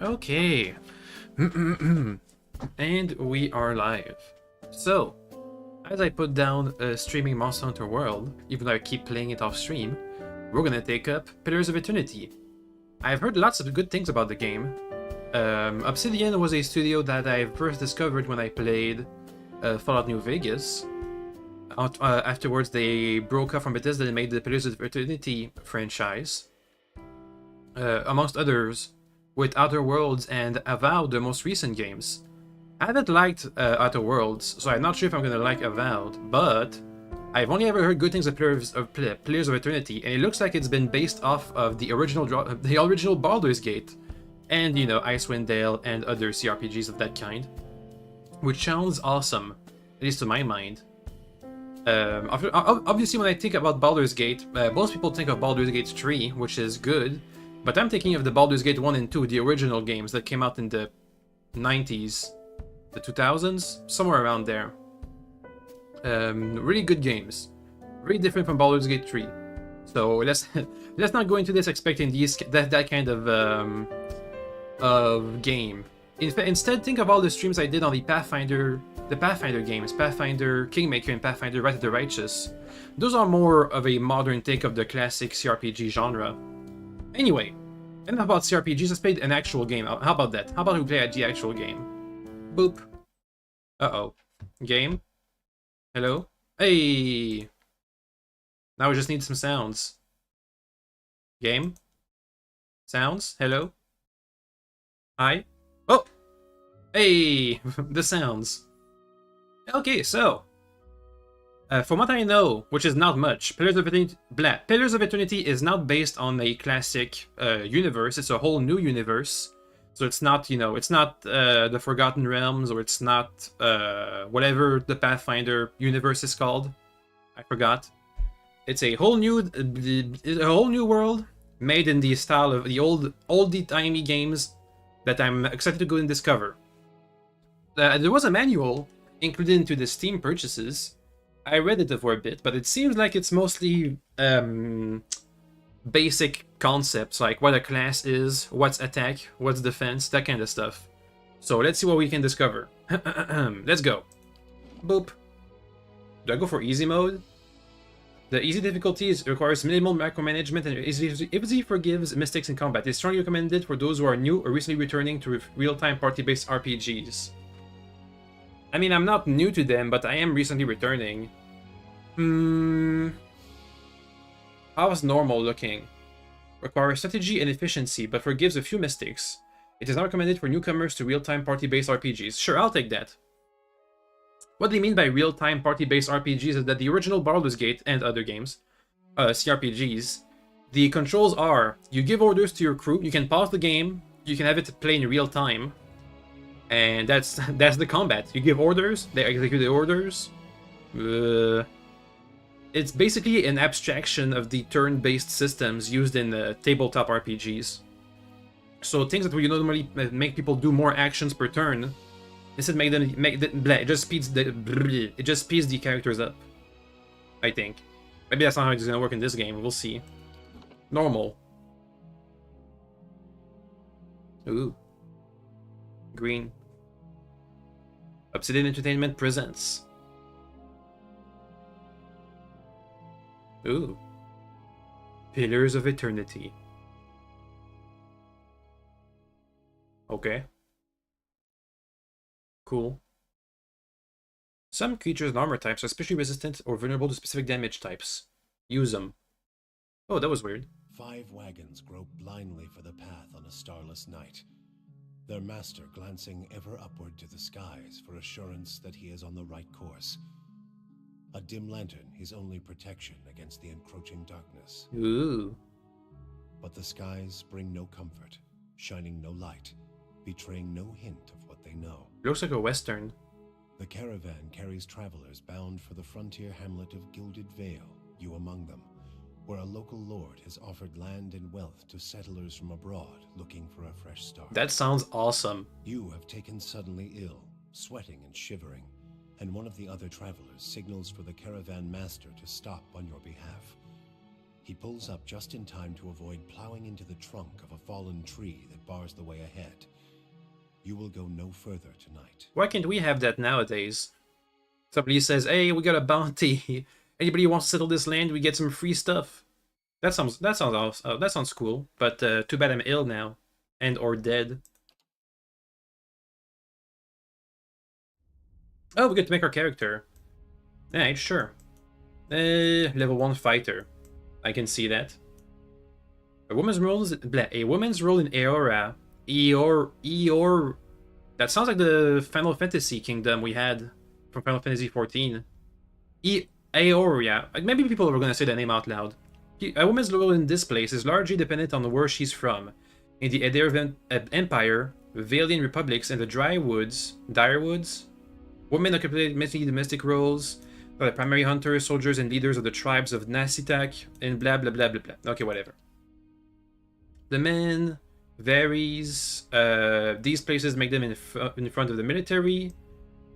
Okay. And we are live. So, as I put down streaming Monster Hunter World, even though I keep playing it off stream, we're gonna take up Pillars of Eternity. I've heard lots of good things about the game. Obsidian was a studio that I first discovered when I played Fallout New Vegas. Afterwards, they broke off from Bethesda and made the Pillars of Eternity franchise. Amongst others, with Outer Worlds and Avowed, the most recent games. I haven't liked Outer Worlds, so I'm not sure if I'm gonna like Avowed, but I've only ever heard good things of Pillars of Eternity, and it looks like it's been based off of the original Baldur's Gate, and you know, Icewind Dale and other CRPGs of that kind, which sounds awesome, at least to my mind. Obviously, when I think about Baldur's Gate, most people think of Baldur's Gate 3, which is good, but I'm thinking of the Baldur's Gate 1 and 2, the original games that came out in the 90s, the 2000s, somewhere around there. Really good games. Very different from Baldur's Gate 3. So let's not go into this expecting that kind of game. Instead, think of all the streams I did on the Pathfinder games, Pathfinder Kingmaker and Pathfinder Wrath of the Righteous. Those are more of a modern take of the classic CRPG genre. Anyway, enough about CRPGs, let's play an actual game. How about that? How about we play the actual game? Boop. Uh-oh. Game? Hello? Hey! Now we just need some sounds. Game? Sounds? Hello? Hi? Oh! Hey! The sounds. Okay, so... from what I know, which is not much, Pillars of Eternity is not based on a classic universe. It's a whole new universe. So it's not, you know, it's not the Forgotten Realms, or it's not whatever the Pathfinder universe is called. I forgot. It's a whole new world made in the style of the oldie-timey games that I'm excited to go and discover. There was a manual included into the Steam purchases. I read it for a bit, but it seems like it's mostly basic concepts, like what a class is, what's attack, what's defense, that kind of stuff. So let's see what we can discover. Let's go. Boop. Do I go for easy mode? The easy difficulty requires minimal micromanagement and easily forgives mistakes in combat. It's strongly recommended for those who are new or recently returning to real-time party-based RPGs. I mean, I'm not new to them, but I am recently returning. How's normal looking? Requires strategy and efficiency, but forgives a few mistakes. It is not recommended for newcomers to real-time party-based RPGs. Sure, I'll take that. What they mean by real-time party-based RPGs is that the original Baldur's Gate and other games, CRPGs, the controls are, you give orders to your crew, you can pause the game, you can have it play in real time, and that's the combat. You give orders, they execute the orders. It's basically an abstraction of the turn-based systems used in tabletop RPGs. So things that would normally make people do more actions per turn, instead it just speeds the characters up. I think. Maybe that's not how it's gonna work in this game. We'll see. Normal. Ooh. Green. Obsidian Entertainment presents. Ooh. Pillars of Eternity. Okay. Cool. Some creatures and armor types are especially resistant or vulnerable to specific damage types. Use them. Oh, that was weird. 5 wagons grope blindly for the path on a starless night, their master glancing ever upward to the skies for assurance that he is on the right course. A dim lantern his only protection against the encroaching darkness. Ooh. But the skies bring no comfort, shining no light, betraying no hint of what they know. Looks like a western. The caravan carries travelers bound for the frontier hamlet of Gilded Vale, you among them, where a local lord has offered land and wealth to settlers from abroad looking for a fresh start. That sounds awesome. You have taken suddenly ill, sweating and shivering, and one of the other travelers signals for the caravan master to stop on your behalf. He pulls up just in time to avoid plowing into the trunk of a fallen tree that bars the way ahead. You will go no further tonight. Why can't we have that nowadays? Somebody says, "Hey, we got a bounty. Anybody wants to settle this land? We get some free stuff." That sounds awesome. That sounds cool. But too bad I'm ill now, and or dead. Oh, we get to make our character. Alright, sure. Level 1 fighter. I can see that. A woman's role in Eora. Eor. That sounds like the Final Fantasy kingdom we had from Final Fantasy 14. Eoria. Maybe people are gonna say that name out loud. A woman's role in this place is largely dependent on where she's from. In the Adair Empire, Valian Republics, and the Dire Woods, women occupy many domestic roles. The primary hunters, soldiers, and leaders of the tribes of Nasitak, and blah blah blah blah blah. Okay, whatever. The men varies. These places make them in front of the military.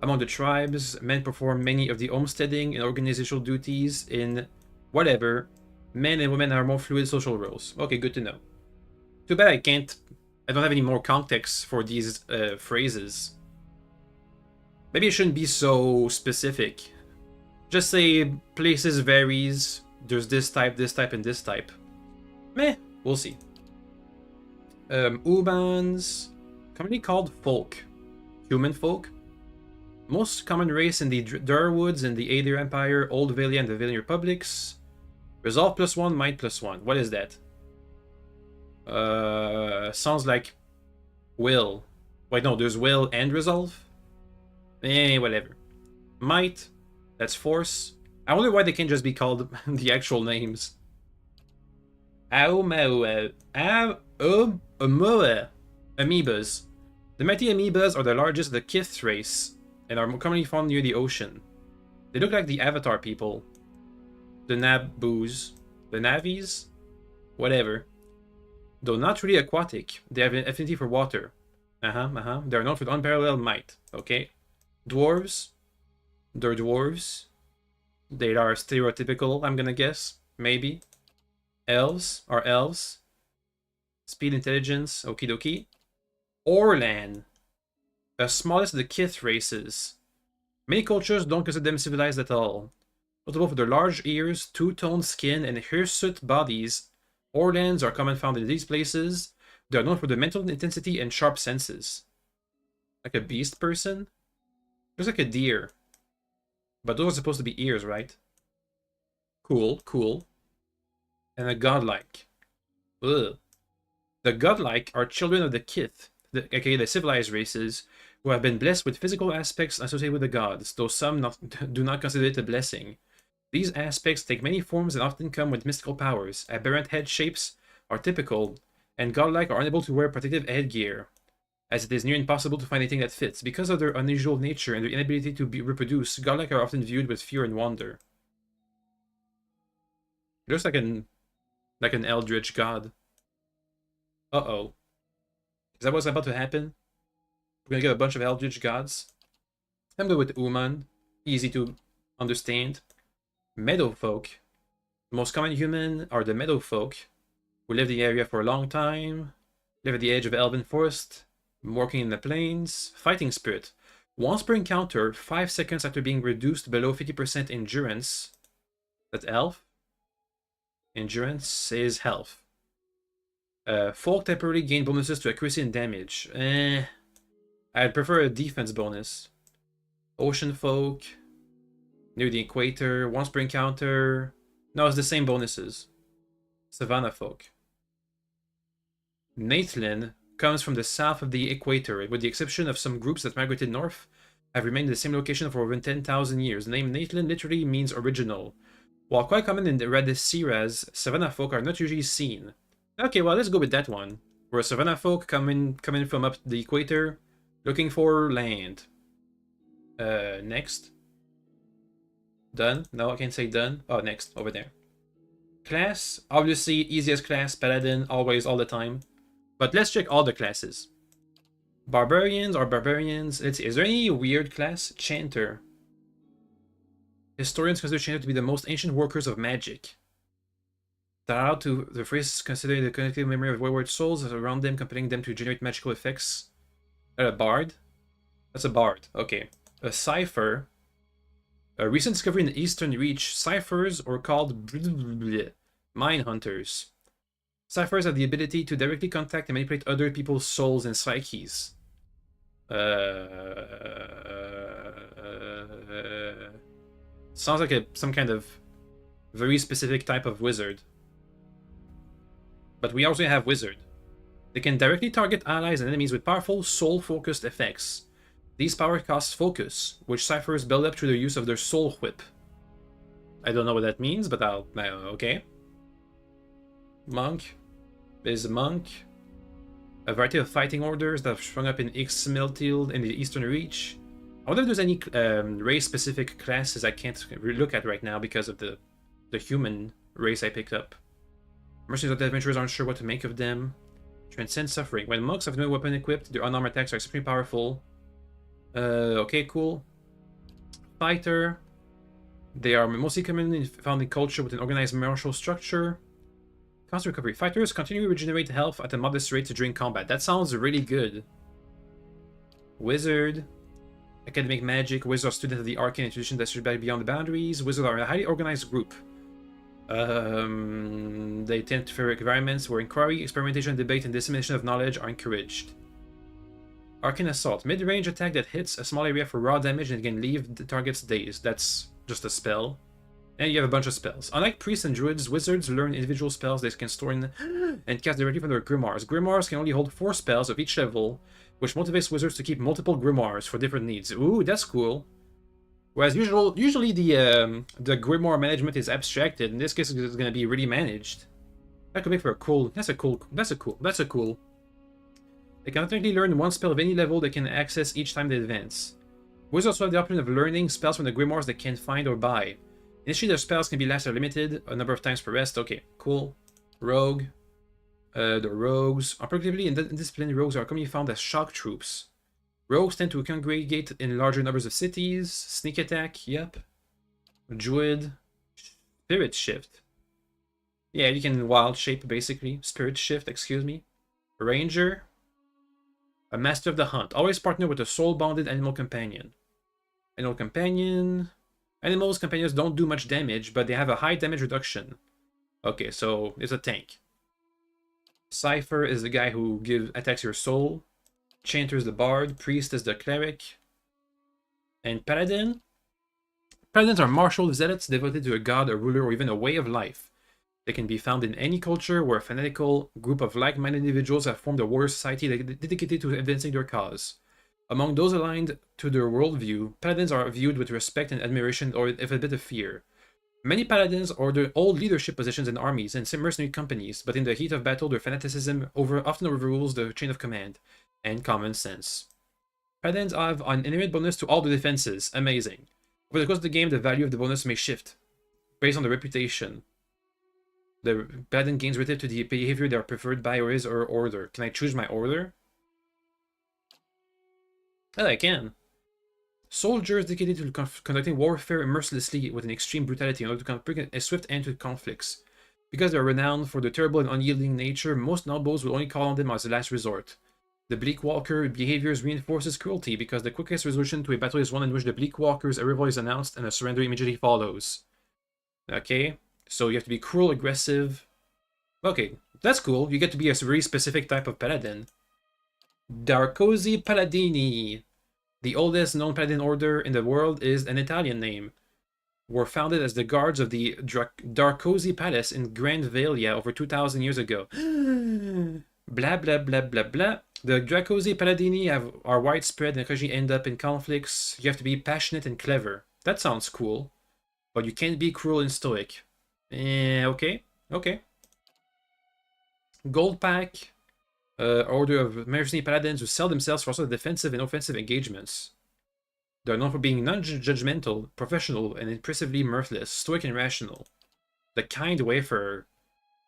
Among the tribes, men perform many of the homesteading and organizational duties in whatever. Men and women are more fluid social roles. Okay, good to know. Too bad I don't have any more context for these phrases. Maybe it shouldn't be so specific. Just say places varies. There's this type, and this type. Meh, we'll see. Ubans, commonly called folk. Human folk. Most common race in the Durwoods and the Adair Empire, Old Valia, and the Valian Republics. Resolve +1, Might +1. What is that? Sounds like will. Wait, no, there's will and resolve? Whatever. Might, that's force. I wonder why they can't just be called the actual names. Amoebas. The mighty amoebas are the largest of the Kith race and are commonly found near the ocean. They look like the Avatar people. The Nabus. The Navis? Whatever. Though not really aquatic, they have an affinity for water. They are known for unparalleled might. Okay. Dwarves. They're dwarves. They are stereotypical, I'm gonna guess. Maybe. Elves are elves. Speed, intelligence, okie dokie. Orlan. The smallest of the Kith races. Many cultures don't consider them civilized at all. Notable for their large ears, two-toned skin, and hirsute bodies, Orlans are common found in these places. They are known for their mental intensity and sharp senses. Like a beast person? Looks like a deer. But those are supposed to be ears, right? Cool, cool. And a godlike. Ugh. The godlike are children of the Kith, aka the civilized races, who have been blessed with physical aspects associated with the gods, though some do not consider it a blessing. These aspects take many forms and often come with mystical powers. Aberrant head shapes are typical, and godlike are unable to wear protective headgear, as it is near impossible to find anything that fits. Because of their unusual nature and their inability to reproduce, godlike are often viewed with fear and wonder. It looks like an eldritch god. Uh-oh. Is that what's about to happen? We're gonna get a bunch of eldritch gods. I'm good with Uman. Easy to understand. Meadowfolk. The most common human are the Meadowfolk, who live in the area for a long time, live at the edge of Elven Forest, working in the plains. Fighting Spirit. Once per encounter, 5 seconds after being reduced below 50% endurance. That's elf. Endurance is health. Folk temporarily gain bonuses to accuracy and damage. I'd prefer a defense bonus. Ocean Folk. Near the equator. Once per encounter. No, it's the same bonuses. Savannah Folk. Nathlin comes from the south of the equator, with the exception of some groups that migrated north, have remained in the same location for over 10,000 years. The name Nathlin literally means original. While quite common in the Radiciras, Savannah Folk are not usually seen. Okay, well, let's go with that one. We're Savannah Folk coming from up the equator, looking for land. Next. Done? No, I can't say done. Oh, next, over there. Class, obviously, easiest class, Paladin, always, all the time. But let's check all the classes. Barbarians are barbarians. Let's see, is there any weird class? Chanter. Historians consider Chanter to be the most ancient workers of magic. That allow to the phrase considering the collective memory of wayward souls around them, compelling them to generate magical effects. A bard? That's a bard. Okay. A cipher. A recent discovery in the Eastern Reach. Ciphers, or called mine hunters. Ciphers have the ability to directly contact and manipulate other people's souls and psyches. Sounds like some kind of very specific type of wizard. But we also have wizard. They can directly target allies and enemies with powerful soul-focused effects. These power cost focus, which ciphers build up through the use of their soul whip. I don't know what that means, but okay. Monk is a monk. A variety of fighting orders that have sprung up in Ixmiltil in the Eastern Reach. I wonder if there's any race-specific classes I can't look at right now because of the human race I picked up. Mercenaries and adventurers aren't sure what to make of them. Transcend suffering. When monks have no weapon equipped, their unarmed attacks are extremely powerful. Okay, cool. Fighter. They are mostly commonly found in culture with an organized martial structure. Constant recovery. Fighters continually regenerate health at a modest rate during combat. That sounds really good. Wizard. Academic magic. Wizards are students of the arcane institution that should be beyond the boundaries. Wizards are a highly organized group. They tend to favor environments where inquiry, experimentation, debate, and dissemination of knowledge are encouraged. Arcane Assault. Mid-range attack that hits a small area for raw damage and can leave the target's dazed. That's just a spell. And you have a bunch of spells. Unlike priests and druids, wizards learn individual spells they can store in and cast directly from their grimoires. Grimoires can only hold 4 spells of each level, which motivates wizards to keep multiple grimoires for different needs. Ooh, that's cool. Whereas usually the grimoire management is abstracted. In this case, it's going to be really managed. That could make for a cool. That's a cool. They can automatically learn 1 spell of any level they can access each time they advance. Wizards also have the option of learning spells from the grimoires they can find or buy. Initially, their spells can be last or limited, a number of times per rest. Okay, cool. Rogue. The rogues. Particularly indisciplined rogues are commonly found as shock troops. Rogues tend to congregate in larger numbers of cities. Sneak attack, yep. Druid. Spirit shift. Yeah, you can wild shape, basically. Spirit shift, excuse me. Ranger. A master of the hunt. Always partner with a soul-bonded animal companion. Animals companions don't do much damage, but they have a high damage reduction. Okay, so it's a tank. Cipher is the guy who attacks your soul. Chanter is the bard. Priest is the cleric. And paladin? Paladins are martial zealots devoted to a god, a ruler, or even a way of life. They can be found in any culture where a fanatical group of like-minded individuals have formed a warrior society dedicated to advancing their cause. Among those aligned to their worldview, paladins are viewed with respect and admiration, or if a bit of fear. Many paladins hold leadership positions in armies and mercenary companies, but in the heat of battle, their fanaticism often overrules the chain of command and common sense. Paladins have an inherent bonus to all the defenses. Amazing. Over the course of the game, the value of the bonus may shift based on the reputation. The paladin gains relative to the behavior they are preferred by or his or order. Can I choose my order? Oh, I can. Soldiers dedicated to conducting warfare mercilessly with an extreme brutality in order to bring a swift end to conflicts. Because they are renowned for their terrible and unyielding nature, most nobles will only call on them as a last resort. The Bleak Walker behaviors reinforces cruelty because the quickest resolution to a battle is one in which the Bleak Walker's arrival is announced and a surrender immediately follows. Okay, so you have to be cruel, aggressive. Okay, that's cool. You get to be a very specific type of paladin. Darkosi Paladini. The oldest known paladin order in the world is an Italian name. Were founded as the guards of the Darkosi Palace in Grand Valia over 2,000 years ago. Blah blah blah blah blah. The Darkosi Paladini are widespread and occasionally end up in conflicts. You have to be passionate and clever. That sounds cool. But you can't be cruel and stoic. Okay. Gold Pack. Order of mercenary paladins who sell themselves for also defensive and offensive engagements. They are known for being non-judgmental, professional, and impressively mirthless, stoic and rational. The Kind Wayfarer.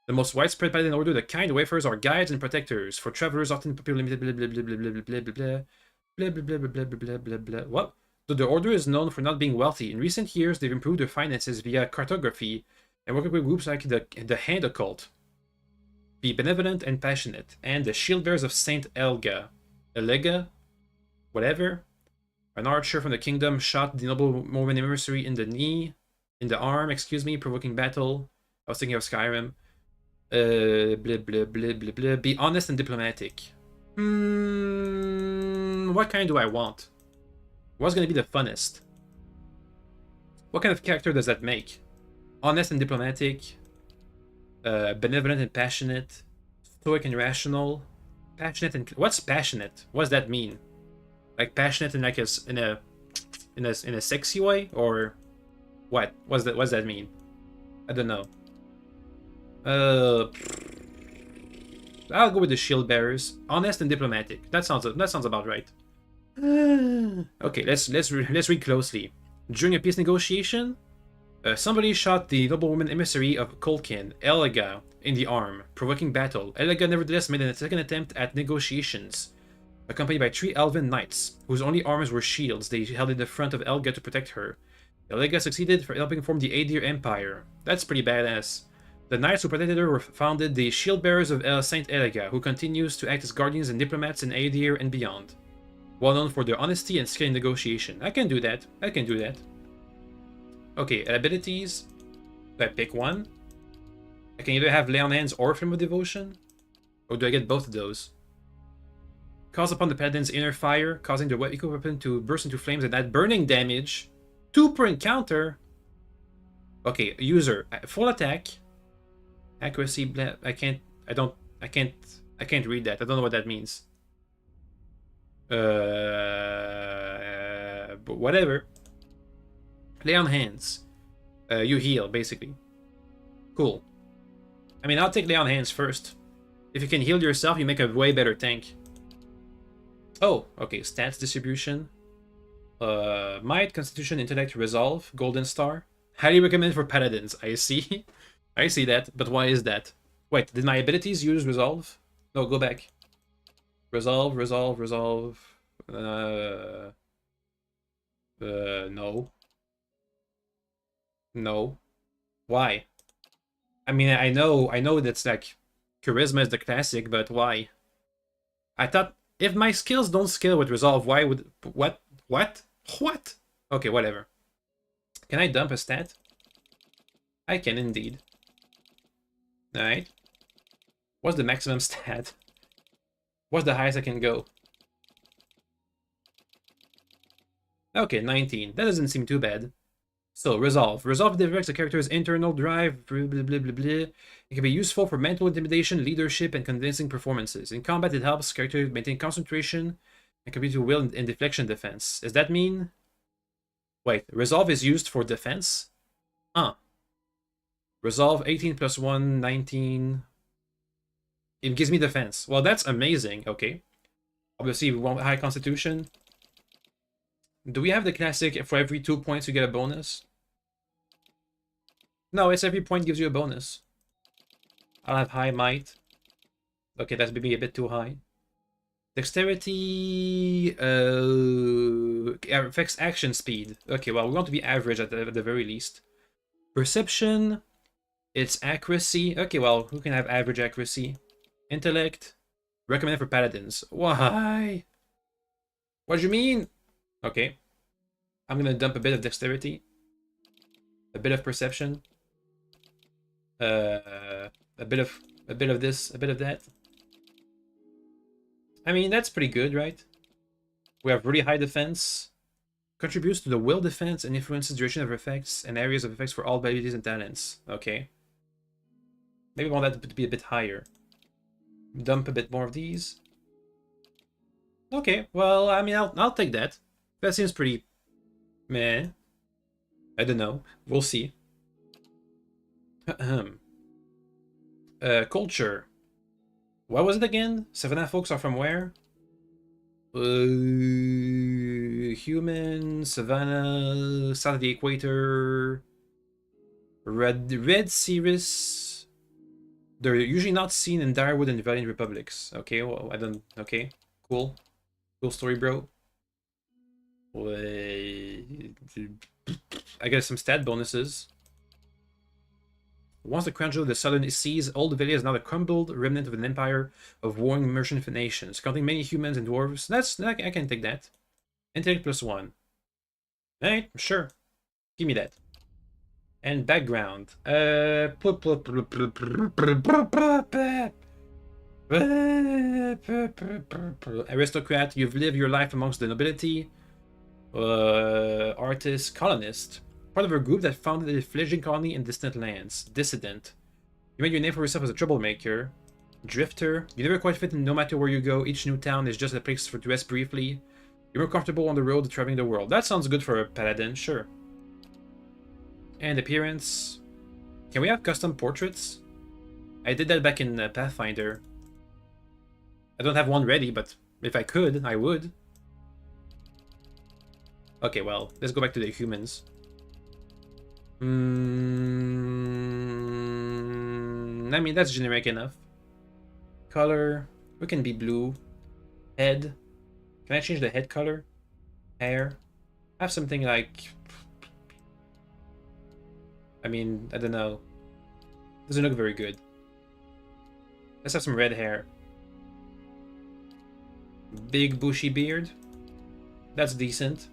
The most widespread paladin order, the Kind Wayfarers, are guides and protectors for travelers often popular limited blah blah blah blah blah blah blah blah blah blah blah blah blah blah. What? So the order is known for not being wealthy. In recent years, they've improved their finances via cartography and working with groups like the Hand Occult. Be benevolent and passionate, and the Shield Bearers of Saint Elga. Elega? Whatever. An archer from the kingdom shot the noble Mormon emissary in the knee, in the arm, excuse me, provoking battle. I was thinking of Skyrim. Blah, blah, blah, blah, blah. Be honest and diplomatic. What kind do I want? What's gonna be the funnest? What kind of character does that make? Honest and diplomatic. Benevolent and passionate. Stoic and rational. Passionate and... What's passionate? What does that mean? Like passionate in like in a sexy way, or what? What's that? What does that mean? I don't know. I'll go with the shield bearers. Honest and diplomatic. That sounds about right. Okay, let's read closely. During a peace negotiation, somebody shot the noblewoman emissary of Kolkin, Elega, in the arm, provoking battle. Elega nevertheless made a second attempt at negotiations, accompanied by 3 elven knights, whose only armors were shields they held in the front of Elga to protect her. Elega succeeded for helping form the Aedir Empire. That's pretty badass. The knights who protected her were founded the Shield Bearers of Saint Elega, who continues to act as guardians and diplomats in Aedir and beyond. Well known for their honesty and skill in negotiation. I can do that. I can do that. Okay, abilities. Do I pick one? I can either have Lay on Hands or Flame of Devotion? Or do I get both of those? Calls upon the paladin's inner fire, causing the equal weapon to burst into flames and add burning damage. 2 per encounter? Okay, user. Full attack. Accuracy, I can't read that. I don't know what that means. But whatever. Lay on hands. You heal, basically. Cool. I mean, I'll take Lay on Hands first. If you can heal yourself, you make a way better tank. Oh, okay. Stats distribution. Might, Constitution, Intellect, Resolve, Golden Star. Highly recommended for Paladins. I see. I see that, but why is that? Wait, did my abilities use Resolve? No, go back. Resolve, Resolve, Resolve. No. No. Why? I mean, I know that's like Charisma is the classic, but why? I thought if my skills don't scale with Resolve, why would what? Okay, whatever. Can I dump a stat? I can indeed. Alright. What's the maximum stat? What's the highest I can go? Okay, 19. That doesn't seem too bad. So, Resolve. Resolve directs a character's internal drive, blah, blah, blah, blah, blah. It can be useful for mental intimidation, leadership, and convincing performances. In combat, it helps characters maintain concentration and contribute to will and deflection defense. Does that mean... Wait, Resolve is used for defense? Huh. Resolve 18 plus 1, 19. It gives me defense. Well, that's amazing. Okay. Obviously, we want high constitution. Do we have the classic for every 2 points you get a bonus? No, it's every point gives you a bonus. I'll have high might. Okay, that's maybe a bit too high. Dexterity affects action speed. Okay, well, we want to be average at the very least. Perception. It's accuracy. Okay, well, who can have average accuracy? Intellect. Recommended for paladins. Why? What do you mean? Okay. I'm gonna dump a bit of dexterity. A bit of perception. A bit of this, a bit of that. I mean, that's pretty good, right? We have really high defense. Contributes to the will defense and influences duration of effects and areas of effects for all abilities and talents. Okay. Maybe I want that to be a bit higher. Dump a bit more of these. Okay, well, I mean, I'll take that. That seems pretty meh. I don't know. We'll see. Culture. What was it again? Savannah folks are from where? Human, Savannah, south of the equator. Red Cirrus. They're usually not seen in Direwood and Valiant Republics. Okay, well, I don't... Okay, cool. Cool story, bro. I get some stat bonuses. Once the crown jewel of the southern seas, Old Valley is now the crumbled remnant of an empire of warring merchant nations, counting many humans and dwarves. I can take that. Intellect +1. Alright, sure. Give me that. And background. Aristocrat, you've lived your life amongst the nobility. Artist, colonist. Part of a group that founded a fledgling colony in distant lands. Dissident. You made your name for yourself as a troublemaker. Drifter. You never quite fit in no matter where you go. Each new town is just a place to rest briefly. You're more comfortable on the road traveling the world. That sounds good for a paladin, sure. And appearance. Can we have custom portraits? I did that back in Pathfinder. I don't have one ready, but if I could, I would. Okay, well, let's go back to the humans. I mean, that's generic enough. Color. We can be blue. Head. Can I change the head color? Hair. Have something like... I mean, I don't know. Doesn't look very good. Let's have some red hair. Big bushy beard. That's decent.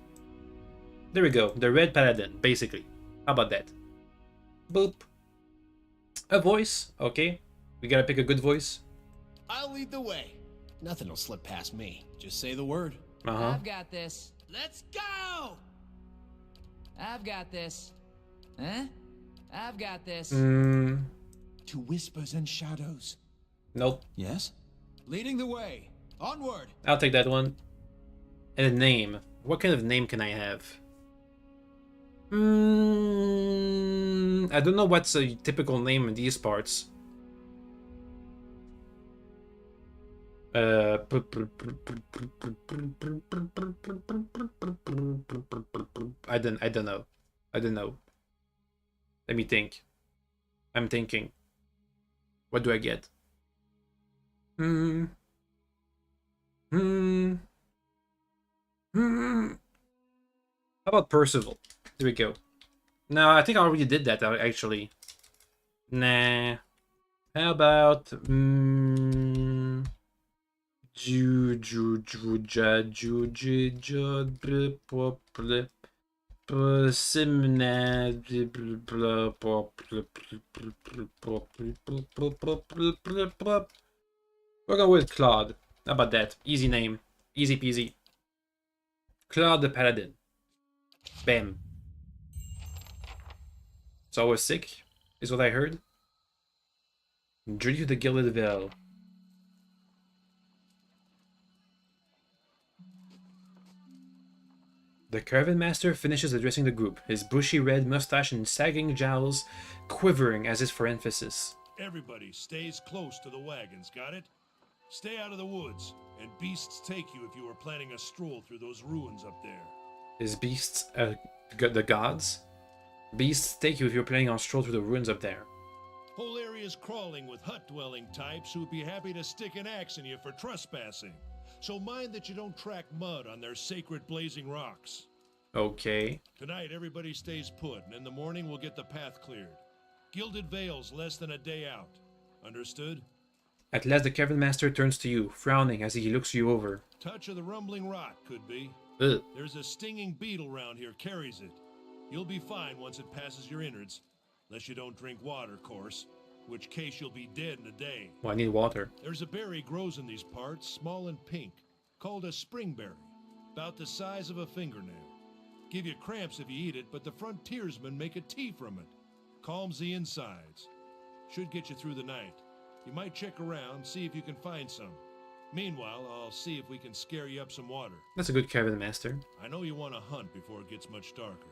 There we go. The red paladin, basically. How about that? Boop. A voice. Okay. We gotta pick a good voice. I'll lead the way. Nothing will slip past me. Just say the word. I've got this. Let's go! I've got this. Huh? I've got this. To whispers and shadows. Nope. Yes? Leading the way. Onward. I'll take that one. And a name. What kind of name can I have? I don't know what's a typical name in these parts. I don't know. I don't know. Let me think. I'm thinking. What do I get? How about Percival? There we go. No, I think I already did that actually. Nah. How about we're going with Claude. How about that? Easy name. Easy peasy. Claude the Paladin. Bam. It's always sick, is what I heard. Journey to the Gilded Veil. The Caravan Master finishes addressing the group, his bushy red mustache and sagging jowls quivering as if for emphasis. Everybody stays close to the wagons, got it? Stay out of the woods, and beasts take you if you are planning a stroll through those ruins up there. Is beasts the gods? Beasts take you if you're planning on a stroll through the ruins up there. Whole area's crawling with hut-dwelling types who'd be happy to stick an axe in you for trespassing. So mind that you don't track mud on their sacred blazing rocks. Okay. Tonight, everybody stays put, and in the morning we'll get the path cleared. Gilded Vale's less than a day out. Understood? At last the Caravan Master turns to you, frowning as he looks you over. Touch of the rumbling rot, could be. Ugh. There's a stinging beetle round here, carries it. You'll be fine once it passes your innards. Unless you don't drink water, course. Which case you'll be dead in a day. Well, I need water. There's a berry grows in these parts, small and pink, called a springberry. About the size of a fingernail. Give you cramps if you eat it, but the frontiersmen make a tea from it. Calms the insides. Should get you through the night. You might check around, see if you can find some. Meanwhile, I'll see if we can scare you up some water. That's a good Caravan Master. I know you want to hunt before it gets much darker,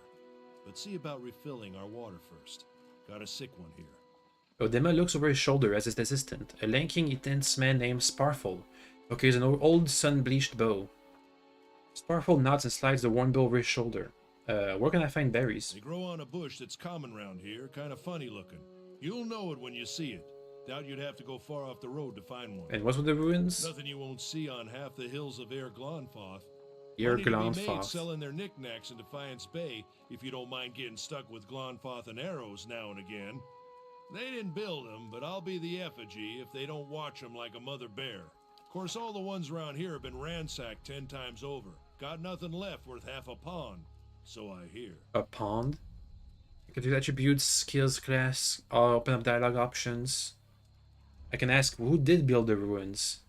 but see about refilling our water first. Got a sick one here. Odema looks over his shoulder as his assistant, a lanky, intense man named Sparful, carries an old sun-bleached bow. Sparful nods and slides the worn bow over his shoulder. Where can I find berries? They grow on a bush that's common round here, kind of funny looking. You'll know it when you see it. Doubt you'd have to go far off the road to find one. And what's with the ruins? Nothing you won't see on half the hills of Air Glonfoth. Air Money to be made Glonfoth. selling their knickknacks in Defiance Bay, if you don't mind getting stuck with Glonfoth and arrows now and again. They didn't build them, but I'll be the effigy if they don't watch them like a mother bear. Of course, all the ones around here have been ransacked 10 times over. Got nothing left worth half a pond, so I hear. A pond? I can do attributes, skills, class, or open up dialogue options. I can ask who did build the ruins.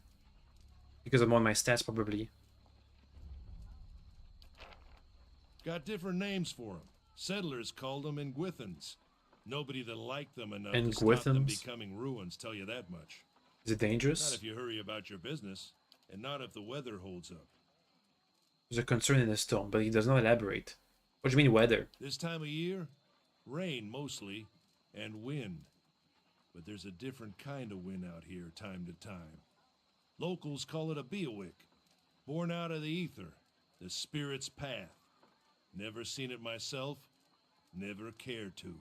Because I'm on my stats, probably. Got different names for them. Settlers called them Engwithans. Nobody that liked them enough to stop them Engwithans? becoming ruins, tell you that much. Is it Not dangerous? if you hurry about your business, and not if the weather holds up. There's a concern in his tone, but he does not elaborate. What do you mean weather? This time of year, rain mostly, and wind. But there's a different kind of wind out here time to time. Locals call it a beawick, born out of the ether, the spirit's path. Never seen it myself, never cared to.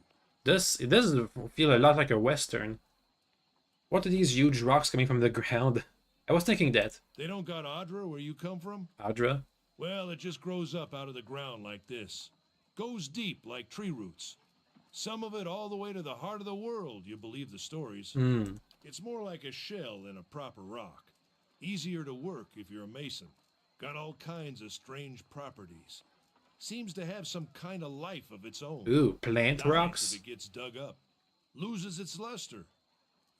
It does feel a lot like a western. What are these huge rocks coming from the ground? I was thinking that. They don't got Adra where you come from? Adra? Well, it just grows up out of the ground like this. Goes deep like tree roots. Some of it all the way to the heart of the world, you believe the stories. It's more like a shell than a proper rock. Easier to work if you're a mason. Got all kinds of strange properties. Seems to have some kind of life of its own. Ooh, plant Dies rocks? if it gets dug up. Loses its luster.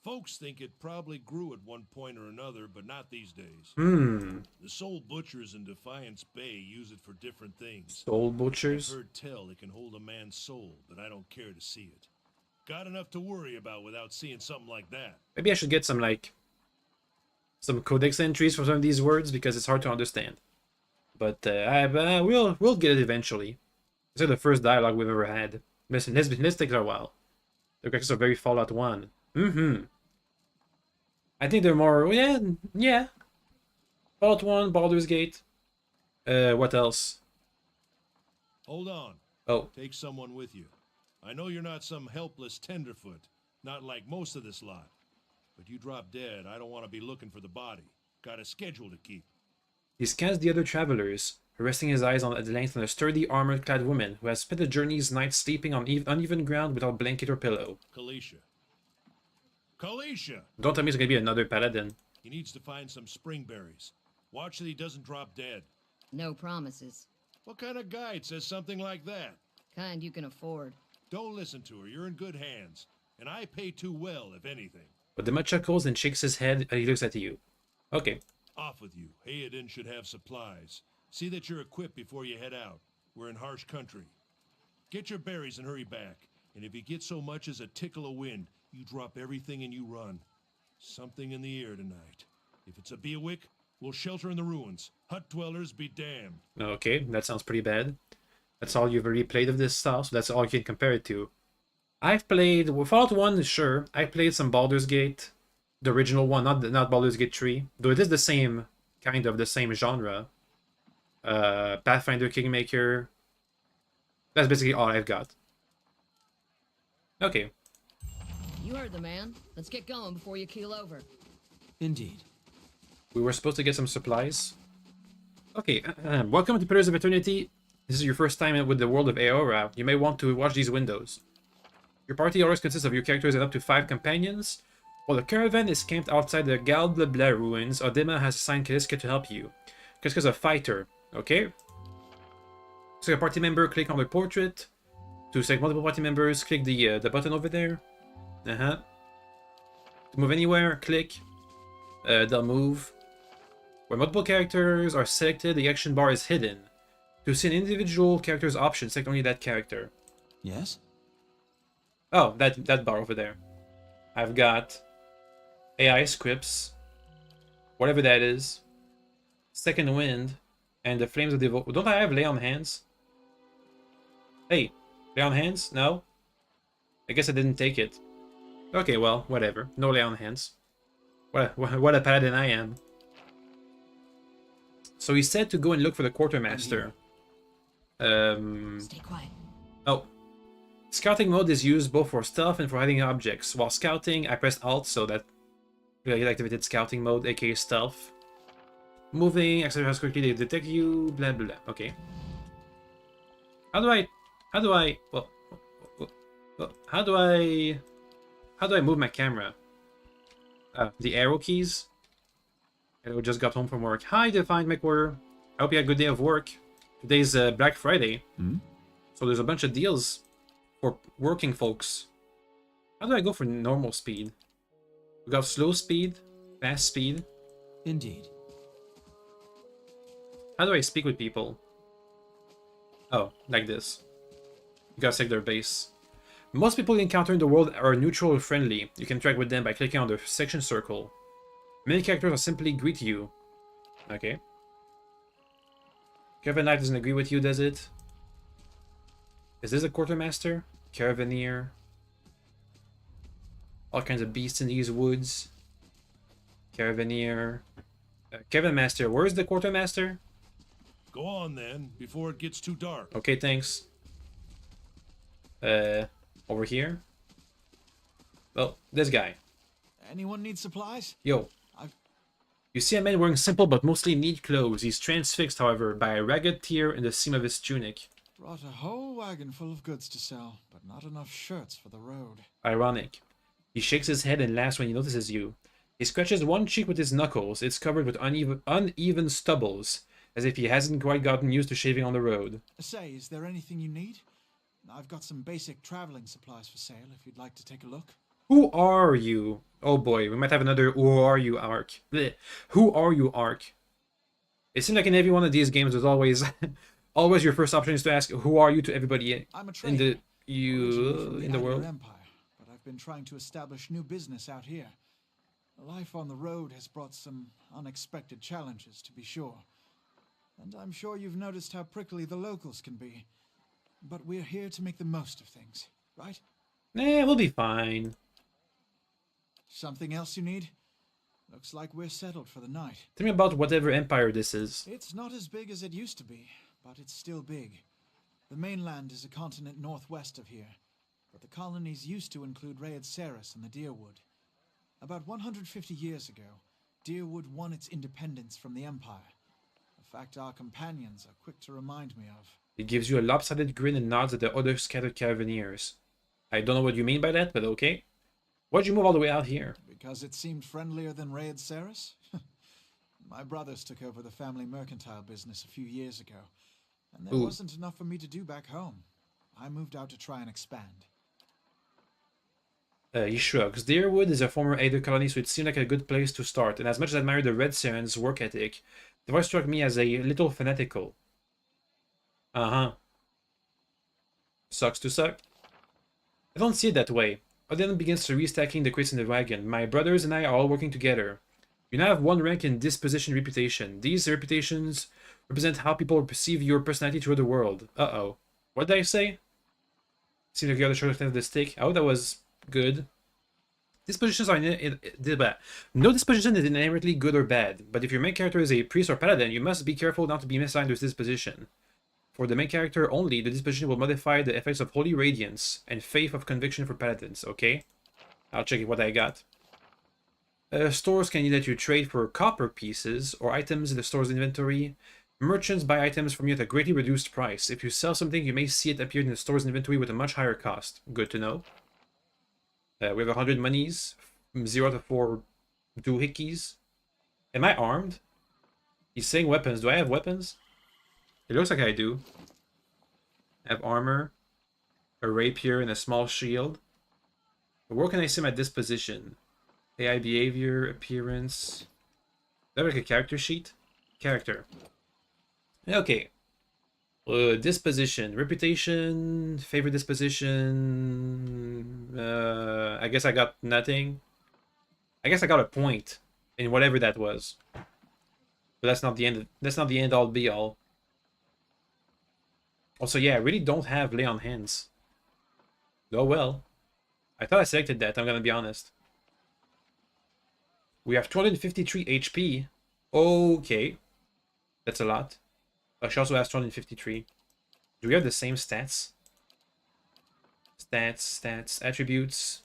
Folks think it probably grew at one point or another, but not these days. The soul butchers in Defiance Bay use it for different things. Soul butchers? I've heard tell it can hold a man's soul, but I don't care to see it. Got enough to worry about without seeing something like that. Maybe I should get some, like, some codex entries for some of these words, because it's hard to understand. But we'll get it eventually. It's like the first dialogue we've ever had. Listen, let's take a while. The characters are very Fallout 1. I think they're more... Yeah. Fallout 1, Baldur's Gate. What else? Hold on. Oh. Take someone with you. I know you're not some helpless tenderfoot, not like most of this lot. But you drop dead, I don't want to be looking for the body. Got a schedule to keep. He scans the other travelers, resting his eyes at length on a sturdy, armor-clad woman who has spent the journey's night sleeping on uneven ground without blanket or pillow. Kalisha. Kalisha! Don't tell me it's gonna be another paladin. He needs to find some springberries. Watch that he doesn't drop dead. No promises. What kind of guide says something like that? Kind you can afford. Don't listen to her. You're in good hands. And I pay too well, if anything. But the mutt chuckles and shakes his head and he looks at you. Okay. Off with you. Hayden should have supplies. See that you're equipped before you head out. We're in harsh country. Get your berries and hurry back. And if you get so much as a tickle of wind, you drop everything and you run. Something in the air tonight. If it's a beawick, we'll shelter in the ruins. Hut dwellers be damned. Okay, that sounds pretty bad. That's all you've already played of this style, so that's all you can compare it to. I've played... Fallout 1, sure. I played some Baldur's Gate. The original one, not Baldur's Gate 3. Though it is the same, kind of the same genre. Pathfinder, Kingmaker. That's basically all I've got. Okay. You heard the man. Let's get going before you keel over. Indeed. We were supposed to get some supplies. Okay, welcome to Pillars of Eternity. This is your first time with the world of Aora. You may want to watch these windows. Your party always consists of your characters and up to 5 companions. While the caravan is camped outside the Galblabla ruins, Odema has assigned Kaliska to help you. Kaliska's a fighter, okay? So a party member, click on their portrait. To select multiple party members, click the button over there. To move anywhere, click. They'll move. When multiple characters are selected, the action bar is hidden. To see an individual character's option, select only that character. Yes? Oh, that bar over there. I've got AI scripts, whatever that is, Second Wind, and the Flames of Devotion. Don't I have Lay on Hands? Hey, Lay on Hands? No? I guess I didn't take it. Okay, well, whatever. No Lay on Hands. What a paladin I am. So he said to go and look for the Quartermaster. Stay quiet. Oh. Scouting mode is used both for stealth and for hiding objects. While scouting, I pressed Alt, so that really activated scouting mode, aka stealth. Moving, accelerate how quickly they detect you, blah blah blah. Okay. How do I How do I move my camera? The arrow keys. Hello, just got home from work. Hi, Defined McWhorter. I hope you had a good day of work. Today's Black Friday. So there's a bunch of deals for working folks. How do I go for normal speed? We got slow speed, fast speed. Indeed. How do I speak with people? Oh, like this. You gotta take their base. Most people you encounter in the world are neutral or friendly. You can interact with them by clicking on the section circle. Many characters will simply greet you. Okay. Caravan Knight doesn't agree with you, does it? Is this a quartermaster? Caravaneer. All kinds of beasts in these woods. Caravaneer. Caravan Master, where's the quartermaster? Go on then, before it gets too dark. Okay, thanks. Over here? Well, this guy. Anyone need supplies? Yo. You see a man wearing simple but mostly neat clothes. He's transfixed, however, by a ragged tear in the seam of his tunic. Brought a whole wagon full of goods to sell, but not enough shirts for the road. Ironic. He shakes his head and laughs when he notices you. He scratches one cheek with his knuckles. It's covered with uneven stubbles, as if he hasn't quite gotten used to shaving on the road. Say, is there anything you need? I've got some basic traveling supplies for sale if you'd like to take a look. Who are you? Oh boy, we might have another who are you arc. Blech. Who are you arc? It seems like in every one of these games there's always always your first option is to ask who are you to everybody I'm a in trader, the originally from in the Adler world. Empire, but I've been trying to establish new business out here. Life on the road has brought some unexpected challenges, to be sure. And I'm sure you've noticed how prickly the locals can be. But we're here to make the most of things, right? Nah, we'll be fine. Something else you need? Looks like we're settled for the night. Tell me about whatever empire this is. It's not as big as it used to be, but it's still big. The mainland is a continent northwest of here, but the colonies used to include Raed Ceres and the Deerwood. About 150 years ago, Deerwood won its independence from the Empire. A fact our companions are quick to remind me of. It gives you a lopsided grin and nods at the other scattered caravaneers. I don't know what you mean by that, but okay. Why'd you move all the way out here? Because it seemed friendlier than Raed Ceres? My brothers took over the family mercantile business a few years ago, and there wasn't enough for me to do back home. I moved out to try and expand. He shrugs. Deerwood is a former Aether colony, so it seemed like a good place to start, and as much as I admire the Red Saren's work ethic, the voice struck me as a little fanatical. Uh-huh. Sucks to suck. I don't see it that way. Odin begins to restacking the crates in the wagon. My brothers and I are all working together. You now have one rank in disposition reputation. These reputations represent how people perceive your personality through the world. Uh-oh. What did I say? Seems like you got the short end of the stick. Oh, that was good. Dispositions are no disposition is inherently good or bad, but if your main character is a priest or paladin, you must be careful not to be misassigned with disposition. For the main character only, the disposition will modify the effects of Holy Radiance and Faith of Conviction for paladins, okay? I'll check what I got. Stores can let you trade for copper pieces or items in the store's inventory. Merchants buy items from you at a greatly reduced price. If you sell something, you may see it appear in the store's inventory with a much higher cost. Good to know. We have 100 monies, 0 to 4 doohickeys. Am I armed? He's saying weapons. Do I have weapons? It looks like I do. I have armor, a rapier, and a small shield. But where can I see my disposition? AI behavior, appearance. Is that like a character sheet? Character. Okay. Disposition, reputation, favorite disposition. I guess I got nothing. I guess I got a point in whatever that was. But that's not the end. That's not the end all be all. Also, yeah, I really don't have lay on hands. Oh well. I thought I selected that, I'm gonna be honest. We have 253 HP. Okay. That's a lot. She also has 253. Do we have the same stats? Stats, attributes.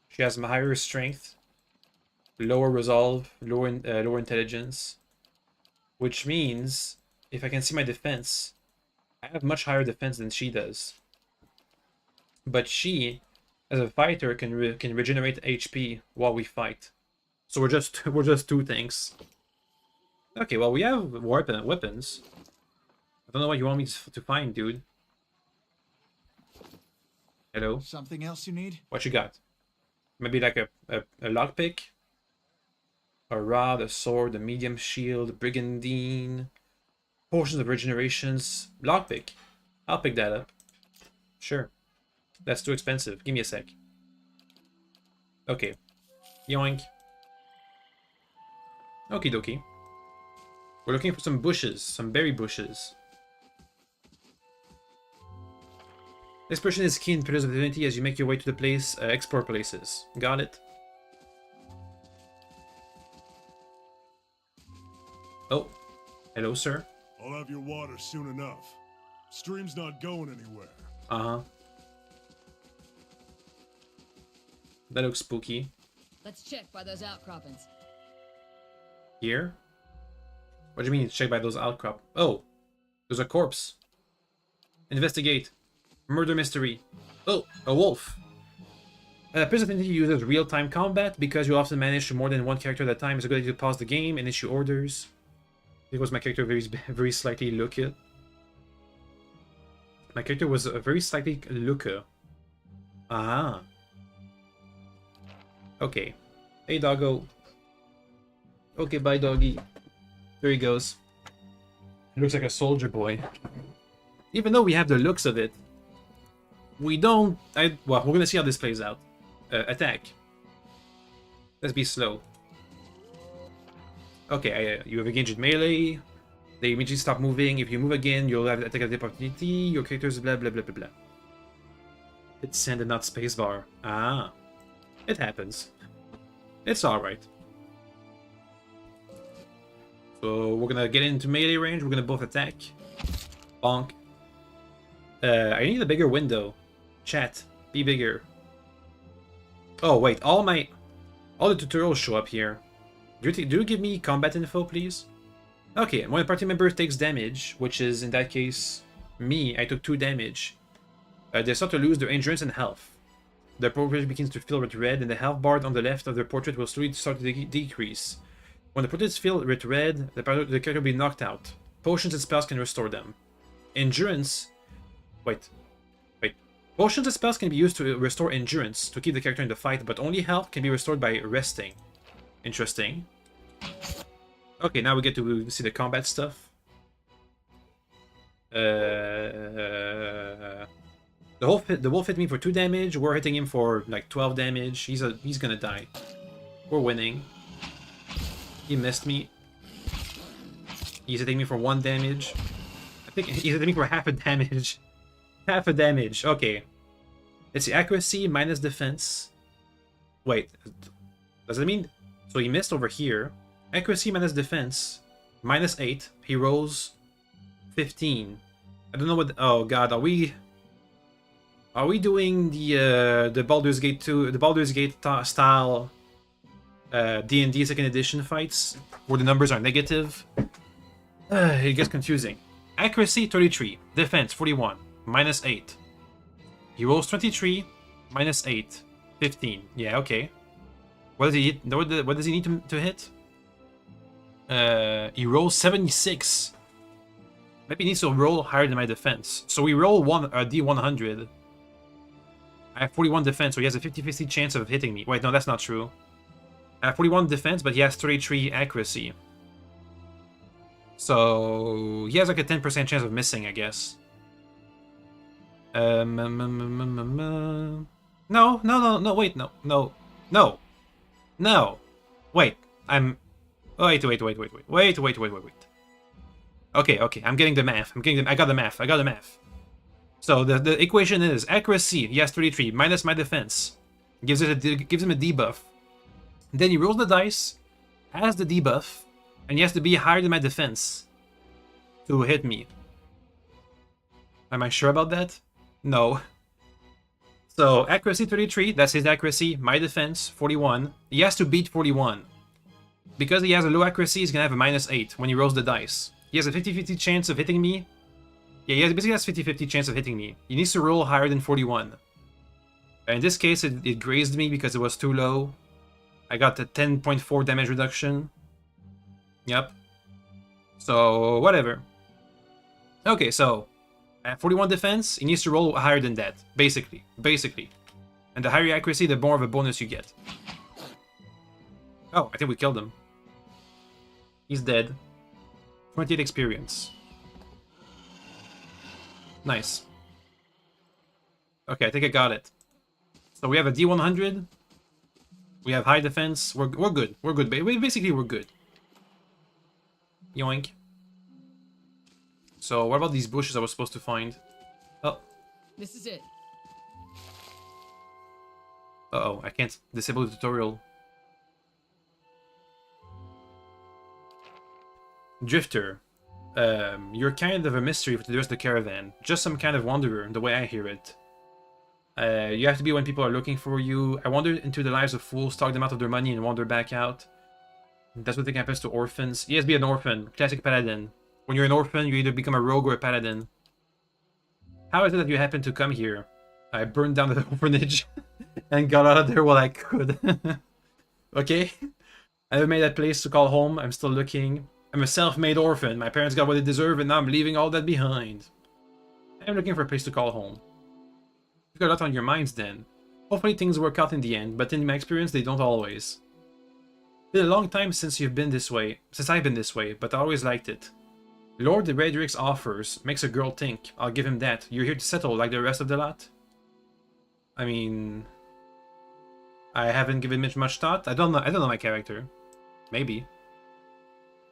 She has higher strength, lower resolve, lower intelligence. Which means, if I can see my defense, I have much higher defense than she does. But she as a fighter can regenerate HP while we fight. So we're just two things. Okay, well we have weapons. I don't know what you want me to find, dude. Hello? Something else you need? What you got? Maybe like a lockpick? A rod, a sword, a medium shield, a brigandine, potions of regenerations, lockpick. I'll pick that up. Sure. That's too expensive. Give me a sec. Okay. Yoink. Okie dokie. We're looking for some bushes, some berry bushes. Exploration is key in Pillars of Divinity as you make your way to the place, explore places. Got it? Oh. Hello, sir. I'll have your water soon enough. Stream's not going anywhere. Uh-huh. That looks spooky. Let's check by those outcroppings. Here? What do you mean, check by those outcrop? Oh, there's a corpse. Investigate. Murder mystery. Oh, a wolf. Pillars of Divinity uses real-time combat because you often manage to more than one character at a time. It's a good idea to pause the game and issue orders. It was my character very slightly looker. My character was a very slightly looker. Ah. Okay. Hey, doggo. Okay, bye, doggy. There he goes. He looks like a soldier boy. Even though we have the looks of it, we don't... well, we're gonna see how this plays out. Attack. Let's be slow. Okay, you have engaged melee. They immediately stop moving. If you move again, you'll have attack of opportunity. Your character's blah blah blah blah blah. It's send and not spacebar. Ah. It happens. It's alright. So we're gonna get into melee range. We're gonna both attack. Bonk. I need a bigger window. Chat, be bigger. Oh wait, all the tutorials show up here. Do you give me combat info, please? Okay, when a party member takes damage, which is in that case me, I took 2 damage. They start to lose their endurance and health. Their portrait begins to fill with red, and the health bar on the left of their portrait will slowly start to decrease. When the portrait is filled with red, the character will be knocked out. Potions and spells can restore them. Endurance... Wait. Potions and spells can be used to restore endurance, to keep the character in the fight, but only health can be restored by resting. Interesting. Okay, now we get to see the combat stuff. The wolf hit me for 2 damage. We're hitting him for like 12 damage. He's gonna die. We're winning. He missed me. He's hitting me for 1 damage. I think he's hitting me for half a damage. Half a damage. Okay. Let's see. Accuracy minus defense. Wait. Does that mean... So he missed over here. Accuracy minus defense. Minus 8. He rolls 15. I don't know what... Oh god, are we doing the Baldur's Gate 2... The Baldur's Gate style... D&D 2nd edition fights? Where the numbers are negative? It gets confusing. Accuracy 33. Defense 41. Minus 8. He rolls 23. Minus 8. 15. Yeah, okay. What does he hit? What does he need to hit? He rolls 76. Maybe he needs to roll higher than my defense. So we roll a D100. I have 41 defense, so he has a 50-50 chance of hitting me. Wait, no, that's not true. I have 41 defense, but he has 33 accuracy. So he has like a 10% chance of missing, I guess. No, wait, no. Wait, wait. Okay, I'm getting the math. I got the math. So the equation is accuracy, he has 33, minus my defense. Gives him a debuff. Then he rolls the dice, has the debuff, and he has to be higher than my defense to hit me. Am I sure about that? No. So, accuracy 33, that's his accuracy. My defense, 41. He has to beat 41. Because he has a low accuracy, he's gonna have a minus 8 when he rolls the dice. He has a 50-50 chance of hitting me. Yeah, he basically has 50-50 chance of hitting me. He needs to roll higher than 41. In this case, it grazed me because it was too low. I got the 10.4 damage reduction. Yep. So, whatever. Okay, so... At 41 defense, he needs to roll higher than that. Basically. And the higher your accuracy, the more of a bonus you get. Oh, I think we killed him. He's dead. 28 experience. Nice. Okay, I think I got it. So we have a D100. We have high defense. We're good. We're good. Basically, we're good. Yoink. So what about these bushes I was supposed to find? Oh. This is it. Uh-oh, I can't disable the tutorial. Drifter. You're kind of a mystery for the rest of the caravan. Just some kind of wanderer, the way I hear it. You have to be when people are looking for you. I wander into the lives of fools, talk them out of their money, and wander back out. That's what happens to orphans. Yes, be an orphan. Classic paladin. When you're an orphan, you either become a rogue or a paladin. How is it that you happen to come here? I burned down the orphanage and got out of there while I could. Okay. I never made that place to call home. I'm still looking. I'm a self-made orphan. My parents got what they deserve, and now I'm leaving all that behind. I'm looking for a place to call home. You've got a lot on your minds then. Hopefully things work out in the end, but in my experience, they don't always. It's been a long time since I've been this way, but I always liked it. Lord Redrick's offers makes a girl think. I'll give him that. You're here to settle like the rest of the lot? I mean... I haven't given it much thought. I don't know my character. Maybe.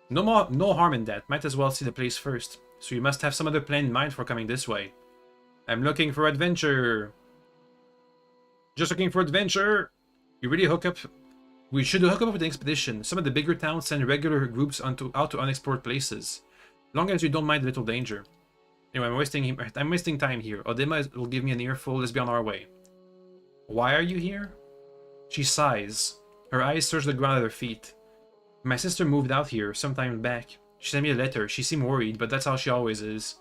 No harm in that. Might as well see the place first. So you must have some other plan in mind for coming this way. I'm looking for adventure. Just looking for adventure. We should hook up with an expedition. Some of the bigger towns send regular groups out to unexplored places. Long as you don't mind a little danger. Anyway, I'm wasting time here. Odema will give me an earful. Let's be on our way. Why are you here? She sighs. Her eyes search the ground at her feet. My sister moved out here some time back. She sent me a letter. She seemed worried, but that's how she always is.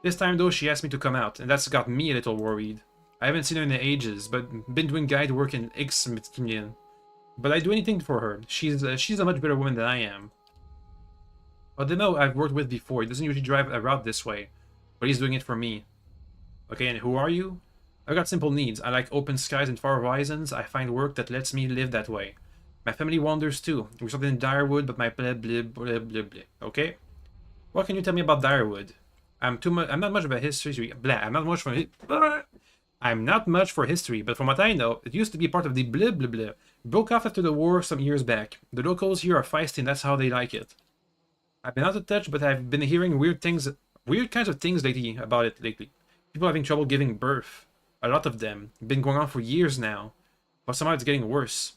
This time though, she asked me to come out, and that's got me a little worried. I haven't seen her in ages, but been doing guide work in Ixmitzkinian. But I'd do anything for her. She's a much better woman than I am. Odemo I've worked with before. He doesn't usually drive a route this way, but he's doing it for me. Okay, and who are you? I've got simple needs. I like open skies and far horizons. I find work that lets me live that way. My family wanders too. We started in Direwood, but my blah blah blah blah blah. Okay? What can you tell me about Direwood? I'm not much of a history. Blah. I'm not much for history, but from what I know, it used to be part of the blah blah blah. Broke off after the war some years back. The locals here are feisty, and that's how they like it. I've been out of touch, but I've been hearing weird kinds of things about it lately. People having trouble giving birth. A lot of them. Been going on for years now. But somehow it's getting worse.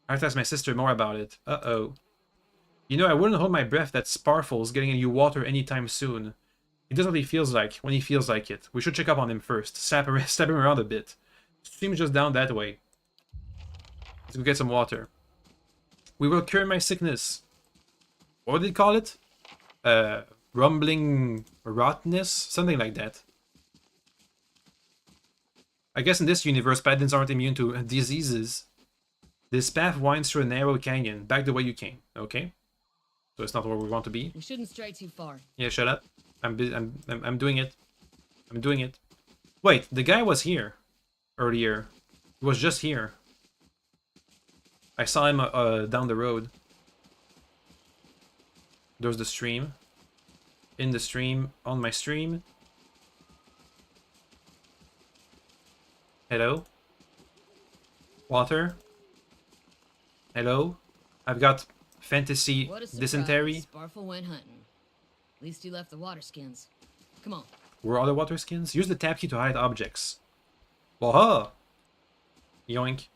I have to ask my sister more about it. Uh-oh. You know, I wouldn't hold my breath that Sparfle's getting a new water anytime soon. He does what he feels like, when he feels like it. We should check up on him first. Stab him around a bit. Stream's just down that way. Let's go get some water. We will cure my sickness. What did they call it? Rumbling rottenness? Something like that. I guess in this universe, paladins aren't immune to diseases. This path winds through a narrow canyon, back the way you came. Okay? So it's not where we want to be. We shouldn't stray too far. Yeah, shut up. I'm doing it. I'm doing it. Wait, the guy was here earlier. He was just here. I saw him down the road. There's the stream. In the stream. On my stream. Hello? Water? Hello? I've got fantasy dysentery. Sparfle went hunting. At least he left the water skins. Come on. Where are the water skins? Use the tab key to hide objects. Waha! Yoink.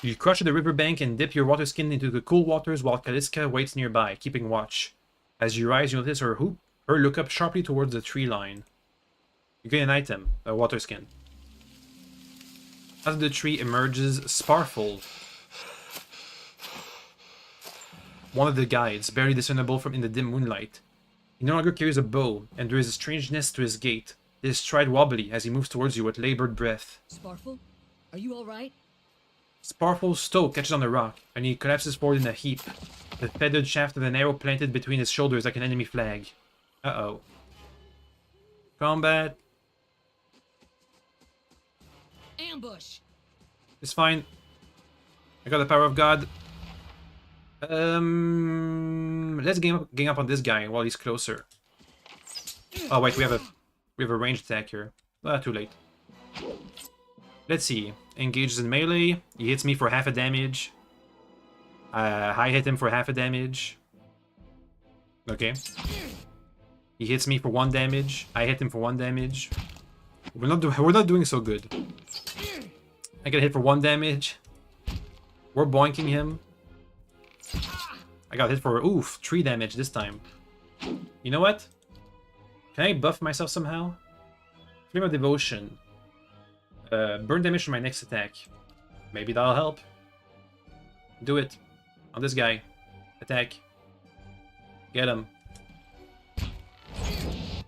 You crush the riverbank and dip your water skin into the cool waters while Kaliska waits nearby, keeping watch. As you rise, you notice her look up sharply towards the tree line. You get an item, a water skin. Out of the tree emerges Sparfle. One of the guides, barely discernible in the dim moonlight. He no longer carries a bow, and there is a strangeness to his gait. his stride wobbly as he moves towards you with labored breath. Sparfle, are you all right? Sparfle's toe catches on the rock, and he collapses forward in a heap, the feathered shaft of an arrow planted between his shoulders like an enemy flag. Uh-oh. Combat. Ambush. It's fine. I got the power of God. Let's gang up on this guy while he's closer. Oh wait, we have a ranged attack here. Ah, too late. Let's see. Engages in melee. He hits me for half a damage. I hit him for half a damage. Okay. He hits me for 1 damage. I hit him for 1 damage. We're not doing so good. I get hit for 1 damage. We're boinking him. I got hit for 3 damage this time. You know what? Can I buff myself somehow? Flame of Devotion. Burn damage from my next attack. Maybe that'll help. Do it. On this guy. Attack. Get him.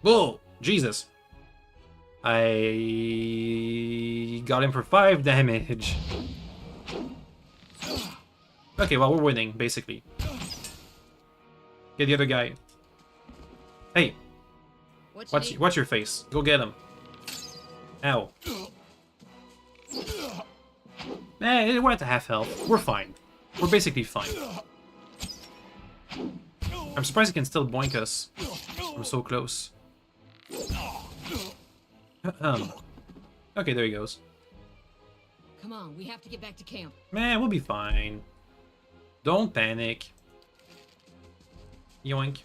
Whoa! Jesus! I got him for 5 damage. Okay, well, we're winning, basically. Get the other guy. Hey! What's your face? Go get him. Ow. We're at half health. We're fine. We're basically fine. I'm surprised he can still boink us. I'm so close. Okay, there he goes. Come on, we have to get back to camp. Man, we'll be fine. Don't panic. Yoink.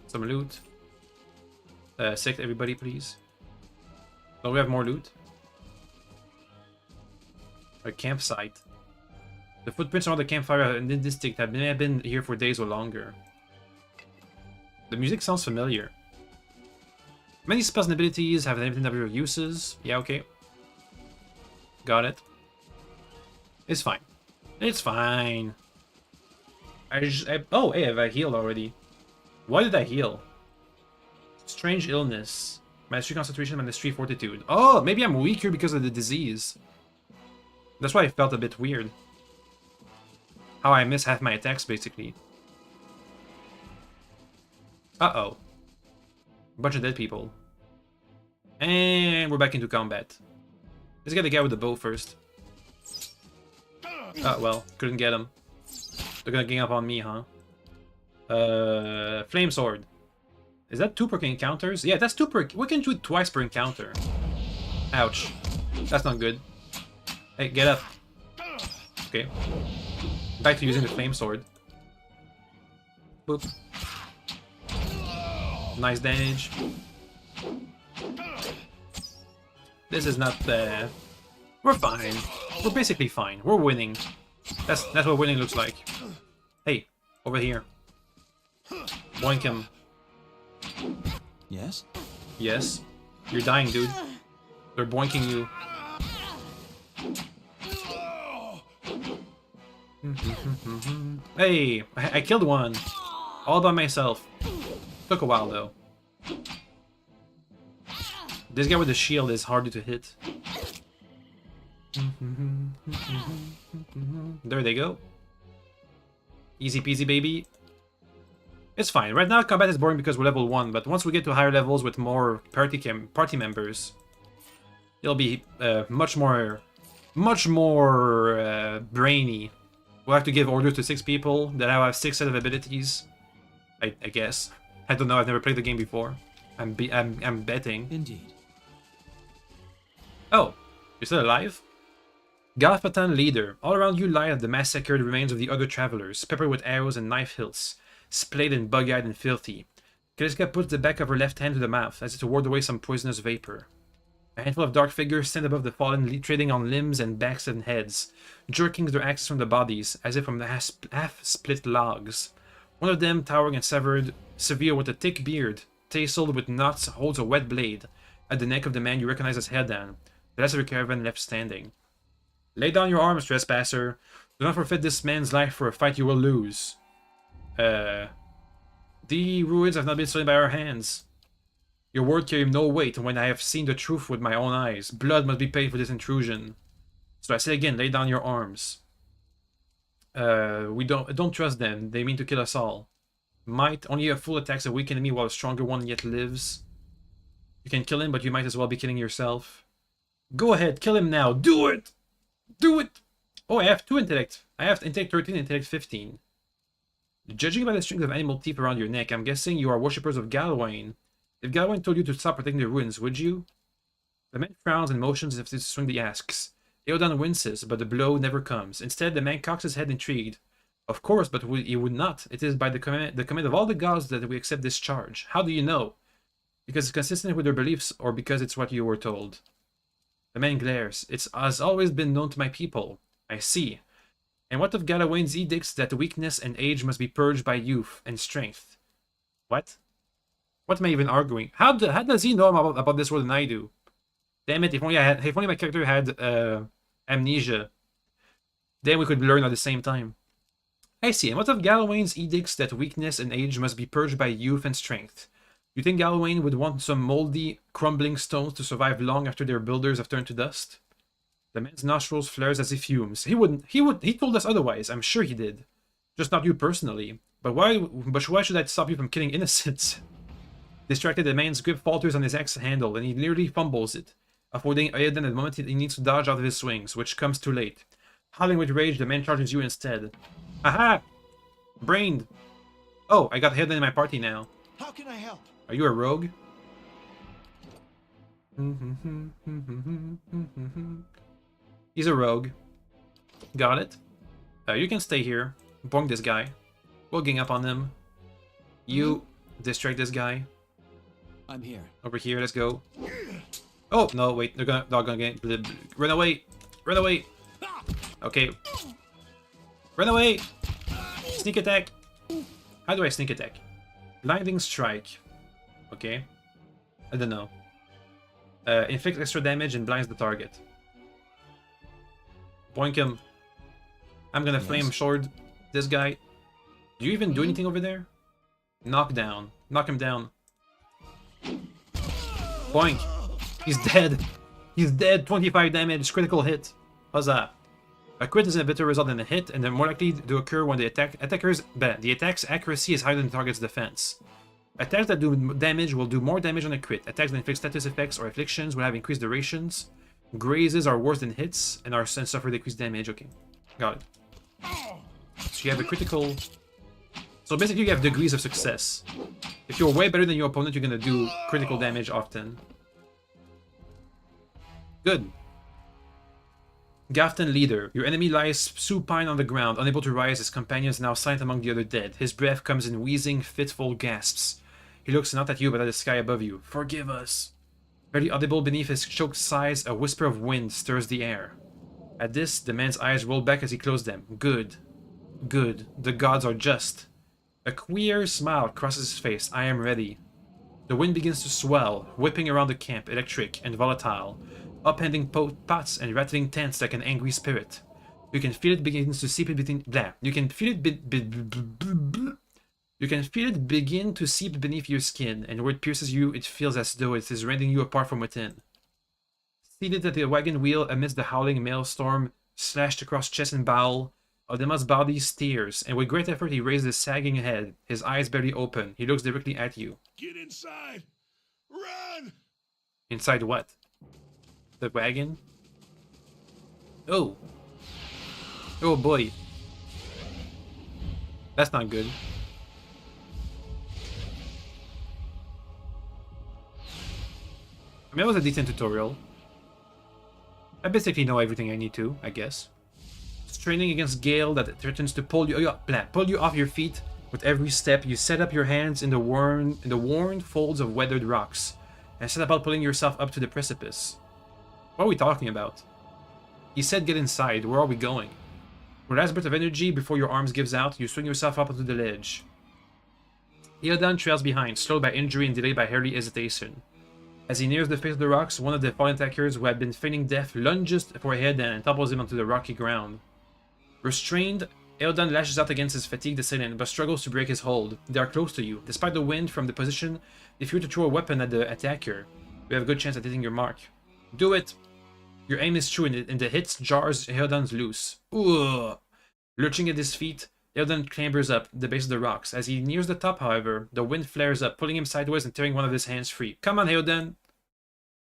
Some loot. Sect everybody, please. Don't we have more loot? A campsite. The footprints around the campfire in this district have been here for days or longer. The music sounds familiar. Many spells and abilities have limited number of uses. Yeah, okay. Got it. It's fine. It's fine. Oh, hey, I healed already. Why did I heal? Strange illness. Mastery concentration, mastery fortitude. Oh, maybe I'm weaker because of the disease. That's why I felt a bit weird. How I miss half my attacks, basically. Uh-oh. A bunch of dead people. And we're back into combat. Let's get the guy with the bow first. Oh, well. Couldn't get him. They're gonna gang up on me, huh? Flame sword. Is that 2 per encounters? Yeah, that's 2 per... We can do it twice per encounter. Ouch. That's not good. Hey, get up. Okay. Back to using the flame sword. Boop. Nice damage. This is not... We're fine. We're basically fine. We're winning. That's what winning looks like. Hey, over here. Boink him. Yes? Yes. You're dying, dude. They're boinking you. Hey, I killed one. All by myself. Took a while, though. This guy with the shield is harder to hit. There they go. Easy peasy, baby. It's fine. Right now, combat is boring because we're level 1, but once we get to higher levels with more party members, it'll be much more brainy. We'll have to give orders to 6 people that have 6 set of abilities. I guess. I don't know. I've never played the game before. I'm betting. Indeed. Oh, you're still alive? Galfatan leader. All around you lie the massacred remains of the other travelers, peppered with arrows and knife hilts, splayed and bug-eyed and filthy. Kaliska puts the back of her left hand to the mouth, as if to ward away some poisonous vapor. A handful of dark figures stand above the fallen, trading on limbs and backs and heads, jerking their axes from the bodies, as if from the half-split logs. One of them, towering and severe with a thick beard, tasseled with knots, holds a wet blade at the neck of the man you recognize as Heldan, the rest of your caravan left standing. Lay down your arms, trespasser. Do not forfeit this man's life for a fight you will lose. The ruins have not been stolen by our hands. Your word carry no weight when I have seen the truth with my own eyes. Blood must be paid for this intrusion. So I say again, lay down your arms. We don't trust them. They mean to kill us all. Might only a full attacks a weak enemy while a stronger one yet lives. You can kill him, but you might as well be killing yourself. Go ahead, kill him now. Do it! Do it! Oh, I have 2 intellect. I have intellect 13 and intellect 15. Judging by the strings of animal teeth around your neck, I'm guessing you are worshippers of Galwain. If Galwain told you to stop protecting the ruins, would you? The man frowns and motions as if to swing the axe. Eodan winces, but the blow never comes. Instead, the man cocks his head intrigued. Of course, but he would not. It is by the command of all the gods that we accept this charge. How do you know? Because it's consistent with their beliefs, or because it's what you were told? The man glares. It has always been known to my people. I see. And what of Galawain's edicts that weakness and age must be purged by youth and strength? What? What am I even arguing? How does he know about this more than I do? Damn it! If only my character had amnesia, then we could learn at the same time. I see. And what of Galawain's edicts that weakness and age must be purged by youth and strength? You think Galawain would want some moldy, crumbling stones to survive long after their builders have turned to dust? The man's nostrils flares as he fumes. He wouldn't. He told us otherwise. I'm sure he did. Just not you personally. But why should that stop you from killing innocents? Distracted, the man's grip falters on his axe handle, and he nearly fumbles it, avoiding Eodan at the moment he needs to dodge out of his swings, which comes too late. Howling with rage, the man charges you instead. Aha! Brained! Oh, I got Eodan in my party now. How can I help? Are you a rogue? He's a rogue. Got it. You can stay here. Bonk this guy. We'll gang up on him. You distract this guy. I'm here. Over here, let's go. Oh, no, wait. They're gonna get... Run away! Run away! Okay. Run away! Sneak attack! How do I sneak attack? Blinding strike. Okay. I don't know. Inflicts extra damage and blinds the target. Boink him. I'm gonna flame sword this guy. Do you even do anything over there? Knock down. Knock him down. Boink. He's dead. He's dead. 25 damage. Critical hit. Huzzah. A crit is a better result than a hit, and they're more likely to occur when the attack's accuracy is higher than the target's defense. Attacks that do damage will do more damage on a crit. Attacks that inflict status effects or afflictions will have increased durations. Grazes are worse than hits and suffer decreased damage. Okay, got it. So you have a critical... So basically you have degrees of success. If you're way better than your opponent, you're gonna do critical damage often. Good. Gafton leader. Your enemy lies supine on the ground, unable to rise. His companion is now silent among the other dead. His breath comes in wheezing, fitful gasps. He looks not at you, but at the sky above you. Forgive us. Barely audible beneath his choked sighs, a whisper of wind stirs the air. At this, the man's eyes roll back as he closed them. Good. Good. The gods are just. A queer smile crosses his face. I am ready. The wind begins to swell, whipping around the camp, electric and volatile, upending pots and rattling tents like an angry spirit. You can feel it begins to seep in between. Blah. You can feel it begin to seep beneath your skin, and where it pierces you, it feels as though it is rending you apart from within. Seated at the wagon wheel amidst the howling maelstrom, slashed across chest and bowel, Odemas' body steers, and with great effort he raises his sagging head, his eyes barely open. He looks directly at you. Get inside! Run! Inside what? The wagon? Oh. Oh boy. That's not good. I mean, it was a decent tutorial. I basically know everything I need to, I guess. Straining against gale that threatens to pull you off your feet. With every step, you set up your hands in the worn folds of weathered rocks, and set about pulling yourself up to the precipice. What are we talking about? He said get inside. Where are we going? With a last bit of energy before your arms gives out, you swing yourself up onto the ledge. Eodan trails behind, slowed by injury and delayed by early hesitation. As he nears the face of the rocks, one of the fallen attackers who had been feigning death lunges for Eodan and topples him onto the rocky ground. Restrained Eodan lashes out against his fatigued assailant, but struggles to break his hold. They are close to you. Despite the wind from the position, if you were to throw a weapon at the attacker, you have a good chance at hitting your mark. Do it! Your aim is true, and the hit jars Eodan's loose. Ooh! Lurching at his feet, Eodan clambers up the base of the rocks. As he nears the top, however, the wind flares up, pulling him sideways and tearing one of his hands free. Come on, Eodan!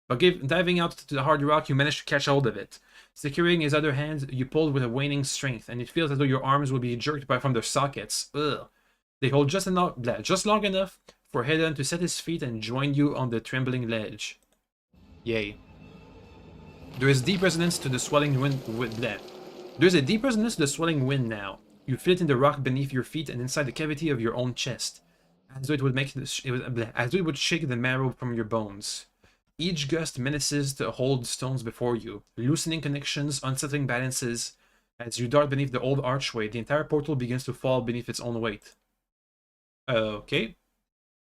But diving out to the hard rock, you manage to catch hold of it. Securing his other hand, you pull with a waning strength, and it feels as though your arms will be jerked from their sockets. Ugh. They hold just long enough for Eodan to set his feet and join you on the trembling ledge. Yay. There is deep resonance to the swelling wind. There's a deep resonance to the swelling wind now. You feel it in the rock beneath your feet and inside the cavity of your own chest, as though it would shake the marrow from your bones. Each gust menaces to hold stones before you, loosening connections, unsettling balances. As you dart beneath the old archway, the entire portal begins to fall beneath its own weight. Okay.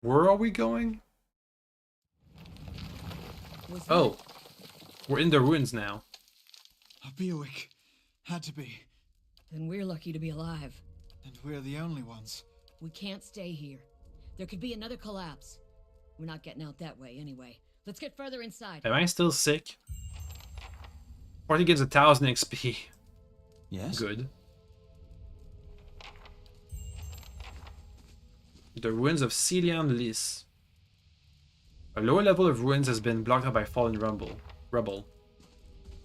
Where are we going? Oh. We're in the ruins now. A Bewick. Had to be. Then we're lucky to be alive. And we're the only ones. We can't stay here. There could be another collapse. We're not getting out that way anyway. Let's get further inside. Am I still sick? Party gives 1000 XP. Yes? Good. The ruins of Celian Lys. A lower level of ruins has been blocked out by fallen rubble.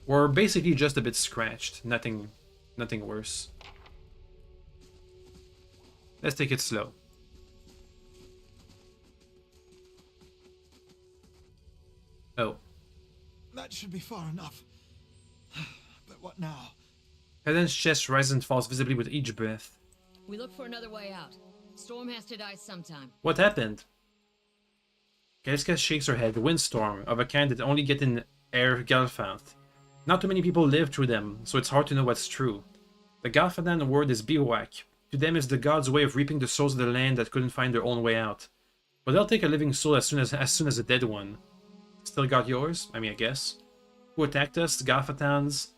Or basically just a bit scratched. Nothing worse. Let's take it slow. Oh. That should be far enough. But what now? Helen's chest rises and falls visibly with each breath. We look for another way out. Storm has to die sometime. What happened? Kaliska shakes her head. Windstorm, of a kind that only get in Air Galfanth. Not too many people live through them, so it's hard to know what's true. The Galfadan word is bivouac. To them it's the gods' way of reaping the souls of the land that couldn't find their own way out. But they'll take a living soul as soon as a dead one. Still got yours? I mean, I guess. Who attacked us? Galfatans.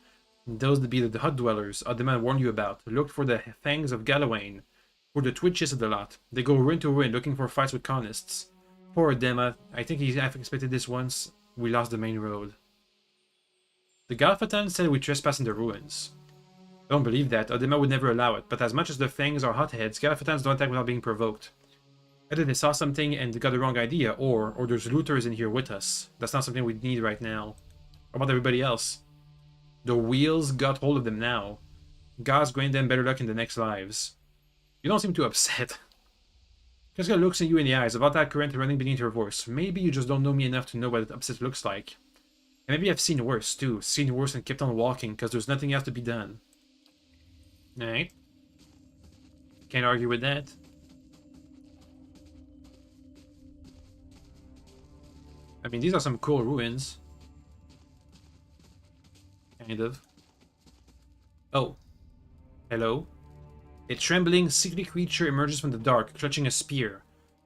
Those that be the hut dwellers, Adema warned you about. Looked for the fangs of Galawain. For the twitches of the lot. They go ruin to ruin looking for fights with Conists. Poor Adema. I think I've expected this once. We lost the main road. The Galfatans said we trespass in the ruins. I don't believe that. Adema would never allow it. But as much as the fangs are hotheads, Galfatans don't attack without being provoked. Either they saw something and got the wrong idea, or there's looters in here with us. That's not something we need right now. What about everybody else? The wheels got hold of them now. God's grant them better luck in the next lives. You don't seem too upset. Jessica looks at you in the eyes, about that current running beneath her voice. Maybe you just don't know me enough to know what upset looks like. And maybe I've seen worse, too. Seen worse and kept on walking, because there's nothing else to be done. Alright. Can't argue with that. I mean, these are some cool ruins. Kind of. Oh. Hello. A trembling, sickly creature emerges from the dark, clutching a spear.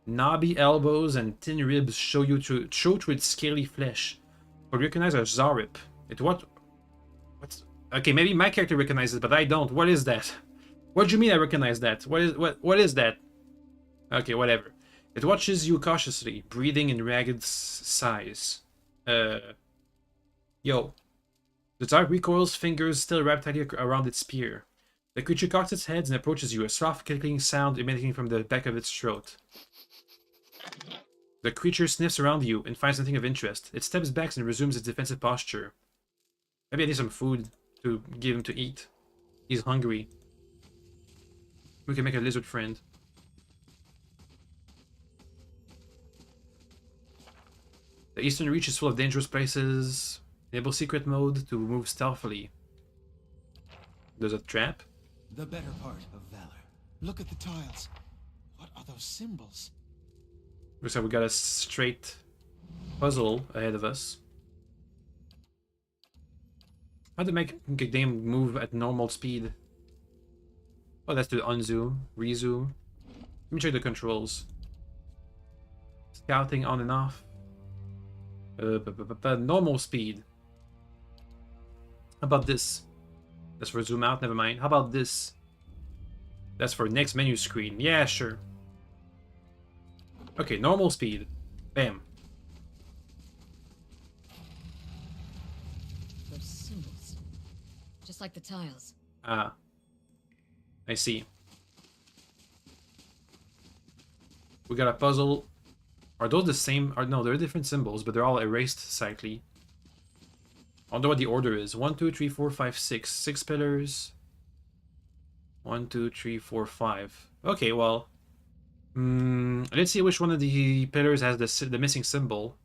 Knobby elbows and thin ribs show through its scaly flesh. But recognize a Zarip. What's... Okay, maybe my character recognizes it, but I don't. What is that? What do you mean I recognize that? What is that? Okay, whatever. It watches you cautiously, breathing in ragged sighs. Yo. The dark recoils, fingers still wrapped tightly around its spear. The creature cocks its head and approaches you, a soft clicking sound emanating from the back of its throat. The creature sniffs around you and finds nothing of interest. It steps back and resumes its defensive posture. Maybe I need some food to give him to eat. He's hungry. We can make a lizard friend. The eastern reach is full of dangerous places. Enable secret mode to move stealthily. There's a trap. The better part of valor. Look at the tiles. What are those symbols? Looks like we got a straight puzzle ahead of us. How to make a game move at normal speed? Oh, that's the unzoom, rezoom. Let me check the controls. Scouting on and off. Normal speed. How about this? Let's zoom out, never mind. How about this? That's for next menu screen. Yeah, sure. Okay, normal speed. Bam. Those symbols. Just like the tiles. Ah, I see. We got a puzzle. Are those the same? Or no, they're different symbols, but they're all erased slightly. I wonder what the order is. 1, 2, 3, 4, 5, 6. 6 pillars. 1, 2, 3, 4, 5. Okay, well. Let's see which one of the pillars has the missing symbol.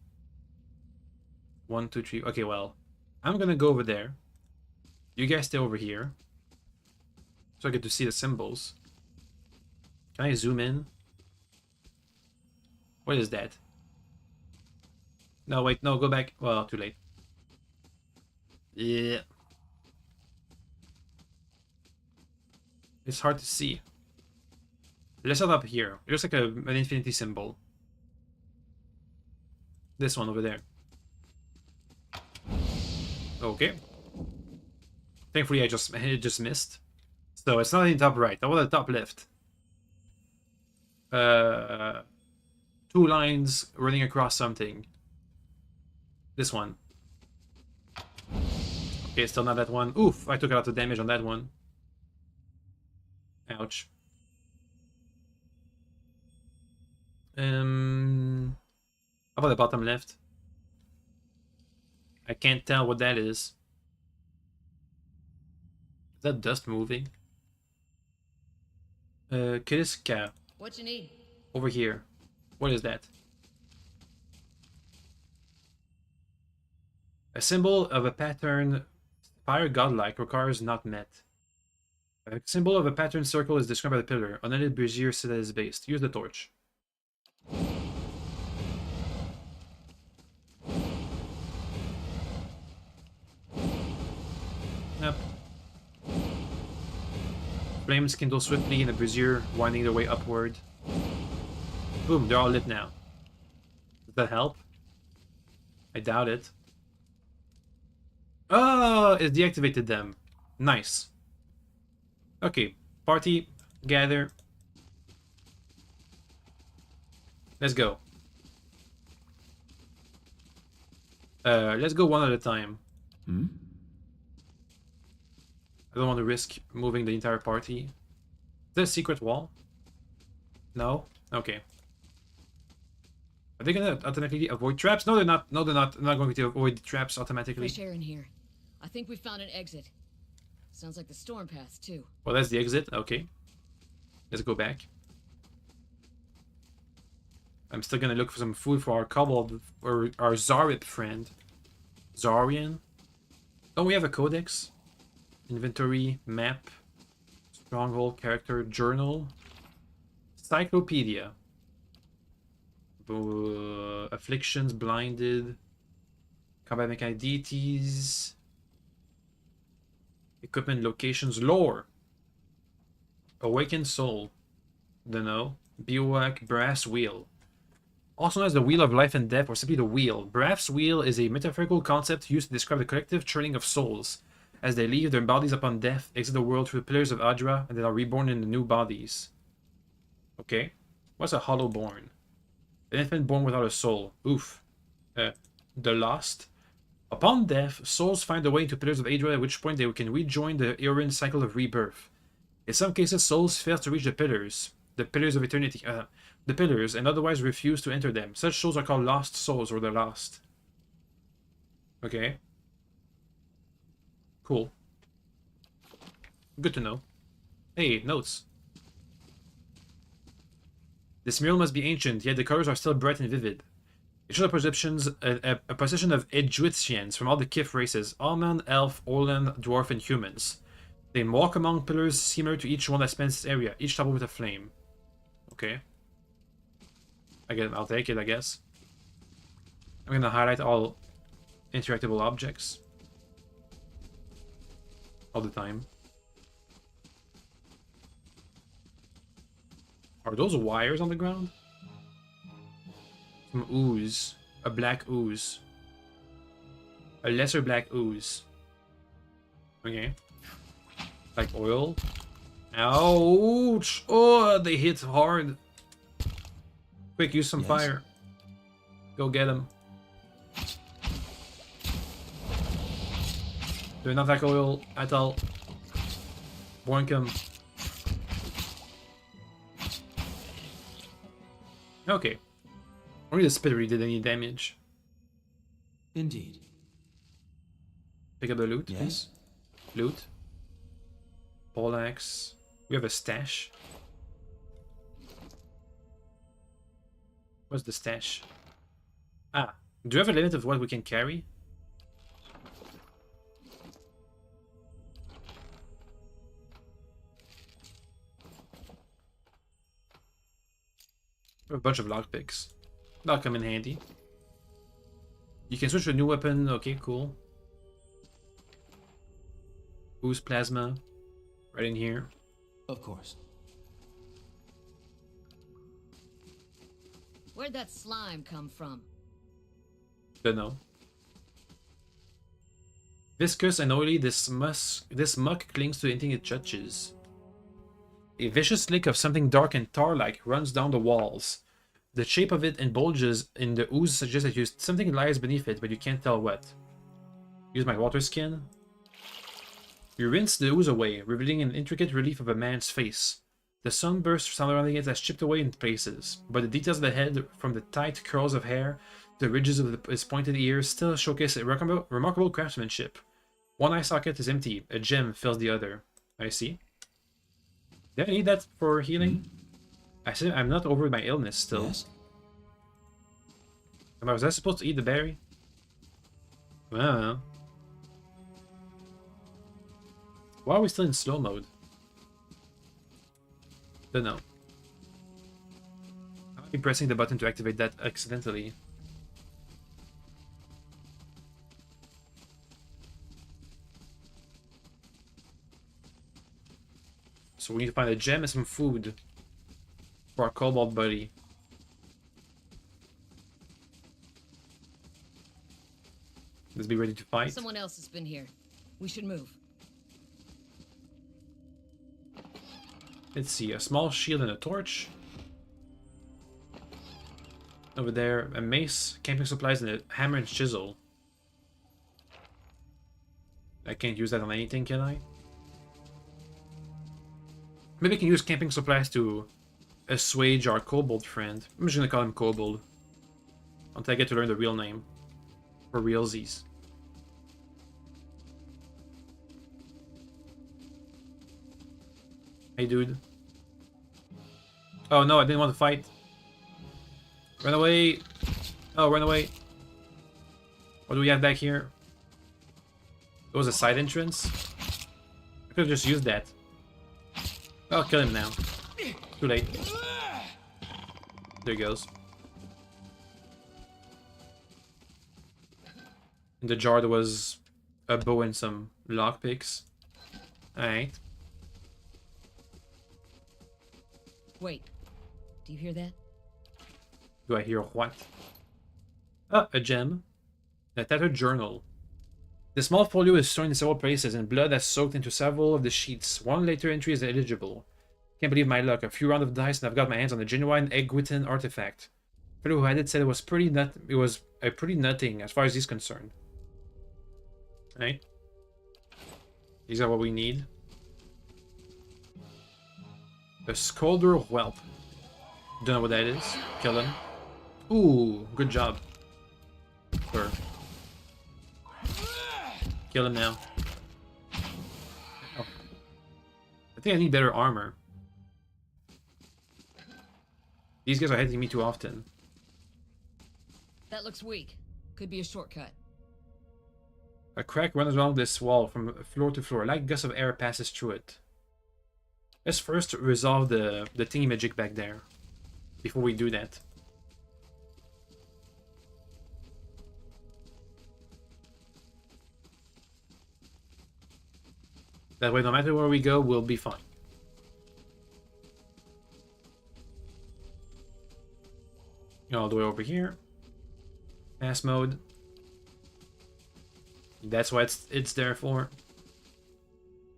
1, 2, 3. Okay, well. I'm gonna go over there. You guys stay over here. So I get to see the symbols. Can I zoom in? What is that? No, wait, no, go back. Well, too late. Yeah. It's hard to see. Let's set up here. It looks like an infinity symbol. This one over there. Okay. Thankfully, it just missed. So it's not in the top right. That was the top left. 2 lines running across something. This one. Okay, still not that one. Oof, I took a lot of damage on that one. Ouch. How about the bottom left? I can't tell what that is. Is that dust moving? Kiriska. What you need? Over here. What is that? A symbol of a pattern fire godlike requires not met. A symbol of a pattern circle is described by the pillar. Unended brazier set at its base. Use the torch. Yep. Flames kindle swiftly in the brazier, winding their way upward. Boom, they're all lit now. Does that help? I doubt it. Oh, it deactivated them. Nice. Okay, party, gather. Let's go. Let's go one at a time. Hmm? I don't want to risk moving the entire party. Is there a secret wall? No? Okay. Are they gonna automatically avoid traps? No, they're not. No, they're not. They're not going to avoid traps automatically. Fresh air in here. I think we found an exit. Sounds like the storm path, too. Well, that's the exit. Okay. Let's go back. I'm still gonna look for some food for our kobold, or our Zarip friend. Zarian? Don't we have a codex? Inventory, map, stronghold, character, journal, cyclopedia. Afflictions, blinded, combat mechanic deities, equipment, locations, lore, awakened soul, dunno, bivouac, brass wheel. Also known as the wheel of life and death, or simply the wheel. Brass wheel is a metaphorical concept used to describe the collective churning of souls as they leave their bodies upon death, exit the world through the pillars of Adra, and then are reborn in the new bodies. Okay. What's a hollow born? An infant born without a soul. Oof. The lost. Upon death, souls find their way into pillars of Adra, at which point they can rejoin the Eorin cycle of rebirth. In some cases, souls fail to reach the pillars of eternity, the pillars, and otherwise refuse to enter them. Such souls are called lost souls, or the lost. Okay. Cool. Good to know. Hey, notes. This mural must be ancient, yet the colors are still bright and vivid. It shows a procession of Egyptians from all the Kif races: Alman, Elf, Orlan, Dwarf, and Humans. They walk among pillars similar to each one that spans this area, each toppled with a flame. Okay. Again, I'll take it, I guess. I'm gonna highlight all interactable objects. All the time. Are those wires on the ground? Some ooze. A black ooze. A lesser black ooze. Okay. Like oil. Ouch! Oh, they hit hard. Quick, use some Yes? fire. Go get him. Do not attack oil at all. Boink him. Okay. Only the spitter did any damage. Indeed. Pick up the loot, Yes? please. Loot. Poleaxe. We have a stash. What's the stash? Ah. Do you have a limit of what we can carry? We have a bunch of lockpicks. That'll come in handy. You can switch to a new weapon. Okay, cool. Boost plasma. Right in here. Of course. Where'd that slime come from? Don't know. Viscous and oily, this muck clings to anything it touches. A vicious lick of something dark and tar-like runs down the walls. The shape of it and bulges in the ooze suggests that something lies beneath it, but you can't tell what. Use my water skin. You rinse the ooze away, revealing an intricate relief of a man's face. The sunburst surrounding it has chipped away in places, but the details of the head, from the tight curls of hair to the ridges of his pointed ears, still showcase a remarkable craftsmanship. One eye socket is empty, a gem fills the other. I see. Do I need that for healing? I said I'm not over my illness still. Yes? Was I supposed to eat the berry? I don't know. Why are we still in slow mode? Don't know. I might be pressing the button to activate that accidentally. So we need to find a gem and some food for our kobold buddy. Let's be ready to fight. Someone else has been here. We should move. Let's see, a small shield and a torch. Over there, a mace, camping supplies, and a hammer and chisel. I can't use that on anything, can I? Maybe I can use camping supplies to assuage our kobold friend. I'm just gonna call him Kobold. Until I get to learn the real name. For realsies. Hey, dude. Oh no, I didn't want to fight. Run away! Oh, run away. What do we have back here? There was a side entrance. I could have just used that. I'll kill him now. Too late. There he goes. In the jar there was a bow and some lockpicks. Alright. Wait. Do you hear that? Do I hear what? Ah, a gem. A tattered journal. The small folio is torn in several places and blood has soaked into several of the sheets. One later entry is illegible. Can't believe my luck. A few rounds of dice and I've got my hands on a genuine Egwitan artifact. The fellow who had it said it was a pretty nutting as far as he's concerned. Right? These are what we need. A Scolder Whelp. Don't know what that is. Kill him. Ooh, good job. Sure. Kill him now. Oh. I think I need better armor. These guys are hitting me too often. That looks weak. Could be a shortcut. A crack runs along this wall from floor to floor. A light gust of air passes through it. Let's first resolve the thingy-magic back there. Before we do that. That way, no matter where we go, we'll be fine. All the way over here. Pass mode. That's what it's there for.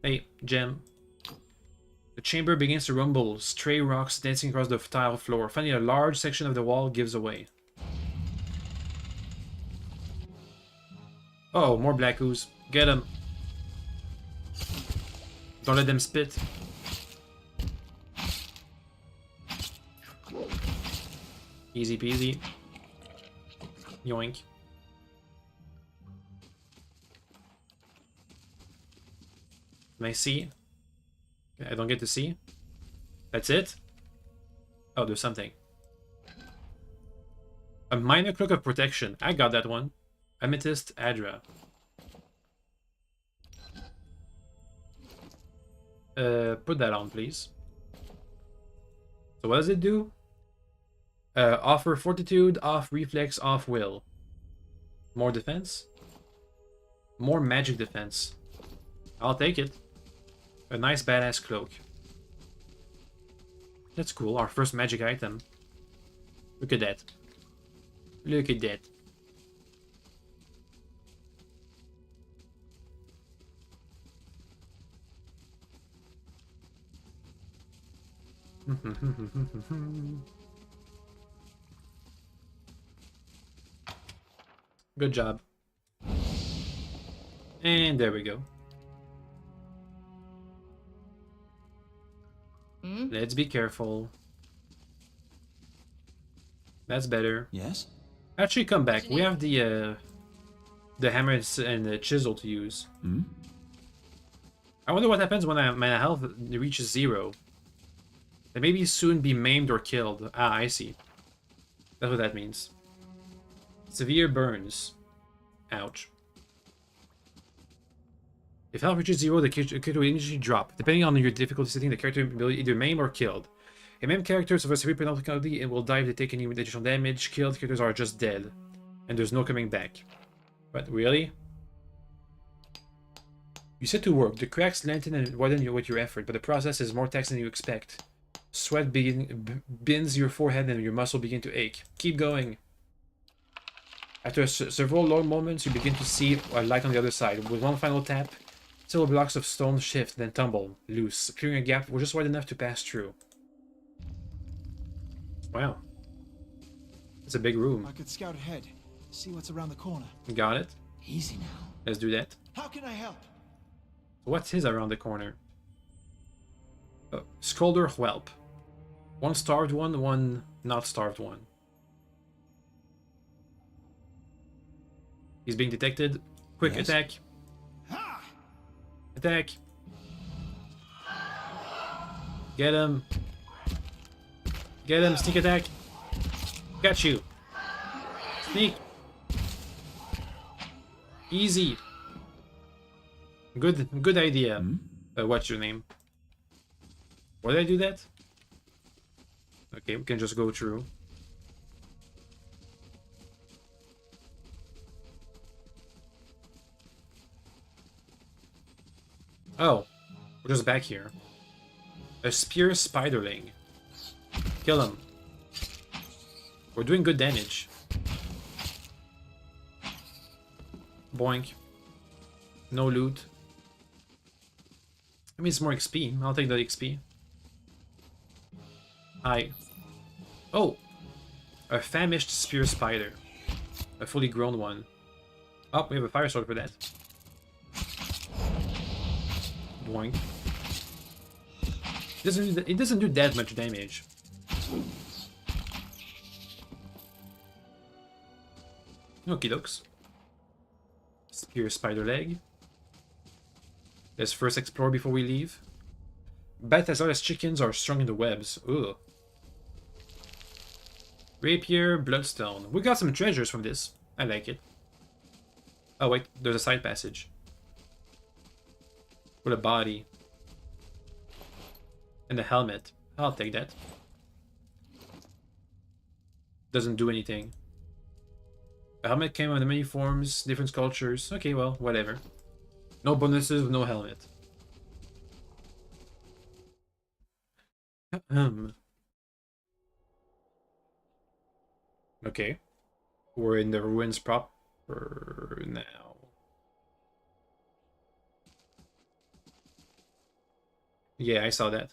Hey, gem. The chamber begins to rumble, stray rocks dancing across the tile floor. Finally, a large section of the wall gives away. Oh, more black ooze. Get them. Don't let them spit. Easy peasy. Yoink. Can I see? I don't get to see. That's it? Oh, there's something. A minor cloak of protection. I got that one. Amethyst Adra. Put that on, please. So what does it do? Offer fortitude, off reflex, off will. More defense? More magic defense. I'll take it. A nice badass cloak. That's cool, our first magic item. Look at that. Look at that. Good job. And there we go. Let's be careful. That's better. Yes? Actually, come back. We have the hammer and the chisel to use. Hmm? I wonder what happens when my health reaches 0. I maybe soon be maimed or killed. Ah, I see. That's what that means. Severe burns. Ouch. If health reaches 0, the character will immediately drop. Depending on your difficulty setting, the character will be either maim or killed. A maimed character suffers severe penalty and will die if they take any additional damage. Killed characters are just dead. And there's no coming back. But really? You set to work. The cracks lengthen and widen with your effort, but the process is more taxing than you expect. Sweat bends your forehead and your muscle begin to ache. Keep going. After several long moments, you begin to see a light on the other side. With one final tap, several blocks of stone shift, then tumble loose, clearing a gap just wide enough to pass through. Wow. It's a big room. I could scout ahead, see what's around the corner. Got it. Easy now. Let's do that. How can I help? What's his around the corner? Scolder Whelp. One starved one, one not starved one. He's being detected. Quick Yes. attack. Attack. Get him. Get him. Sneak attack. Got you. Sneak. Easy. Good idea. Hmm? What's your name? Why did I do that? Okay, we can just go through. Oh, we're just back here. A spear spiderling. Kill him. We're doing good damage. Boink. No loot. I mean, it's more XP. I'll take the XP. Hi. Oh! A famished spear spider. A fully grown one. Oh, we have a fire sword for that. Boink. It doesn't do that much damage. Okie dokes. Spear spider leg. Let's first explore before we leave. Balthazar's chickens are strung in the webs. Ugh. Rapier, bloodstone. We got some treasures from this. I like it. Oh wait, there's a side passage. With a body. And a helmet. I'll take that. Doesn't do anything. The helmet came in many forms, different sculptures. Okay, well, whatever. No bonuses, no helmet. Okay. We're in the ruins proper now. Yeah, I saw that.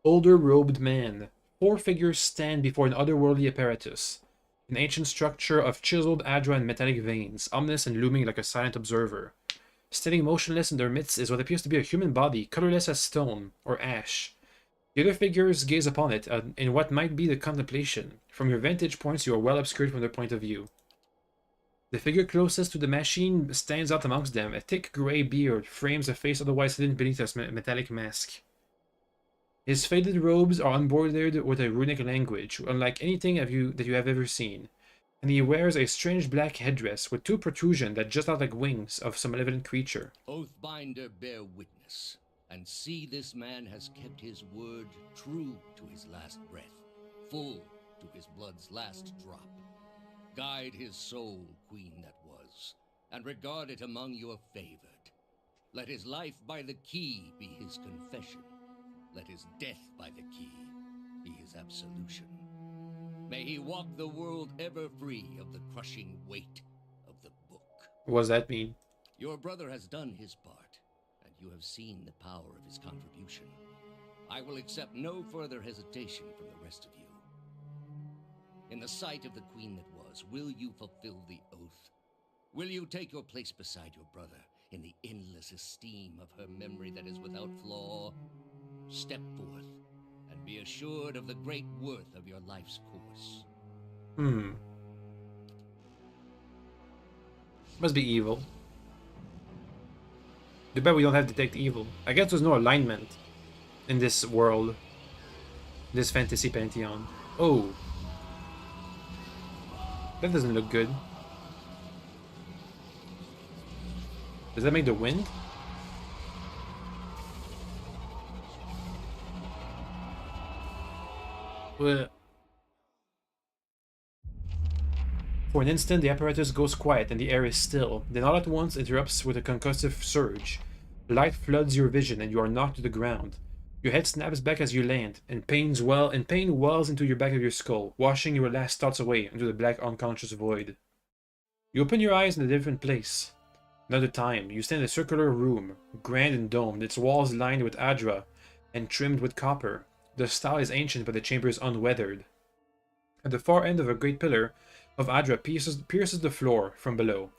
Older robed man. 4 figures stand before an otherworldly apparatus. An ancient structure of chiseled adra and metallic veins, ominous and looming like a silent observer. Standing motionless in their midst is what appears to be a human body, colorless as stone or ash. The other figures gaze upon it in what might be the contemplation. From your vantage points, you are well obscured from their point of view. The figure closest to the machine stands out amongst them. A thick gray beard frames a face otherwise hidden beneath a metallic mask. His faded robes are embroidered with a runic language, unlike anything that you have ever seen. And he wears a strange black headdress with 2 protrusions that jut out like wings of some malevolent creature. Oathbinder, bear witness, and see this man has kept his word true to his last breath, full to his blood's last drop. Guide his soul, queen that was, and regard it among your favored. Let his life by the key be his confession. Let his death by the key be his absolution. May he walk the world ever free of the crushing weight of the book. What does that mean? Your brother has done his part, and you have seen the power of his contribution. I will accept no further hesitation from the rest of you. In the sight of the queen that was, will you fulfill the oath? Will you take your place beside your brother in the endless esteem of her memory that is without flaw? Step forth, and be assured of the great worth of your life's course. Must be evil. Too bad we don't have detect evil. I guess there's no alignment in this world. This fantasy pantheon. Oh. That doesn't look good. Does that make the wind? Well, for an instant, the apparatus goes quiet and the air is still. Then all at once, it erupts with a concussive surge. Light floods your vision and you are knocked to the ground. Your head snaps back as you land, and pain wells into your back of your skull, washing your last thoughts away into the black unconscious void. You open your eyes in a different place. Another time, you stand in a circular room, grand and domed, its walls lined with adra and trimmed with copper. The style is ancient, but the chamber is unweathered. At the far end of a great pillar of adra pierces the floor from below,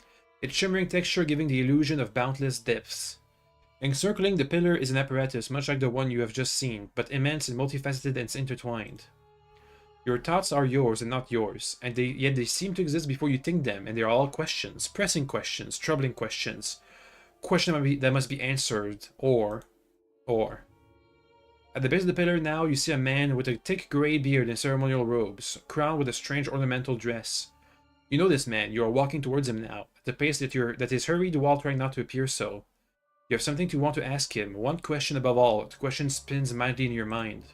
its shimmering texture giving the illusion of boundless depths. Encircling the pillar is an apparatus much like the one you have just seen, but immense and multifaceted and intertwined. Your thoughts are yours and not yours, and yet they seem to exist before you think them, and they are all questions, pressing questions, troubling questions, questions that must be answered, or. At the base of the pillar now, you see a man with a thick grey beard and ceremonial robes, crowned with a strange ornamental dress. You know this man, you are walking towards him now, at the pace that is hurried while trying not to appear so. You have something to want to ask him, one question above all. The question spins madly in your mind.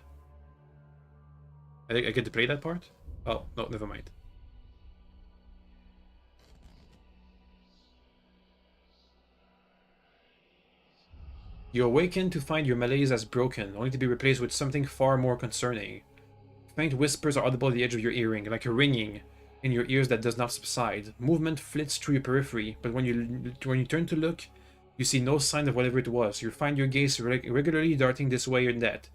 I get to play that part? Oh, no, never mind. You awaken to find your malaise as broken, only to be replaced with something far more concerning. Faint whispers are audible at the edge of your earring, like a ringing in your ears that does not subside. Movement flits through your periphery, but when you turn to look, you see no sign of whatever it was. You find your gaze regularly darting this way and that,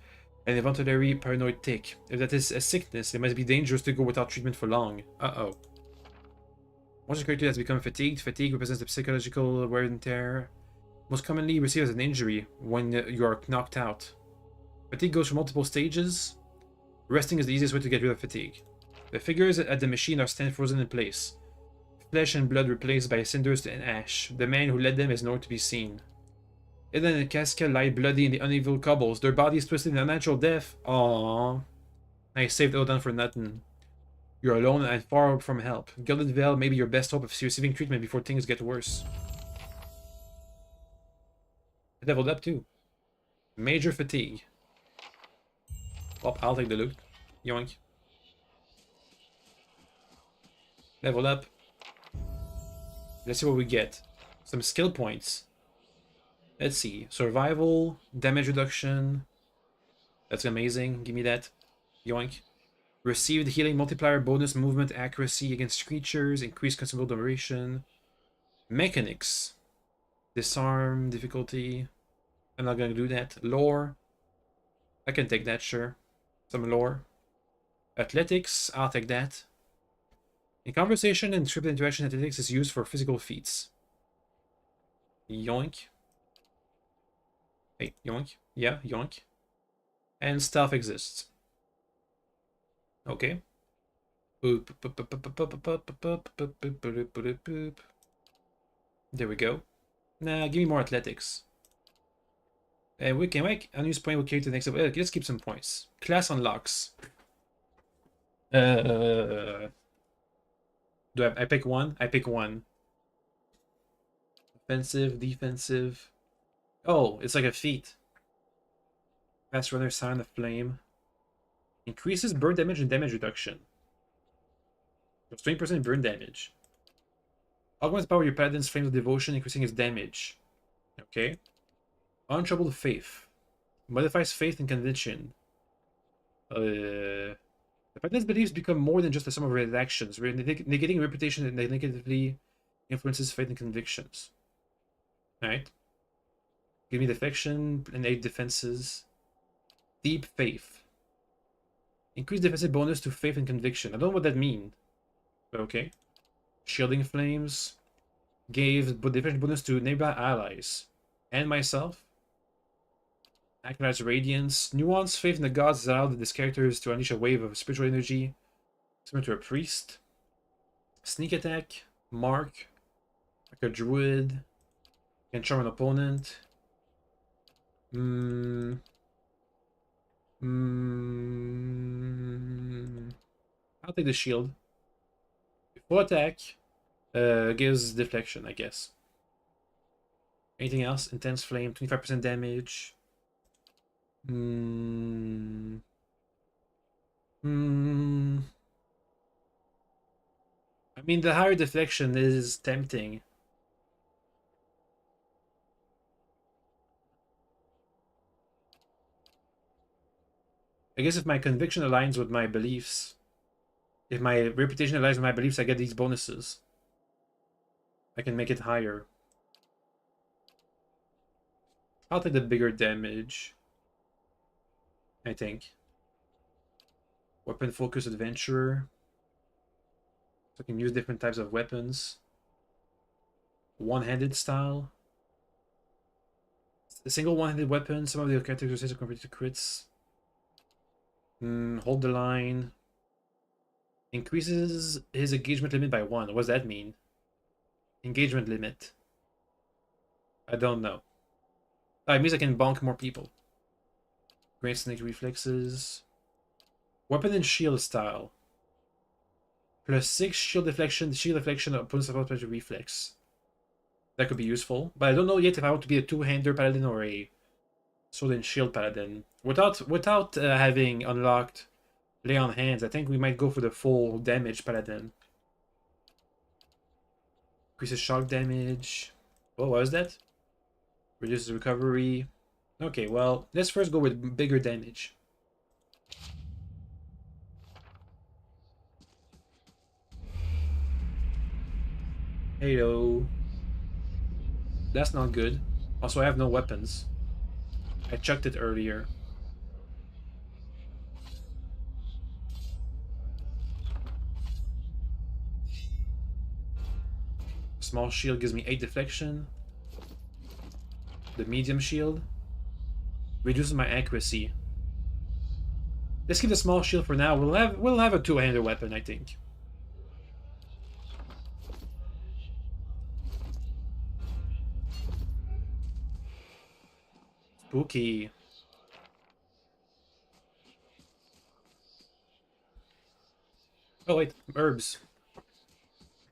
an involuntary paranoid tic. If that is a sickness, it must be dangerous to go without treatment for long. Uh-oh. Once your character has become fatigued, fatigue represents the psychological wear and tear most commonly received as an injury when you are knocked out. Fatigue goes through multiple stages. Resting is the easiest way to get rid of fatigue. The figures at the machine are stand frozen in place. Flesh and blood replaced by cinders and ash. The man who led them is nowhere to be seen. Eden and Casca lie bloody in the uneven cobbles, their bodies twisted in unnatural death. Aww. I saved Odin for nothing. You're alone and far from help. Gilded Veil may be your best hope of receiving treatment before things get worse. I leveled up too. Major fatigue. Well, I'll take the loot. Yoink. Level up. Let's see what we get. Some skill points. Let's see. Survival, damage reduction. That's amazing. Give me that. Yoink. Received healing multiplier bonus movement accuracy against creatures. Increased consumable duration. Mechanics. Disarm difficulty. I'm not gonna do that. Lore. I can take that, sure. Some lore. Athletics, I'll take that. In conversation and scripted interaction, athletics is used for physical feats. Yoink. Hey, yoink. Yeah, yoink. And stealth exists. Okay. There we go. Nah, give me more athletics. And we can make unused point will carry to the next level. Let's keep some points. Class unlocks. Do I pick one? I pick one. Offensive, defensive. Oh, it's like a feat. Fast runner, sign of flame. Increases burn damage and damage reduction. 20% burn damage. Augments the power of your paladin's flame of devotion, increasing its damage. Okay. Untroubled faith. Modifies faith and conviction. The paladin's beliefs become more than just the sum of his actions, negating reputation and negatively influences faith and convictions. Alright. Give me defection and 8 defenses. Deep faith. Increase defensive bonus to faith and conviction. I don't know what that means. But okay. Shielding flames. Gave defensive bonus to nearby allies. And myself. Activates radiance. Nuance faith in the gods allowed these characters to unleash a wave of spiritual energy. Similar to a priest. Sneak attack. Mark. Like a druid. Can charm an opponent. I'll take the shield. Full attack gives deflection, I guess. Anything else? Intense flame, 25% damage. I mean, the higher deflection is tempting. I guess if my conviction aligns with my beliefs, if my reputation aligns with my beliefs, I get these bonuses. I can make it higher. I'll take the bigger damage, I think. Weapon focus adventurer. So I can use different types of weapons. One-handed style. A single one-handed weapon. Some of the characters are compared to crits. Hold the line. Increases his engagement limit by 1. What does that mean? Engagement limit. I don't know. Oh, it means I can bonk more people. Great snake reflexes. Weapon and shield style. Plus 6 shield deflection. Shield deflection opponents have to reflex. That could be useful. But I don't know yet if I want to be a two-hander paladin or a sword and shield paladin. Without having unlocked lay on hands, I think we might go for the full damage paladin. Increases shock damage. Oh, what was that? Reduces recovery. Okay, well, let's first go with bigger damage. Heyo. That's not good. Also, I have no weapons. I chucked it earlier. Small shield gives me 8 deflection. The medium shield reduces my accuracy. Let's keep the small shield for now. We'll have a two-handed weapon, I think. Spooky. Oh wait, herbs.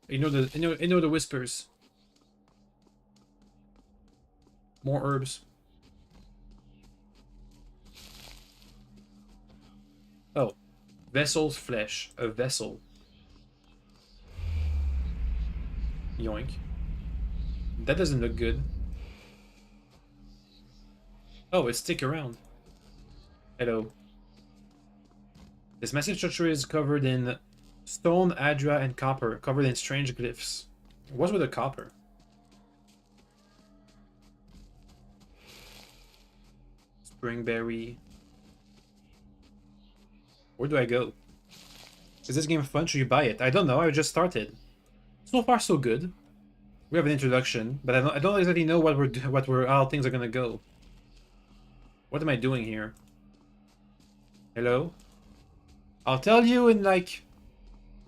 You know the whispers. More herbs. Oh, vessel's flesh. A vessel. Yoink. That doesn't look good. Oh, it's stick around. Hello. This message structure is covered in stone, adra, and copper, covered in strange glyphs. What's with the copper? Springberry. Where do I go? Is this game fun? Should you buy it? I don't know. I just started. So far, so good. We have an introduction, but I don't exactly know how things are gonna go. What am I doing here? Hello? I'll tell you in like...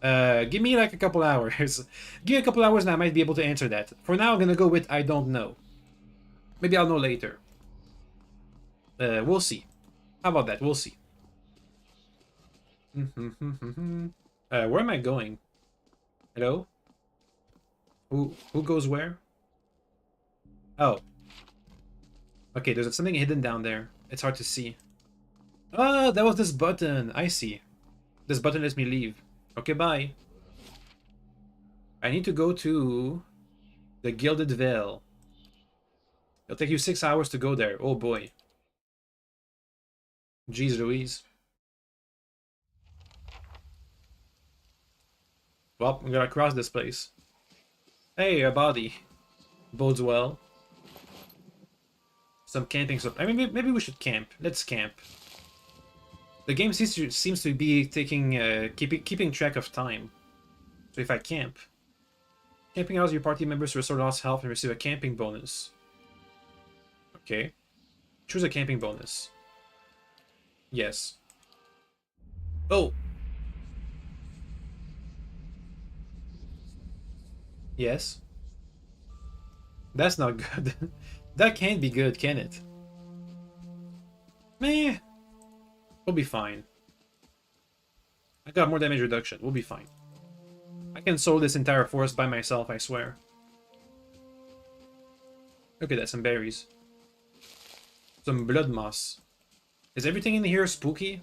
give me like a couple hours. Give me a couple hours and I might be able to answer that. For now, I'm gonna go with I don't know. Maybe I'll know later. We'll see. How about that? We'll see. Where am I going? Hello? Who goes where? Oh. Okay, there's something hidden down there. It's hard to see. Ah, that was this button. I see. This button lets me leave. Okay, bye. I need to go to the Gilded Veil. It'll take you 6 hours to go there. Oh boy. Jeez Louise. Well, I'm gonna cross this place. Hey, a body. Bodes well. Some camping stuff. I mean, maybe we should camp. Let's camp. The game seems to be taking keeping track of time. So if I camp, camping allows your party members to restore lost health and receive a camping bonus. Okay, choose a camping bonus. Yes. Oh. Yes. That's not good. That can't be good, can it? Meh. We'll be fine. I got more damage reduction. We'll be fine. I can soul this entire forest by myself, I swear. Look at that, some berries. Some blood moss. Is everything in here spooky?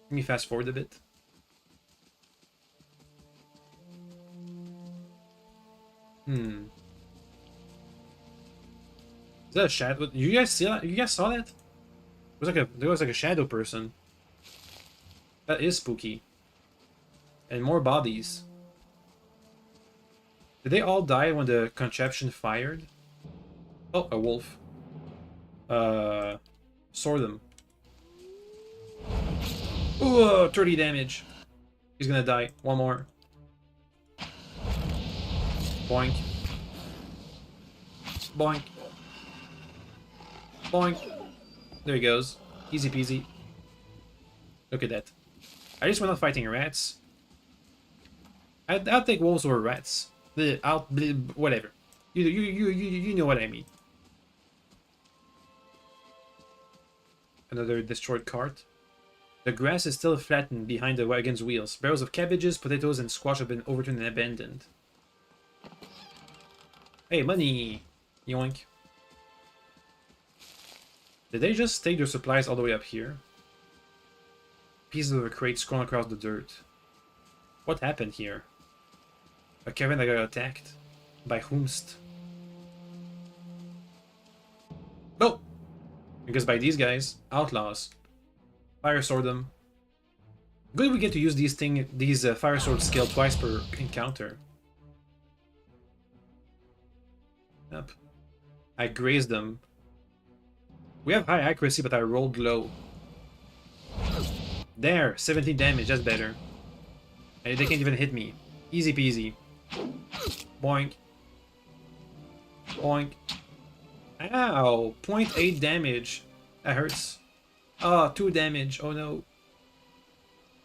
Let me fast forward a bit. Is that a shadow? You guys see that? You guys saw that? There was like a shadow person. That is spooky. And more bodies. Did they all die when the contraption fired? Oh, a wolf. Sword them. Ooh, 30 damage. He's gonna die. One more. Boink. Boink. Boink. There he goes. Easy peasy. Look at that. I just went out fighting rats. I'll take wolves over rats. Whatever. You know what I mean. Another destroyed cart. The grass is still flattened behind the wagon's wheels. Barrels of cabbages, potatoes, and squash have been overturned and abandoned. Hey, money! Yoink. Did they just take their supplies all the way up here? Pieces of a crate scroll across the dirt. What happened here? A caravan that got attacked? By whomst? Oh! Because by these guys, outlaws. Fire sword them. Good we get to use these fire sword skill twice per encounter. Yep. I grazed them. We have high accuracy, but I rolled low. There, 17 damage, that's better. And they can't even hit me. Easy peasy. Boink. Boink. Ow! 0.8 damage. That hurts. Ah, 2 damage. Oh no.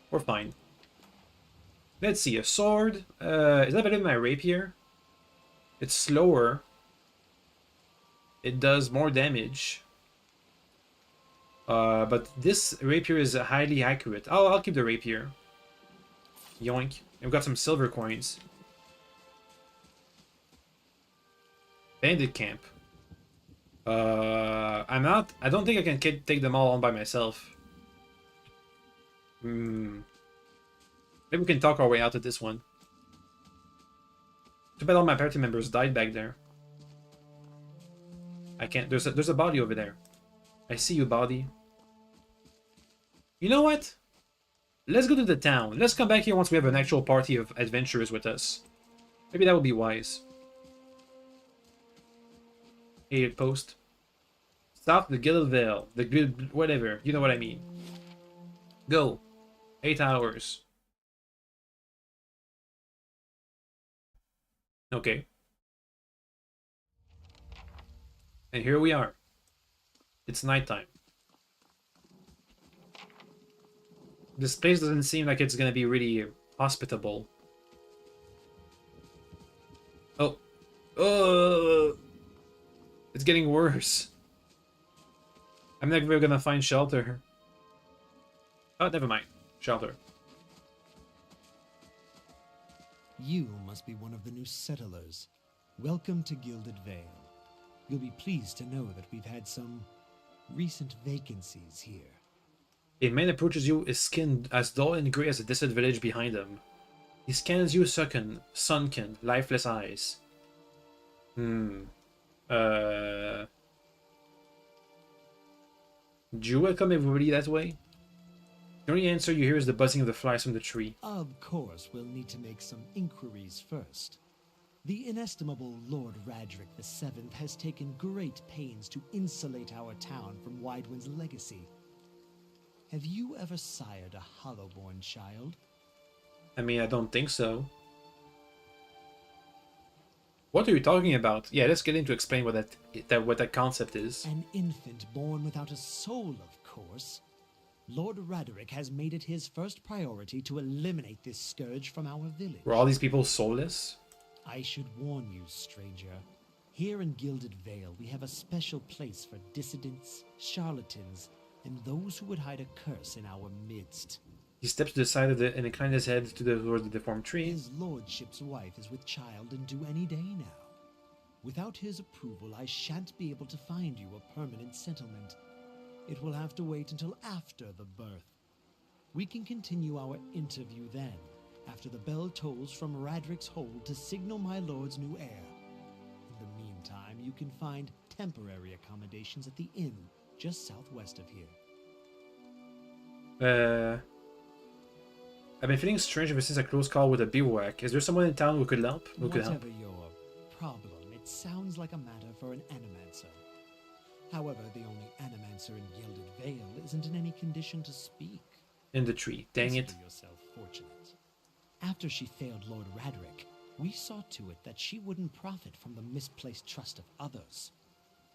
We're fine. Let's see, a sword. Is that better than my rapier? It's slower. It does more damage. But this rapier is highly accurate. Oh, I'll keep the rapier. Yoink. We've got some silver coins. Bandit camp. I don't think I can take them all on by myself. Maybe we can talk our way out of this one. Too bad all my party members died back there. I can't. There's a body over there. I see you, body. You know what? Let's go to the town. Let's come back here once we have an actual party of adventurers with us. Maybe that would be wise. Hated post. South the Gilded Vale. The good whatever. You know what I mean. Go. 8 hours. Okay. And here we are. It's nighttime. This place doesn't seem like it's gonna be really hospitable. Oh. Oh! It's getting worse. I'm never gonna find shelter. Oh, never mind. Shelter. You must be one of the new settlers. Welcome to Gilded Vale. You'll be pleased to know that we've had some recent vacancies here. A man approaches you, his skin as dull and grey as the distant village behind him. He scans you sunken, lifeless eyes. Do you welcome everybody that way? The only answer you hear is the buzzing of the flies from the tree. Of course, we'll need to make some inquiries first. The inestimable Lord Radric VII has taken great pains to insulate our town from Widewind's legacy. Have you ever sired a Hollowborn child? I mean, I don't think so. What are you talking about? Yeah, let's get into explain what that concept is. An infant born without a soul, of course. Lord Radric has made it his first priority to eliminate this scourge from our village. Were all these people soulless? I should warn you, stranger. Here in Gilded Vale, we have a special place for dissidents, charlatans, and those who would hide a curse in our midst. He steps to the side of and inclines his head towards the deformed tree. His lordship's wife is with child and due any day now. Without his approval, I shan't be able to find you a permanent settlement. It will have to wait until after the birth. We can continue our interview then, after the bell tolls from Radric's hold to signal my lord's new heir. In the meantime, you can find temporary accommodations at the inn just southwest of here. I've been feeling strange ever since a close call with a bivouac. Is there someone in town who could help? Whatever your problem, it sounds like a matter for an animancer. However, the only animancer in Gilded Vale isn't in any condition to speak. In the tree. Dang it. Consider yourself fortunate. After she failed Lord Radric, we saw to it that she wouldn't profit from the misplaced trust of others.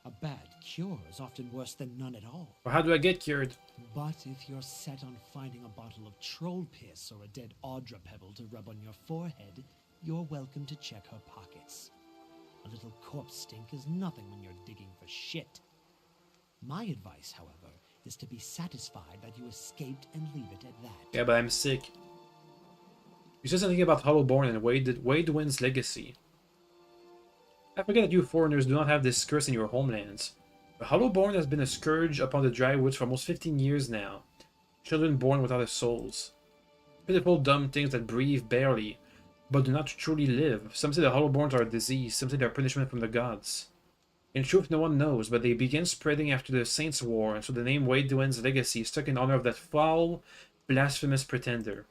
A bad cure is often worse than none at all. Well, how do I get cured? But if you're set on finding a bottle of troll piss or a dead Audra pebble to rub on your forehead, you're welcome to check her pockets. A little corpse stink is nothing when you're digging for shit. My advice, however, is to be satisfied that you escaped and leave it at that. Yeah, but I'm sick. You said something about Hollowborn and Widewind's legacy. I forget that you foreigners do not have this curse in your homelands. The Hollowborn has been a scourge upon the Drywoods for almost 15 years now. Children born without a souls. Pitiful dumb things that breathe barely, but do not truly live. Some say the Hollowborns are a disease, some say they are punishment from the gods. In truth, no one knows, but they began spreading after the Saints' War, and so the name Widewind's legacy stuck in honor of that foul, blasphemous pretender.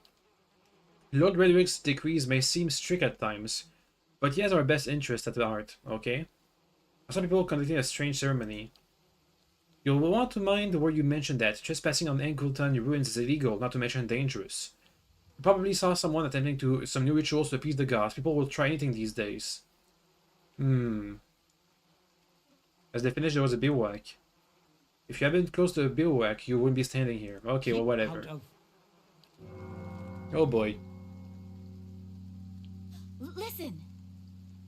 Lord Redric's decrees may seem strict at times, but he has our best interest at heart, okay? Some people conducting a strange ceremony. You'll want to mind where you mentioned that. Trespassing on Angleton ruins is illegal, not to mention dangerous. You probably saw someone attending to some new rituals to appease the gods. People will try anything these days. As they finished, there was a bivouac. If you had been close to a bivouac, you wouldn't be standing here. Okay, well, whatever. Oh boy. Listen!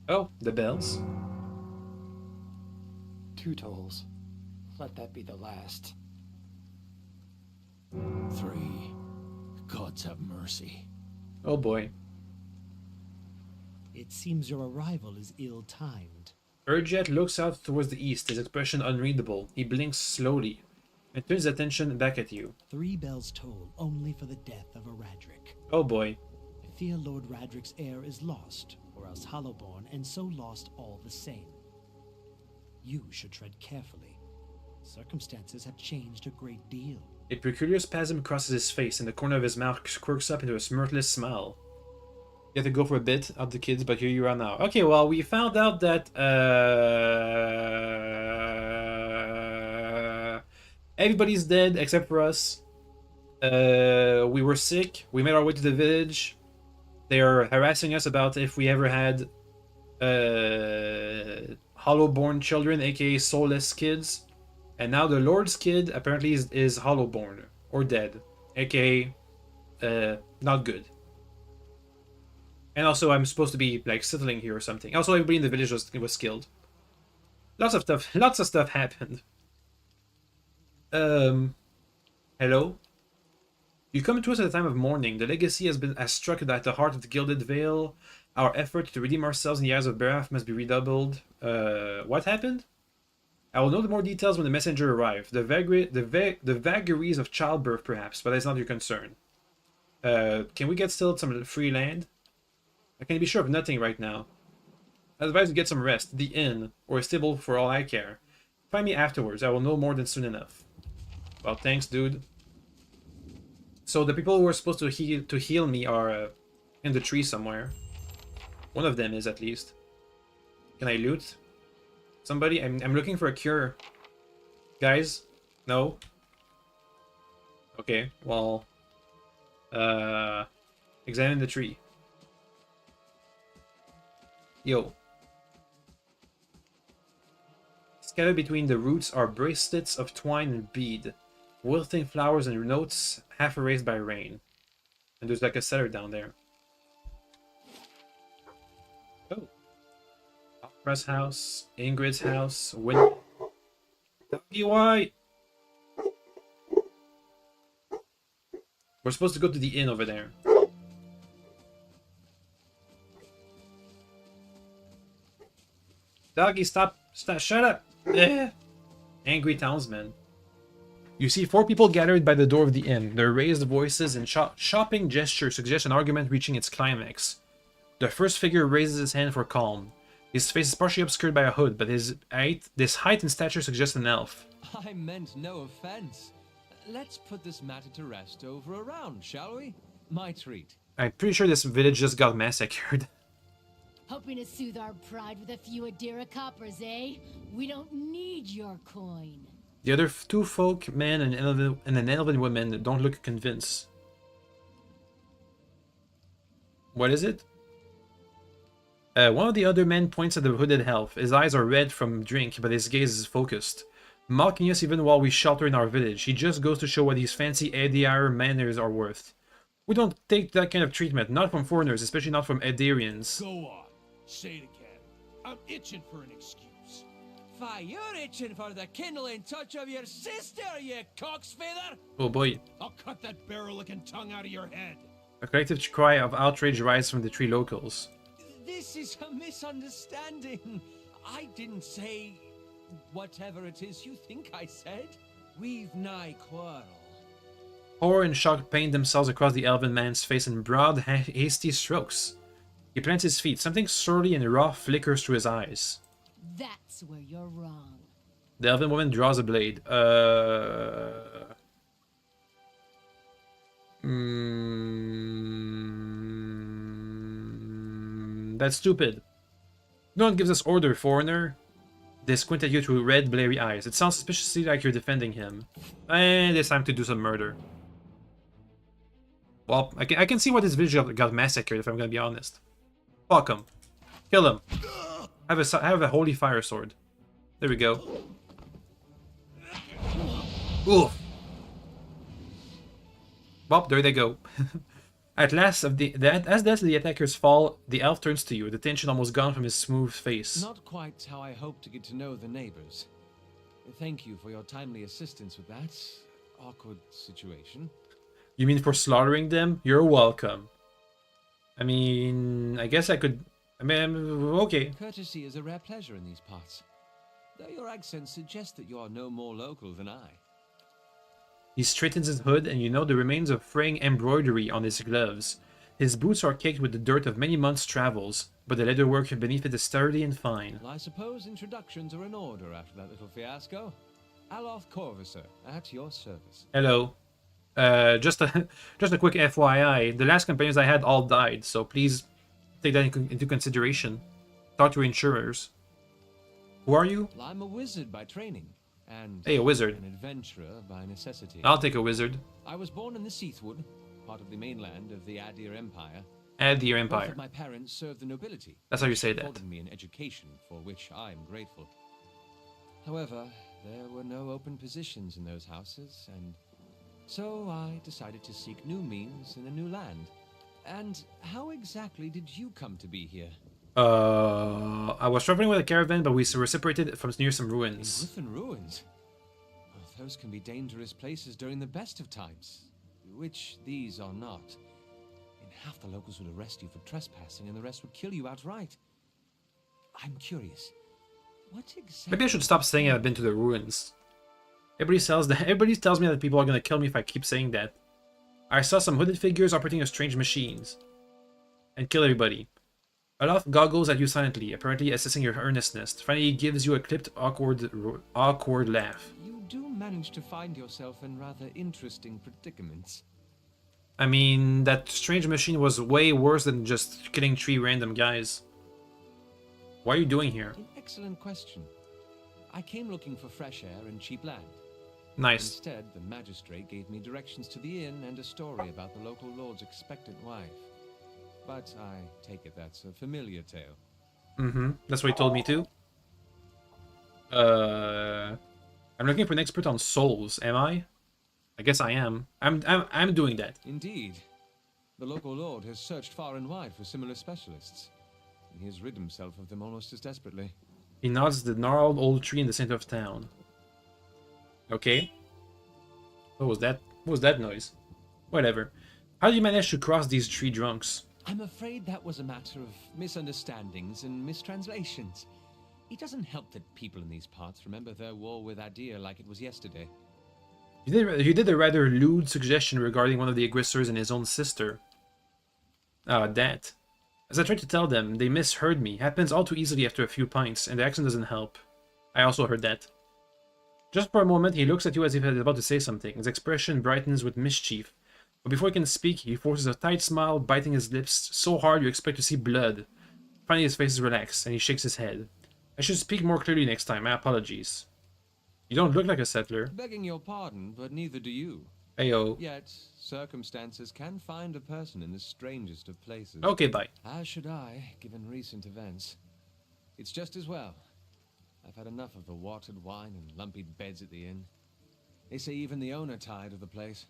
Oh, the bells. 2 tolls. Let that be the last. 3. Gods have mercy. Oh boy. It seems your arrival is ill-timed. Urjet looks out towards the east, his expression unreadable. He blinks slowly, and turns his attention back at you. 3 bells toll only for the death of a Radric. Oh boy. I fear Lord Radric's heir is lost, or else Hollowborn, and so lost all the same. You should tread carefully. Circumstances have changed a great deal. A peculiar spasm crosses his face, and the corner of his mouth quirks up into a smirkless smile. You have to go for a bit of the kids, but here you are now. Okay, well, we found out that, Everybody's dead except for us. We were sick. We made our way to the village. They are harassing us about if we ever had hollow-born children, aka soulless kids. And now the Lord's kid apparently is hollow-born or dead, aka not good. And also I'm supposed to be like settling here or something. Also everybody in the village was killed. Lots of stuff happened. Hello? You come to us at a time of mourning. The legacy has struck at the heart of the Gilded Veil. Our effort to redeem ourselves in the eyes of Baraf must be redoubled. What happened? I will know the more details when the messenger arrives. The vagaries of childbirth, perhaps, but that's not your concern. Can we get still some free land? I can be sure of nothing right now. I advise you get some rest. The inn, or a stable for all I care. Find me afterwards. I will know more than soon enough. Well, thanks, dude. So the people who are supposed to heal me are in the tree somewhere. One of them is, at least. Can I loot? Somebody? I'm looking for a cure. Guys? No? Okay, well... examine the tree. Yo. Scattered between the roots are bracelets of twine and bead. Wilting flowers and notes half erased by rain. And there's like a cellar down there. Oh. Opera's house, Ingrid's house, Doggy White! We're supposed to go to the inn over there. Doggy, stop, shut up! Eh. Angry townsman. You see 4 people gathered by the door of the inn. Their raised voices and shopping gestures suggest an argument reaching its climax. The first figure raises his hand for calm. His face is partially obscured by a hood, but this height and stature suggests an elf. I meant no offense. Let's put this matter to rest over a round, shall we? My treat. I'm pretty sure this village just got massacred. Hoping to soothe our pride with a few Adira coppers, eh? We don't need your coin. The other 2 folk, men and an elven woman, don't look convinced. What is it? One of the other men points at the hooded elf. His eyes are red from drink, but his gaze is focused. Mocking us even while we shelter in our village. He just goes to show what these fancy Edir manners are worth. We don't take that kind of treatment, not from foreigners, especially not from Edirians. Go on, say it again. I'm itching for an excuse. Why, you're itching for the kindling touch of your sister, you cocksfeather! Oh boy. I'll cut that barrel-looking tongue out of your head. A collective cry of outrage rises from the 3 locals. This is a misunderstanding. I didn't say whatever it is you think I said. We've nigh quarrel. Horror and shock paint themselves across the elven man's face in broad, hasty strokes. He plants his feet. Something surly and raw flickers through his eyes. That's where you're wrong. The elven woman draws a blade. That's stupid. No one gives us order, foreigner. They squint at you through red, blurry eyes. It sounds suspiciously like you're defending him. And it's time to do some murder. Well, I can see why this village got massacred, if I'm gonna be honest. Fuck him. Kill him. Have a holy fire sword. There we go. Oof. Well, there they go. At last, as the attackers fall, the elf turns to you, the tension almost gone from his smooth face. Not quite how I hoped to get to know the neighbors. Thank you for your timely assistance with that awkward situation. You mean for slaughtering them? You're welcome. I mean, I guess I could... I mean, okay. Courtesy is a rare pleasure in these parts. Though your accent suggests that you are no more local than I. He straightens his hood, and you know the remains of fraying embroidery on his gloves. His boots are caked with the dirt of many months' travels, but the leatherwork beneath it is sturdy and fine. Well, I suppose introductions are in order after that little fiasco. Aloth Corvusser, at your service. Hello. Just a quick FYI, the last companions I had all died, so please take that into consideration. Talk to your insurers. Who are you? Well, I'm a wizard by training. and Hey, a wizard. an adventurer by necessity. I'll take a wizard. I was born in the Seathwood, part of the mainland of the Adir Empire. Add the Both Empire. of my parents served the nobility. That's how you say which that. afforded me an education for which I am grateful. However, there were no open positions in those houses, and so I decided to seek new means in a new land. And how exactly did you come to be here? I was traveling with a caravan, but we were separated from near some In ruins. Griffin Ruins? Well, those can be dangerous places during the best of times, which these are not. And half the locals would arrest you for trespassing, and the rest would kill you outright. I'm curious. What exactly... Maybe I should stop saying I've been to the ruins. Everybody tells me that people are gonna kill me if I keep saying that. I saw some hooded figures operating a strange machines. And kill everybody. Olaf goggles at you silently, apparently assessing your earnestness. Finally, he gives you a clipped, awkward laugh. You do manage to find yourself in rather interesting predicaments. I mean, that strange machine was way worse than just killing 3 random guys. What are you doing here? An excellent question. I came looking for fresh air and cheap land. Nice. Instead, the magistrate gave me directions to the inn and a story about the local lord's expectant wife. But I take it that's a familiar tale. Mm-hmm. That's what he told me too. I'm looking for an expert on souls, am I? I guess I am. I'm doing that. Indeed. The local lord has searched far and wide for similar specialists. And he has rid himself of them almost as desperately. He nods the gnarled old tree in the center of town. Okay. What was that? What was that noise? Whatever. How did you manage to cross these 3 drunks? I'm afraid that was a matter of misunderstandings and mistranslations. It doesn't help that people in these parts remember their war with Adir like it was yesterday. You did a rather lewd suggestion regarding one of the aggressors and his own sister. Ah, that. As I tried to tell them, they misheard me. Happens all too easily after a few pints, and the accent doesn't help. I also heard that. Just for a moment, he looks at you as if he was about to say something. His expression brightens with mischief. But before he can speak, he forces a tight smile, biting his lips so hard you expect to see blood. Finally, his face is relaxed, and he shakes his head. I should speak more clearly next time. My apologies. You don't look like a settler. Begging your pardon, but neither do you. Ayo. Yet, circumstances can find a person in the strangest of places. Okay, bye. As should I, given recent events. It's just as well. I've had enough of the watered wine and lumpy beds at the inn. They say even the owner tired of the place.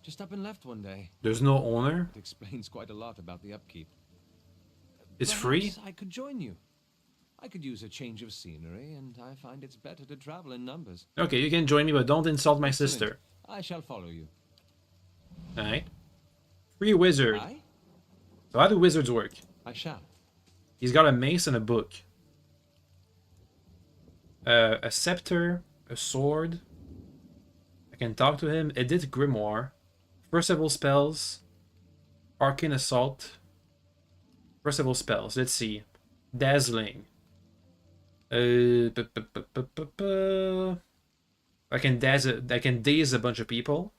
Just up and left one day. There's no owner? It explains quite a lot about the upkeep. It's Perhaps free? I could join you. I could use a change of scenery, and I find it's better to travel in numbers. Okay, you can join me, but don't insult my Excellent. sister. I shall follow you. Alright. Free wizard. I? So how do wizards work? I shall. He's got a mace and a book. A scepter, a sword. I can talk to him. Edit grimoire. First level spells. Arcane assault. First level spells. Let's see. Dazzling. I can daze a bunch of people.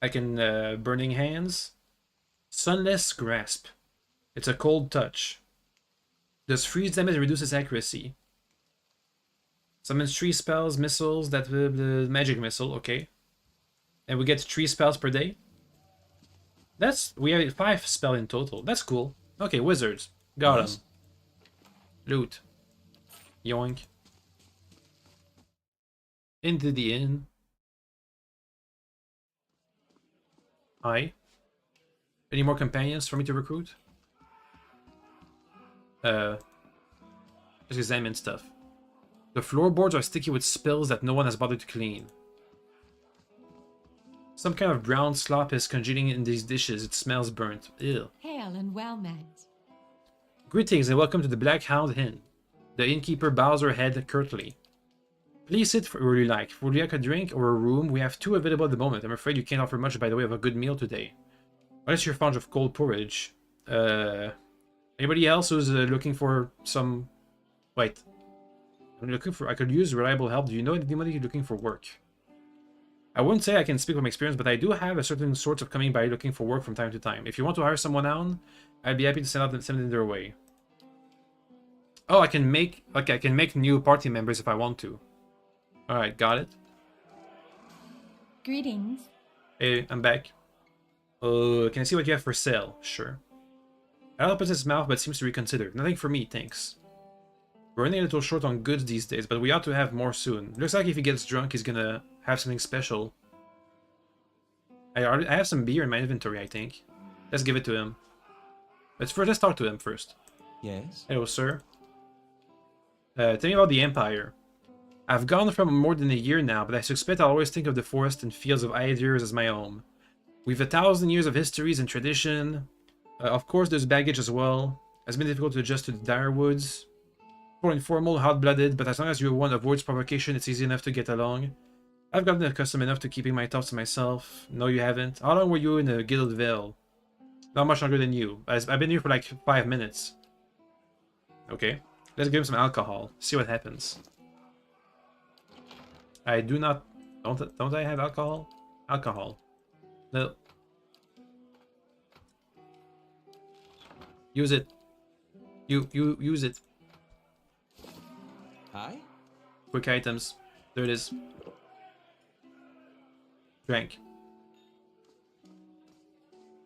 I can burning hands. Sunless grasp. It's a cold touch. Does freeze damage and reduces accuracy. Summons 3 spells, missiles, that the magic missile, okay. And we get 3 spells per day. We have 5 spells in total. That's cool. Okay, wizards. Got us. Loot. Yoink. Into the inn. Hi. Any more companions for me to recruit? Just examine stuff. The floorboards are sticky with spills that no one has bothered to clean. Some kind of brown slop is congealing in these dishes. It smells burnt. Ew. Hail and well met. Greetings and welcome to the Black Hound Inn. The innkeeper bows her head curtly. Please sit where you like. Would you like a drink or a room? We have 2 available at the moment. I'm afraid you can't offer much by the way of a good meal today. Unless you're fond of cold porridge. Anybody else who's looking for some... Wait. I'm looking for... I could use reliable help. Do you know anybody looking for work? I wouldn't say I can speak from experience, but I do have a certain sort of coming by looking for work from time to time. If you want to hire someone on, I'd be happy to send them their way. Oh, I can make... Okay, I can make new party members if I want to. Alright, got it. Greetings. Hey, I'm back. Can I see what you have for sale? Sure. Al opens his mouth but seems to reconsider. Nothing for me, thanks. We're running a little short on goods these days, but we ought to have more soon. Looks like if he gets drunk, he's gonna have something special. I have some beer in my inventory, I think. Let's give it to him. Let's talk to him first. Yes? Hello, sir. Tell me about the Empire. I've gone from more than a year now, but I suspect I'll always think of the forest and fields of Aedir's as my home. We've 1,000 years of histories and tradition. Of course, there's baggage as well. It's been difficult to adjust to the dire woods. More informal, hot-blooded, but as long as your one avoids provocation, it's easy enough to get along. I've gotten accustomed enough to keeping my thoughts to myself. No, you haven't. How long were you in the Gilded Vale? Not much longer than you. I've been here for like 5 minutes. Okay. Let's give him some alcohol. See what happens. I do not... Don't I have alcohol? Alcohol. No. Use it. You use it. Hi? Quick items. There it is. Drank.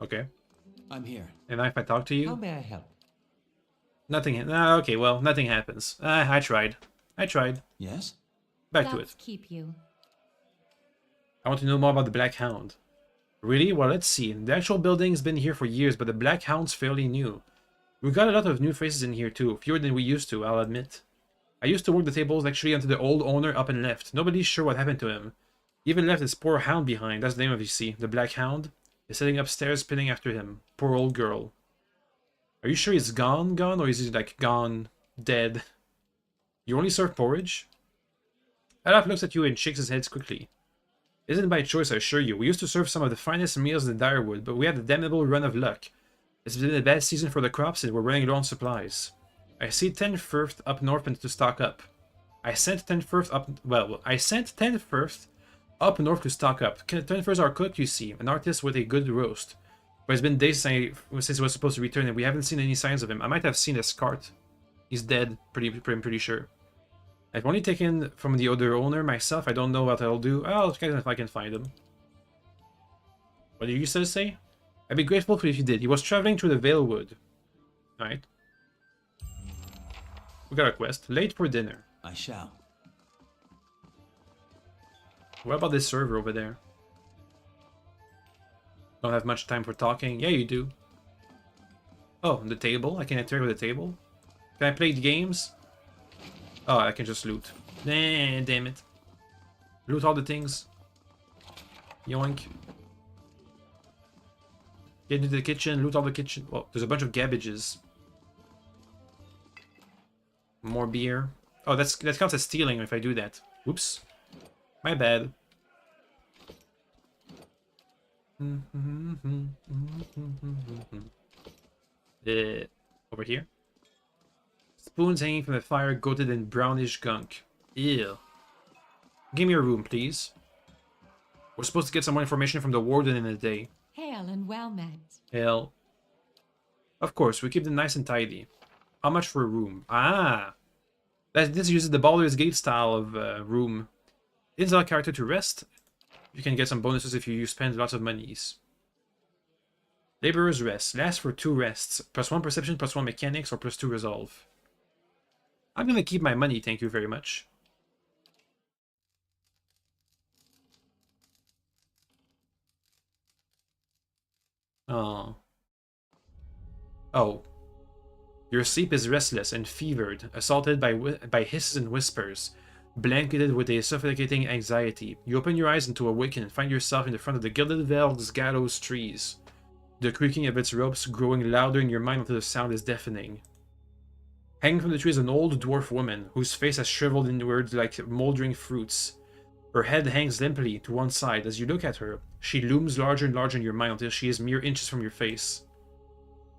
Okay. I'm here. And if I talk to you? How may I help? Nothing. Okay, well, nothing happens. I tried. Yes? Back to it. Let's keep you. I want to know more about the Black Hound. Really? Well, let's see. The actual building's been here for years, but the Black Hound's fairly new. We've got a lot of new faces in here too, fewer than we used to, I'll admit. I used to work the tables actually until the old owner up and left. Nobody's sure what happened to him. He even left his poor hound behind. That's the name of it, you see. The Black Hound is sitting upstairs spinning after him. Poor old girl. Are you sure he's gone, or is he like gone, dead? You only serve porridge? Olaf looks at you and shakes his head quickly. Isn't by choice, I assure you. We used to serve some of the finest meals in the Direwood, but we had a damnable run of luck. It's been a bad season for the crops and we're running low on supplies. I see 10 Firth up north and to stock up. I sent 10 Firth up... Well, I sent 10 Firth up north to stock up. 10 Firths are cooked, you see. An artist with a good roast. But it's been days since he was supposed to return and we haven't seen any signs of him. I might have seen his cart. He's dead, pretty sure. I've only taken from the other owner myself. I don't know what I'll do. I'll check if I can find him. What did you still say? I'd be grateful for if you did. He was traveling through the Valewood. Alright. We got a quest. Late for dinner. I shall. What about this server over there? Don't have much time for talking. Yeah, you do. Oh, the table. I can interact with the table. Can I play the games? Oh, I can just loot. Nah, damn it. Loot all the things. Yoink. Get into the kitchen, loot all the kitchen. Oh, there's a bunch of cabbages. More beer. Oh, that counts as stealing if I do that. Whoops. My bad. Over here. Spoons hanging from the fire, coated in brownish gunk. Ew. Give me your room, please. We're supposed to get some more information from the warden in a day. Hail and well met. Hell. Of course, we keep them nice and tidy. How much for a room? Ah! This uses the Baldur's Gate style of room. It's our character to rest. You can get some bonuses if you spend lots of monies. Laborer's Rest. Lasts for 2 rests. +1 perception, +1 mechanics, or +2 resolve. I'm gonna keep my money, thank you very much. Oh. Oh. Your sleep is restless and fevered, assaulted by hisses and whispers, blanketed with a suffocating anxiety. You open your eyes and to awaken and find yourself in the front of the Gilded Vale's gallows trees. The creaking of its ropes growing louder in your mind until the sound is deafening. Hanging from the tree is an old dwarf woman, whose face has shriveled inward like moldering fruits. Her head hangs limply to one side. As you look at her, she looms larger and larger in your mind until she is mere inches from your face.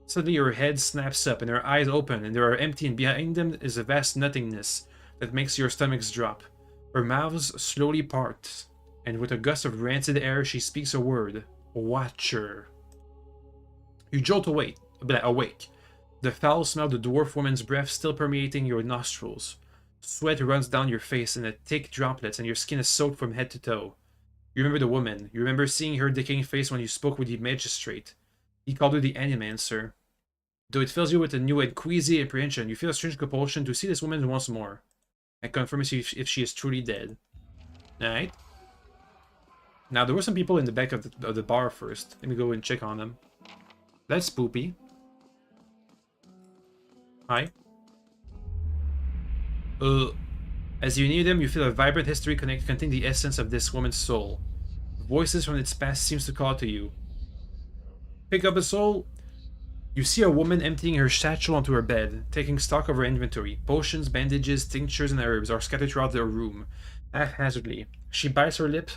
Suddenly her head snaps up and her eyes open and they are empty, and behind them is a vast nothingness that makes your stomachs drop. Her mouths slowly part, and with a gust of rancid air she speaks a word. Watcher. You jolt awake, the foul smell of the dwarf woman's breath still permeating your nostrils. Sweat runs down your face in thick droplets and your skin is soaked from head to toe. You remember the woman. You remember seeing her decaying face when you spoke with the magistrate. He called her the Animancer. Though it fills you with a new and queasy apprehension, you feel a strange compulsion to see this woman once more, and confirm if she is truly dead. Alright. Now, there were some people in the back of the bar first. Let me go and check on them. That's Spoopy. Hi. As you near them, you feel a vibrant history containing the essence of this woman's soul. Voices from its past seems to call to you. Pick up a soul. You see a woman emptying her satchel onto her bed, taking stock of her inventory. Potions, bandages, tinctures, and herbs are scattered throughout the room, haphazardly. She bites her lip,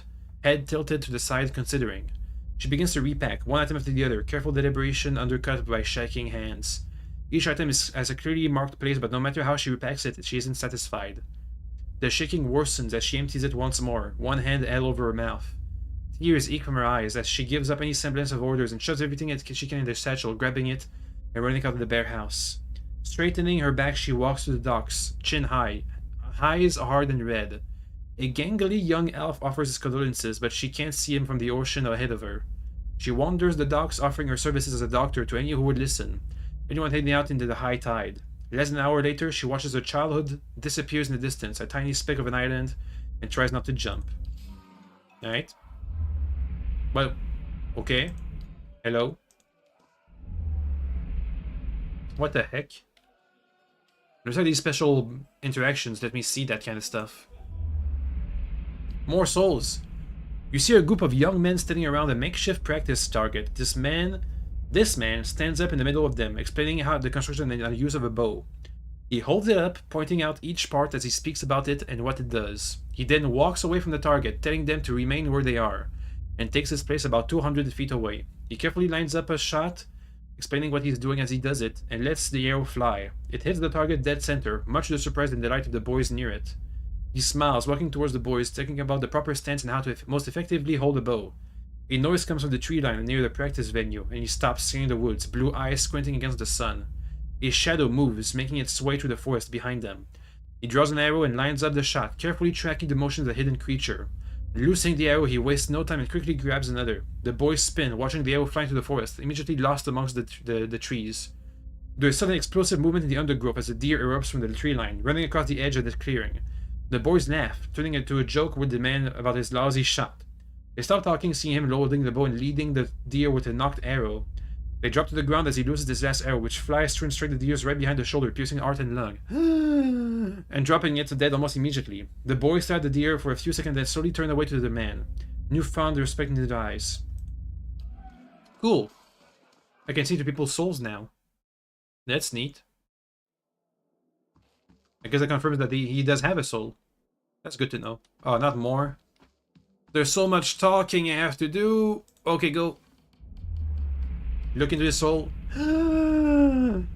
head tilted to the side, considering. She begins to repack, one item after the other, careful deliberation undercut by shaking hands. Each item has a clearly marked place, but no matter how she repacks it, she isn't satisfied. The shaking worsens as she empties it once more, one hand held over her mouth. Tears eke from her eyes as she gives up any semblance of orders and shoves everything she can in the satchel, grabbing it and running out of the bare house. Straightening her back, she walks to the docks, chin high, eyes hard and red. A gangly young elf offers his condolences, but she can't see him from the ocean ahead of her. She wanders the docks, offering her services as a doctor to any who would listen, anyone heading out into the high tide. Less than an hour later, she watches her childhood disappears in the distance, a tiny speck of an island, and tries not to jump. Alright. Well, okay. Hello? What the heck? There's like these special interactions let me see that kind of stuff. More souls. You see a group of young men standing around a makeshift practice target. This man stands up in the middle of them, explaining how the construction and use of a bow. He holds it up, pointing out each part as he speaks about it and what it does. He then walks away from the target, telling them to remain where they are, and takes his place about 200 feet away. He carefully lines up a shot, explaining what he's doing as he does it, and lets the arrow fly. It hits the target dead center, much to the surprise and delight of the boys near it. He smiles, walking towards the boys, thinking about the proper stance and how to most effectively hold a bow. A noise comes from the tree line near the practice venue, and he stops, scanning the woods, blue eyes squinting against the sun. A shadow moves, making its way through the forest behind them. He draws an arrow and lines up the shot, carefully tracking the motion of the hidden creature. Loosing the arrow, he wastes no time and quickly grabs another. The boys spin, watching the arrow fly through the forest, immediately lost amongst the trees. There is sudden explosive movement in the undergrowth as a deer erupts from the tree line, running across the edge of the clearing. The boys laugh, turning it to a joke with the man about his lousy shot. They stop talking, seeing him loading the bow and leading the deer with a knocked arrow. They drop to the ground as he loses his last arrow, which flies straight the deer's right behind the shoulder, piercing heart and lung, and dropping it to dead almost immediately. The boys stare at the deer for a few seconds, then slowly turn away to the man, newfound respect in their eyes. Cool. I can see the people's souls now. That's neat. I guess that confirms that he does have a soul. That's good to know. Oh, not more. There's so much talking I have to do. Okay, go. Look into his soul.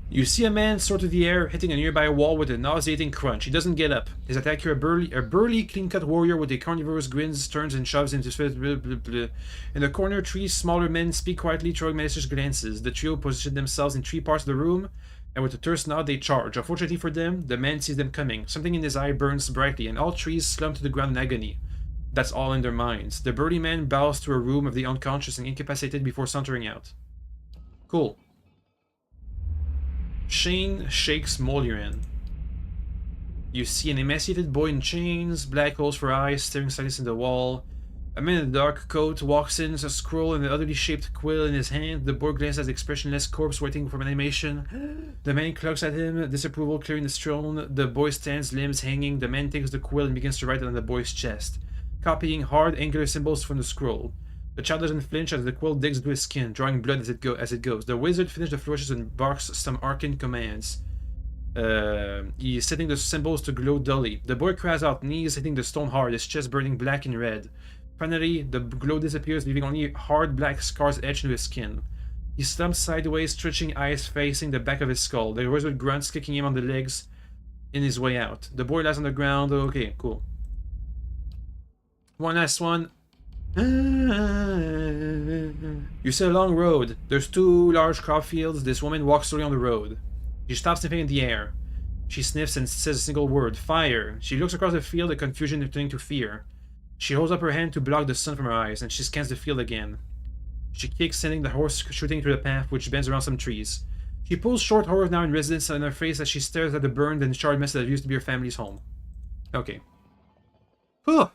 You see a man soar through the air, hitting a nearby wall with a nauseating crunch. He doesn't get up. His attacker, a burly, clean-cut warrior with a carnivorous grins, turns and shoves into his face. In the corner, three smaller men speak quietly, throwing malicious glances. The trio position themselves in three parts of the room, and with a terse nod, they charge. Unfortunately for them, the man sees them coming. Something in his eye burns brightly, and all three slump to the ground in agony. That's all in their minds. The burly man bows to a room of the unconscious and incapacitated before sauntering out. Cool. Shane shakes Moliran. You see an emaciated boy in chains, black holes for eyes, staring silently in the wall. A man in a dark coat walks in, a scroll and an oddly shaped quill in his hand. The boy glances at the expressionless corpse waiting for an animation. The man clucks at him, disapproval clearing his throne. The boy stands, limbs hanging. The man takes the quill and begins to write on the boy's chest, copying hard, angular symbols from the scroll. The child doesn't flinch as the quill digs into his skin, drawing blood as it goes. The wizard finishes the flourishes and barks some arcane commands. He is setting the symbols to glow dully. The boy cries out, knees hitting the stone hard, his chest burning black and red. Finally, the glow disappears, leaving only hard black scars etched into his skin. He slumps sideways, stretching eyes facing the back of his skull. The wizard grunts, kicking him on the legs in his way out. The boy lies on the ground. Okay, cool. One last one. You see a long road. There's two large crop fields. This woman walks slowly on the road. She stops sniffing in the air. She sniffs and says a single word, fire. She looks across the field, the confusion turning to fear. She holds up her hand to block the sun from her eyes, and she scans the field again. She kicks, sending the horse shooting through the path, which bends around some trees. She pulls short horror now in residence on her face as she stares at the burned and charred mess that used to be her family's home. Okay. Whew.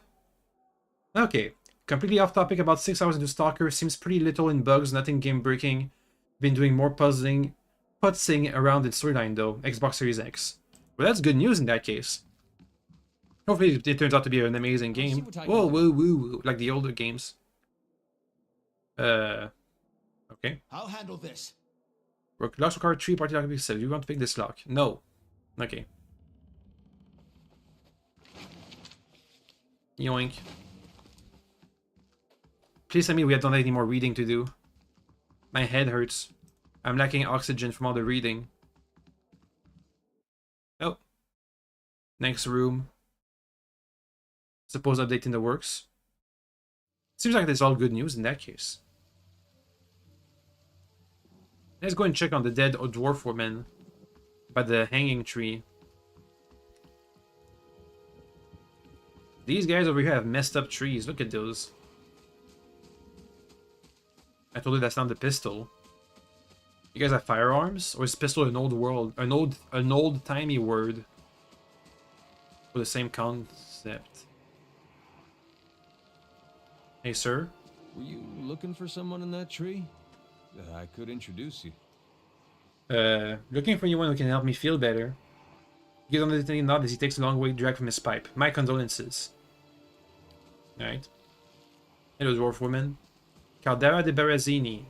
Okay. Completely off topic, about 6 hours into Stalker, seems pretty little in bugs, nothing game breaking. Been doing more putzing around in storyline though, Xbox Series X. Well, that's good news in that case. Hopefully it turns out to be an amazing game. Whoa, woo, woo, woo, like the older games. Okay. I'll handle this. Locks require 3 party lock pixels. You want to pick this lock? No. Okay. Yoink. Please tell me we don't have any more reading to do. My head hurts. I'm lacking oxygen from all the reading. Oh. Next room. Suppose update in the works. Seems like there's all good news in that case. Let's go and check on the dead dwarf woman by the hanging tree. These guys over here have messed up trees. Look at those. I told you that's not the pistol. You guys have firearms? Or is pistol an old timey word for the same concept? Hey, sir? Were you looking for someone in that tree? I could introduce you. Looking for anyone who can help me feel better. He gives on the nod as he takes a long way to drag from his pipe. My condolences. Alright. Hello, dwarf woman. Caldera de Barazzini.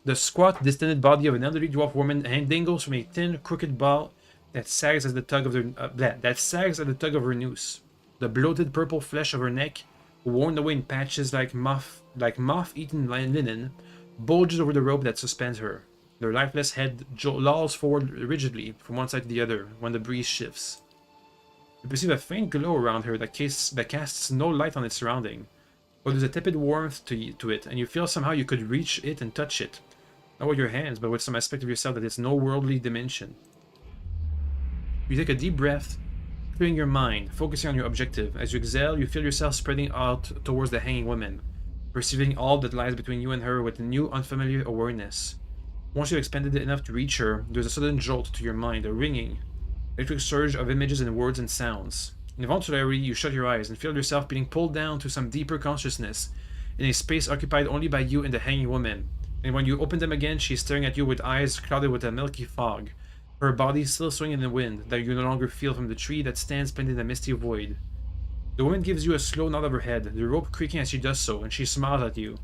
The squat, distended body of an elderly dwarf woman dangles from a thin, crooked ball that sags as the tug of her noose. The bloated purple flesh of her neck, worn away in patches like moth-eaten linen, bulges over the rope that suspends her. Her lifeless head lolls forward rigidly from one side to the other when the breeze shifts. You perceive a faint glow around her that casts no light on its surrounding, but there's a tepid warmth to it, and you feel somehow you could reach it and touch it. Not with your hands, but with some aspect of yourself that is no worldly dimension. You take a deep breath, clearing your mind, focusing on your objective. As you exhale, you feel yourself spreading out towards the hanging woman, perceiving all that lies between you and her with a new, unfamiliar awareness. Once you've expanded it enough to reach her, there's a sudden jolt to your mind, a ringing, electric surge of images and words and sounds. Involuntarily, you shut your eyes and feel yourself being pulled down to some deeper consciousness, in a space occupied only by you and the hanging woman. And when you open them again, she's staring at you with eyes clouded with a milky fog, her body still swinging in the wind that you no longer feel from the tree that stands pinned in the misty void. The woman gives you a slow nod of her head, the rope creaking as she does so, and she smiles at you.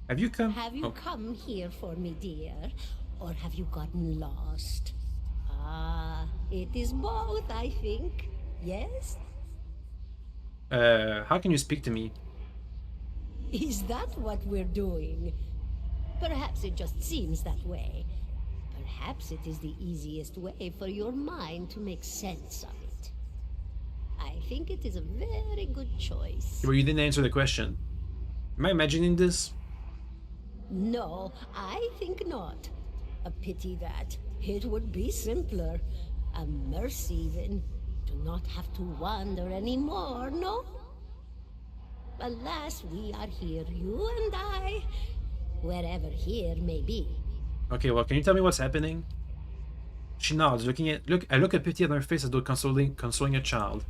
Have you come? Have you come here for me, dear? Or have you gotten lost? Ah, it is both, I think. Yes? How can you speak to me? Is that what we're doing? Perhaps it just seems that way. Perhaps it is the easiest way for your mind to make sense of it. I think it is a very good choice. Well, you didn't answer the question. Am I imagining this? No, I think not. A pity that. It would be simpler. A mercy even. To not have to wander anymore, no? Alas, we are here, you and I. Wherever here may be. Okay, well, can you tell me what's happening? She nods, I look at pity on her face as though consoling a child.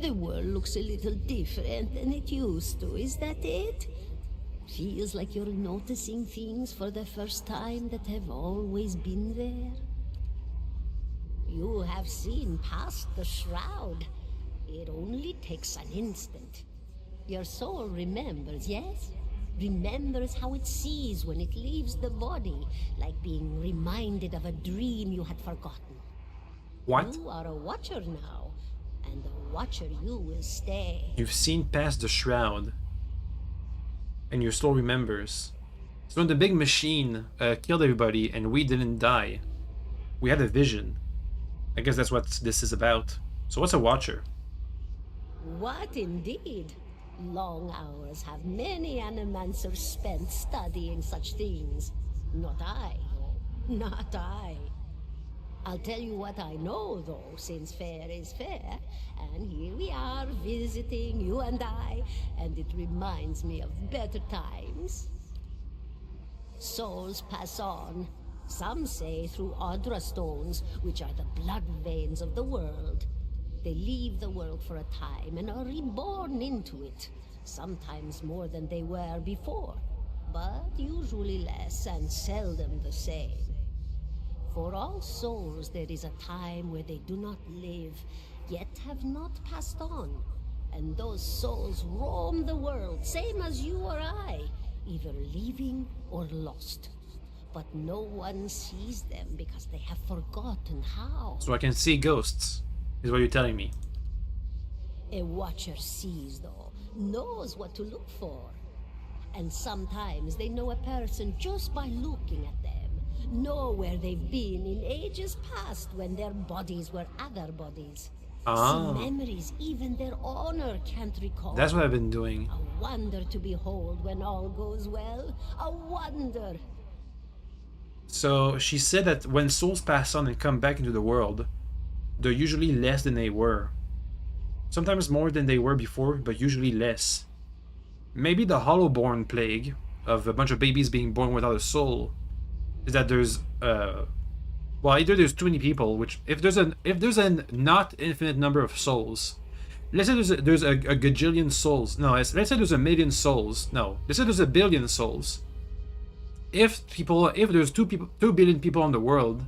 The world looks a little different than it used to, is that it? Feels like you're noticing things for the first time that have always been there. You have seen past the shroud. It only takes an instant. Your soul remembers, yes? Remembers how it sees when it leaves the body, like being reminded of a dream you had forgotten. What? You are a watcher now, and a watcher you will stay. You've seen past the shroud, and your soul remembers. So when the big machine killed everybody and we didn't die, we had a vision. I guess that's what this is about. So what's a watcher? What indeed? Long hours have many animancers spent studying such things. Not I, though. Not I. I'll tell you what I know, though, since fair is fair. And here we are, visiting, you and I, and it reminds me of better times. Souls pass on. Some say through Audra stones, which are the blood veins of the world. They leave the world for a time and are reborn into it, sometimes more than they were before, but usually less and seldom the same. For all souls there is a time where they do not live, yet have not passed on. And those souls roam the world, same as you or I, either leaving or lost. But no one sees them because they have forgotten how. So I can see ghosts, is what you're telling me. A watcher sees, though, knows what to look for. And sometimes they know a person just by looking at them, know where they've been in ages past when their bodies were other bodies. Ah. See memories even their owner can't recall. That's what I've been doing. A wonder to behold when all goes well. A wonder. So she said that when souls pass on and come back into the world, they're usually less than they were. Sometimes more than they were before, but usually less. Maybe the Hollowborn plague of a bunch of babies being born without a soul is that there's well, either there's too many people, which if there's a not infinite number of souls, let's say there's a gajillion souls. No, let's say there's a million souls. No, let's say there's a billion souls. If there's 2 billion people on the world,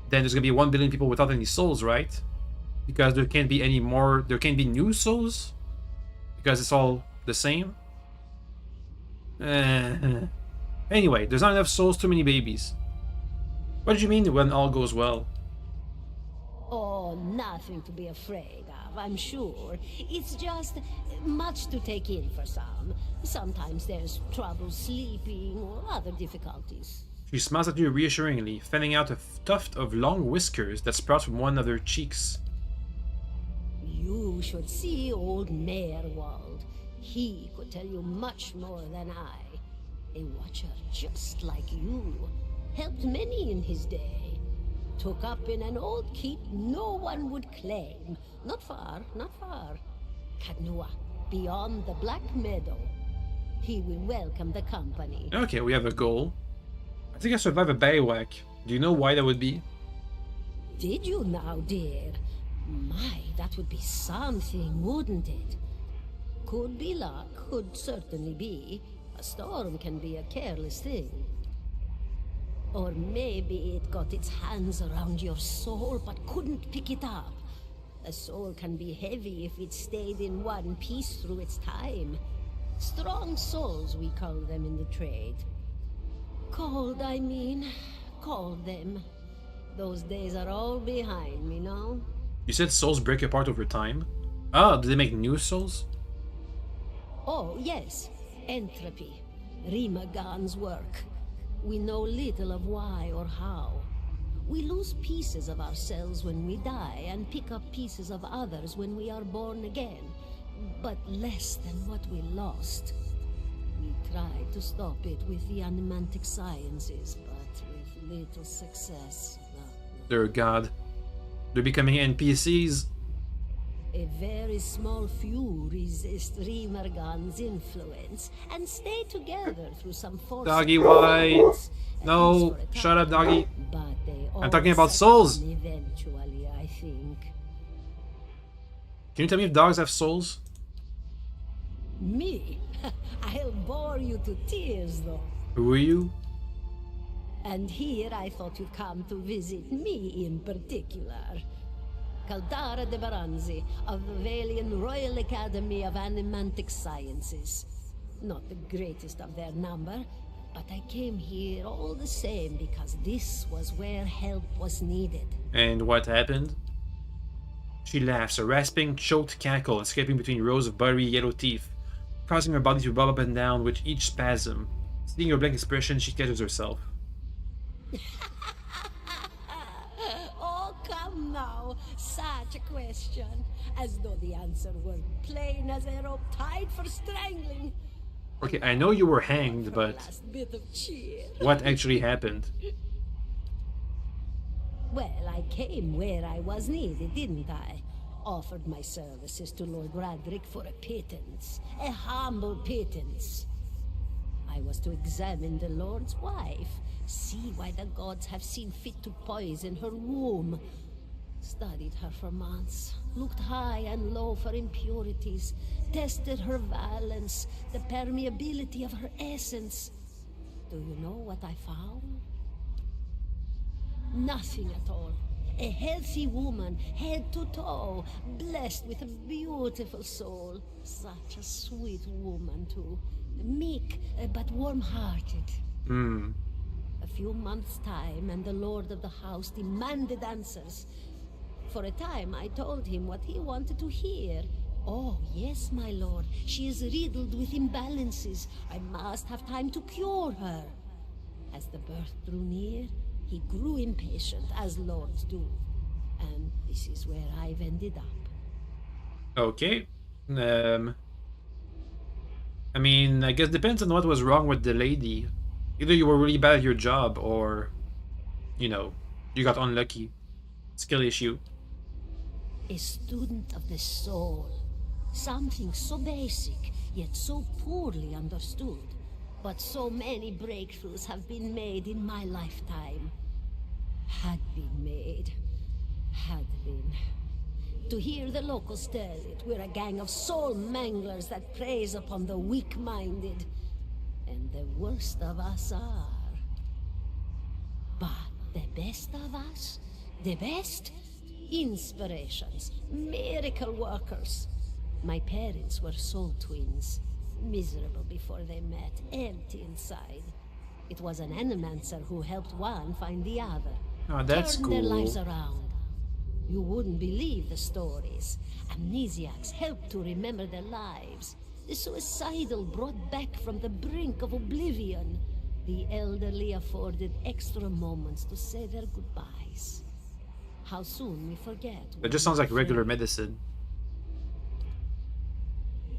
then there's gonna be 1 billion people without any souls, right? Because there can't be any more. There can't be new souls because it's all the same. Anyway, there's not enough souls, too many babies. What did you mean when all goes well? Oh, nothing to be afraid of, I'm sure. It's just much to take in for some. Sometimes there's trouble sleeping or other difficulties. She smiles at you reassuringly, fanning out a tuft of long whiskers that sprouts from one of her cheeks. You should see old Mayorwald. He could tell you much more than I. A watcher just like you. Helped many in his day. Took up in an old keep no one would claim. Not far, not far. Kadnua, beyond the Black Meadow. He will welcome the company. Okay, we have a goal. I think I survived a bivouac. Do you know why that would be? Did you now, dear? My, that would be something, wouldn't it? Could be luck, could certainly be. A storm can be a careless thing. Or maybe it got its hands around your soul but couldn't pick it up. A soul can be heavy if it stayed in one piece through its time. Strong souls, we call them in the trade. Cold, I mean. Called them. Those days are all behind me now. You said souls break apart over time? Ah, do they make new souls? Oh, yes. Entropy. Rimagan's work. We know little of why or how. We lose pieces of ourselves when we die and pick up pieces of others when we are born again. But less than what we lost. We tried to stop it with the animantic sciences, but with little success. They're god. They're becoming NPCs. A very small few resist Rimergan's influence and stay together through some force. Doggy, why? No, shut up, doggy. But they I'm talking about souls. Eventually, I think. Can you tell me if dogs have souls? Me? I'll bore you to tears, though. Who are you? And here I thought you'd come to visit me in particular. Caldara de Baranzi of the Valian Royal Academy of Animantic Sciences. Not the greatest of their number, but I came here all the same because this was where help was needed. And what happened? She laughs, a rasping, choked cackle escaping between rows of buttery yellow teeth, causing her body to bob up and down with each spasm. Seeing her blank expression, she catches herself. Oh, come now. Such a question. As though the answer were plain as a rope tied for strangling. Okay, I know you were hanged, but Last bit of cheer. what actually happened? Well, I came where I was needed, didn't I? Offered my services to Lord Radric for a pittance. A humble pittance. I was to examine the Lord's wife, see why the gods have seen fit to poison her womb. Studied her for months, looked high and low for impurities, tested her valence, the permeability of her essence. Do you know what I found? Nothing at all. A healthy woman, head to toe, blessed with a beautiful soul. Such a sweet woman, too. Meek, but warm-hearted. A few months' time, and the lord of the house demanded answers. For a time, I told him what he wanted to hear. Oh, yes, my lord. She is riddled with imbalances. I must have time to cure her. As the birth drew near, he grew impatient, as lords do. And this is where I've ended up. Okay. I mean, I guess depends on what was wrong with the lady. Either you were really bad at your job, or, you know, you got unlucky. Skill issue. A student of the soul. Something so basic, yet so poorly understood. But so many breakthroughs have been made in my lifetime. Had been made. Had been. To hear the locals tell it, we're a gang of soul manglers that preys upon the weak-minded. And the worst of us are. But the best of us? The best? Inspirations. Miracle workers. My parents were soul twins. Miserable before they met, empty inside. It was an animancer who helped one find the other. Oh, that's Turned cool. their lives around. You wouldn't believe the stories. Amnesiacs helped to remember their lives. The suicidal brought back from the brink of oblivion. The elderly afforded extra moments to say their goodbyes. How soon we forget. That just sounds like regular medicine.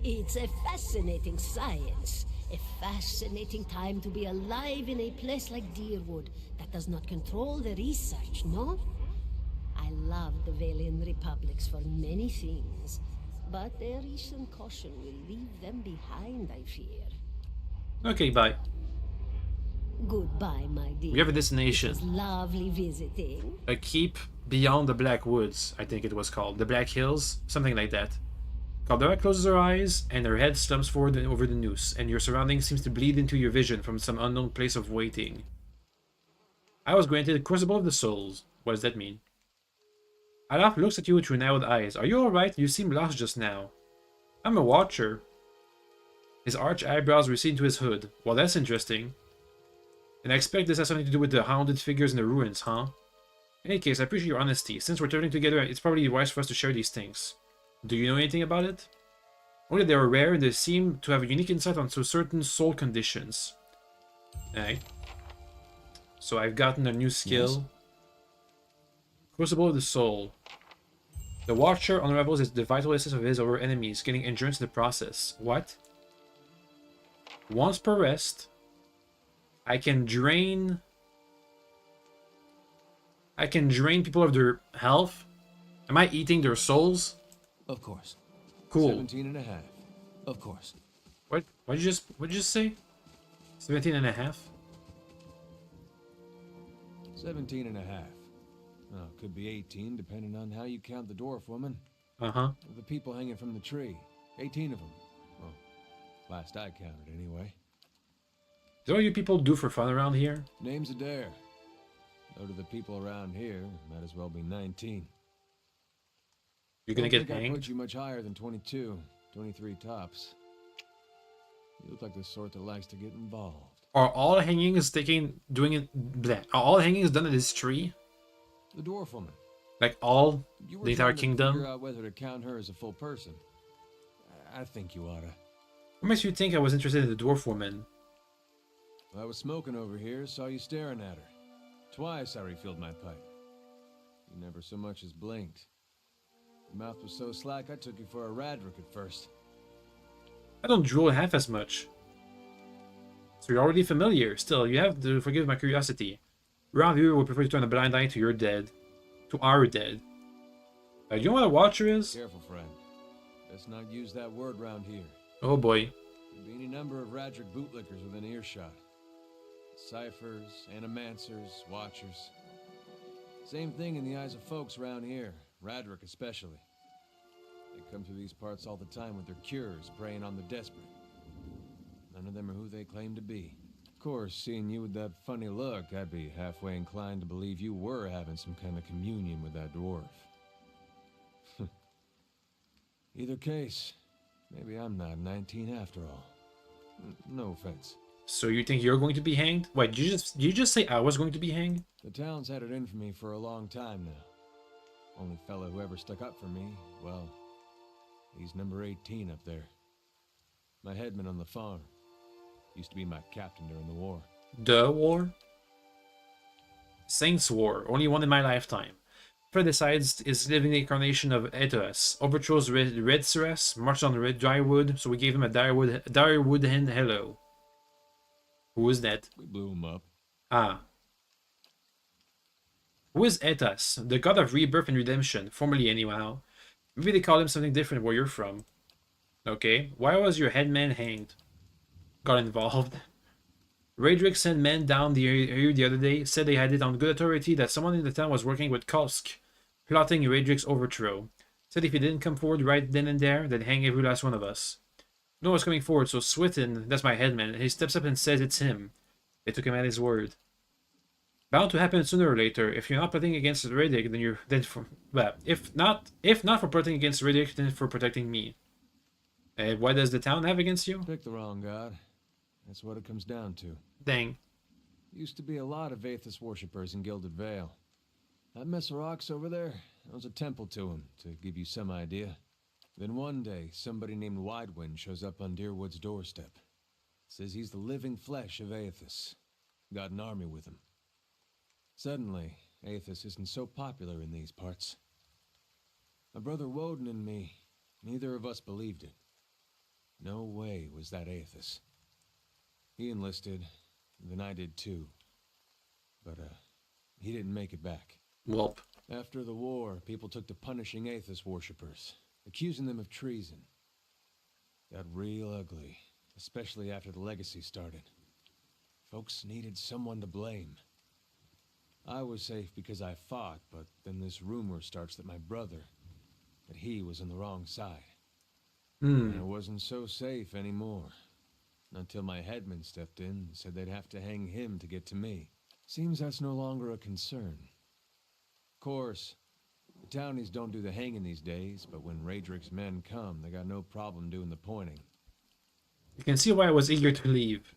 It's a fascinating science. A fascinating time to be alive in a place like Deerwood that does not control the research, no? I love the Valian Republics for many things, but their recent caution will leave them behind, I fear. Okay, bye. Goodbye, my dear. We have a destination. It was lovely visiting. A keep beyond the Black Woods, I think it was called. The Black Hills? Something like that. Caldera closes her eyes, and her head slumps forward and over the noose, and your surroundings seems to bleed into your vision from some unknown place of waiting. I was granted a Crucible of the Souls. What does that mean? Alaf looks at you through narrowed eyes. Are you alright? You seem lost just now. I'm a watcher. His arched eyebrows recede to his hood. Well, that's interesting. And I expect this has something to do with the hounded figures in the ruins, huh? In any case, I appreciate your honesty. Since we're turning together, it's probably wise for us to share these things. Do you know anything about it? Only they are rare and they seem to have a unique insight onto certain soul conditions. Alright. So I've gotten a new skill. Yes. Crucible of the Soul. The Watcher unravels the vital essence of his or her enemies, getting endurance in the process. What? Once per rest, I can drain people of their health. Am I eating their souls? Of course. Cool. 17 and a half. Of course. What did you just say? 17 and a half? 17 and a half. Well, could be 18, depending on how you count the dwarf woman. Uh-huh. The people hanging from the tree. 18 of them. Well, last I counted, anyway. Is that what you people do for fun around here? Name's Adair. Though to the people around here, might as well be 19. You're gonna get hanged? I hanged? put you much higher than 22, 23 tops. You look like the sort that likes to get involved. Are all hangings are all hangings done in this tree? The dwarf woman. Like all You were the entire trying to kingdom? figure out whether to count her as a full person. I think you oughta. What makes you think I was interested in the dwarf woman? I was smoking over here, saw you staring at her. Twice I refilled my pipe. You never so much as blinked. Your mouth was so slack I took you for a Radric at first. I don't drool half as much. So you're already familiar. Still, you have to forgive my curiosity. Around here, we prefer to turn a blind eye to your dead. To our dead. You know what a watcher is? Careful, friend. Let's not use that word round here. Oh boy. There'd be any number of Radric bootlickers within earshot. Ciphers, animancers, watchers. Same thing in the eyes of folks around here, Radric especially. They come through these parts all the time with their cures, preying on the desperate. None of them are who they claim to be. Of course, seeing you with that funny look, I'd be halfway inclined to believe you were having some kind of communion with that dwarf. Either case, maybe I'm not 19 after all. No offense. So you think you're going to be hanged? Wait, did you just say I was going to be hanged? The town's had it in for me for a long time now. Only fellow who ever stuck up for me, well, he's number 18 up there. My headman on the farm. Used to be my captain during the war. The war? Saints War, only one in my lifetime. Fred decides is living the incarnation of Ethos, overthrows Red Ceres, marched on Red Drywood, so we gave him a Direwood hen hello. Who is that? We blew him up. Ah. Who is Ethos? The god of rebirth and redemption, formerly anyhow. Maybe they call him something different where you're from. Okay, why was your headman hanged? Got involved. Radric sent men down here the other day, said they had it on good authority that someone in the town was working with Kolsk, plotting Radric's overthrow. Said if he didn't come forward right then and there, they'd hang every last one of us. No one's coming forward, so Swithin, that's my headman, he steps up and says it's him. They took him at his word. Bound to happen sooner or later. If you're not plotting against Riddick, if not for plotting against Riddick, then for protecting me. What does the town have against you? Pick the wrong god. That's what it comes down to. Dang. Used to be a lot of Aethys worshippers in Gilded Vale. That mess of rocks over there, that was a temple to him, to give you some idea. Then one day, somebody named Widewind shows up on Deerwood's doorstep. Says he's the living flesh of Aethys. Got an army with him. Suddenly, Aethys isn't so popular in these parts. My brother Woden and me, neither of us believed it. No way was that Aethys. He enlisted, then I did too. But, he didn't make it back. Welp. After the war, people took to punishing Aethys worshippers, accusing them of treason. Got real ugly, especially after the legacy started. Folks needed someone to blame. I was safe because I fought, but then this rumor starts that my brother, that he was on the wrong side. And I wasn't so safe anymore. Until my headman stepped in and said they'd have to hang him to get to me. Seems that's no longer a concern. Of course, the townies don't do the hanging these days, but when Radric's men come, they got no problem doing the pointing. You can see why I was eager to leave.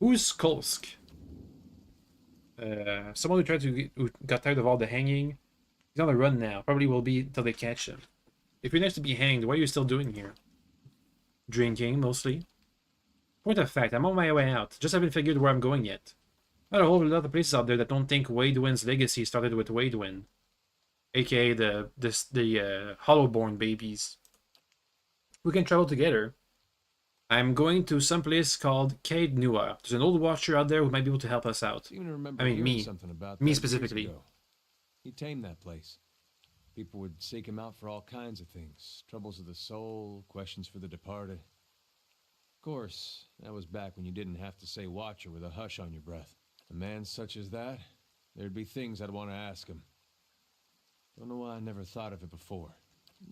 Who's Kolsk? Someone who got tired of all the hanging. He's on the run now. Probably will be until they catch him. If you're next to be hanged, what are you still doing here? Drinking, mostly. Point of fact, I'm on my way out. Just haven't figured where I'm going yet. Not a whole lot of places out there that don't think Wadewin's legacy started with Wadewin. AKA the Hollowborn babies. We can travel together. I'm going to some place called Cade Nua. There's an old watcher out there who might be able to help us out. Even remember I mean, me. Something about Me that specifically. years ago. He tamed that place. People would seek him out for all kinds of things. Troubles of the soul, questions for the departed. Of course, that was back when you didn't have to say watcher with a hush on your breath. A man such as that, there'd be things I'd want to ask him. Don't know why I never thought of it before.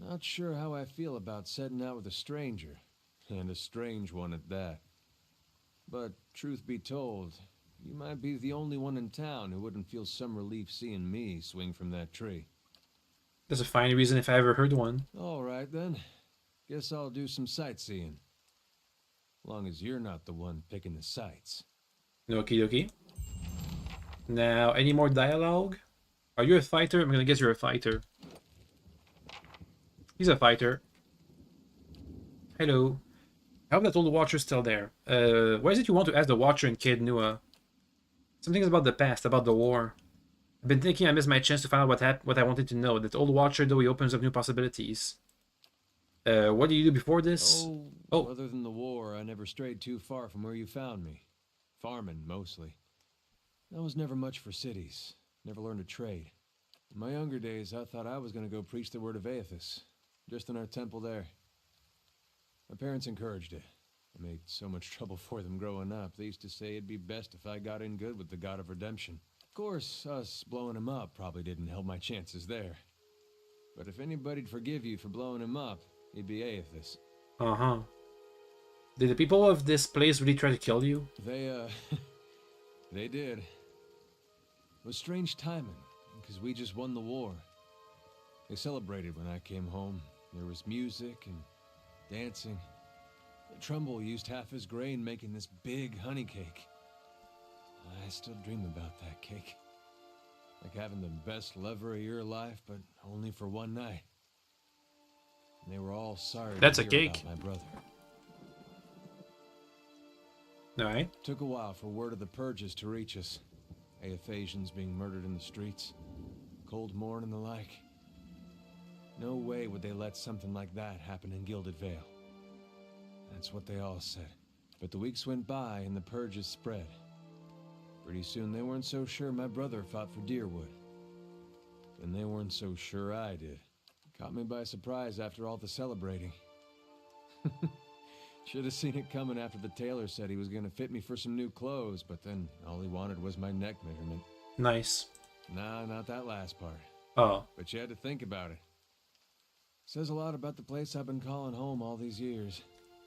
Not sure how I feel about setting out with a stranger. And a strange one at that. But, truth be told, you might be the only one in town who wouldn't feel some relief seeing me swing from that tree. That's a fine reason if I ever heard one. Alright then. Guess I'll do some sightseeing. Long as you're not the one picking the sights. Okie dokie. Now, any more dialogue? Are you a fighter? I'm gonna guess you're a fighter. He's a fighter. Hello. I hope that old watcher's still there. Why is it you want to ask the watcher in Cade Nua? Something about the past, about the war. I've been thinking I missed my chance to find out what I wanted to know. That old watcher, though, he opens up new possibilities. What did you do before this? Oh, other than the war, I never strayed too far from where you found me. Farming, mostly. I was never much for cities. Never learned a trade. In my younger days, I thought I was going to go preach the word of Aethys, just in our temple there. My parents encouraged it. I made so much trouble for them growing up. They used to say it'd be best if I got in good with the God of Redemption. Of course, us blowing him up probably didn't help my chances there. But if anybody'd forgive you for blowing him up, it'd be Aethys. Uh-huh. Did the people of this place really try to kill you? They, they did. It was strange timing, because we just won the war. They celebrated when I came home. There was music and dancing. Trumbull used half his grain making this big honey cake. I still dream about that cake. Like having the best lover of your life, but only for one night. And they were all sorry That's to a hear cake. about my brother. Alright. Took a while for word of the purges to reach us. Aethasians being murdered in the streets. Cold morn and the like. No way would they let something like that happen in Gilded Vale. That's what they all said. But the weeks went by and the purges spread. Pretty soon they weren't so sure my brother fought for Deerwood. And they weren't so sure I did. Caught me by surprise after all the celebrating. Should have seen it coming after the tailor said he was gonna fit me for some new clothes, but then all he wanted was my neck measurement. Nice. Nah, not that last part. Oh. But you had to think about it. Says a lot about the place I've been calling home all these years.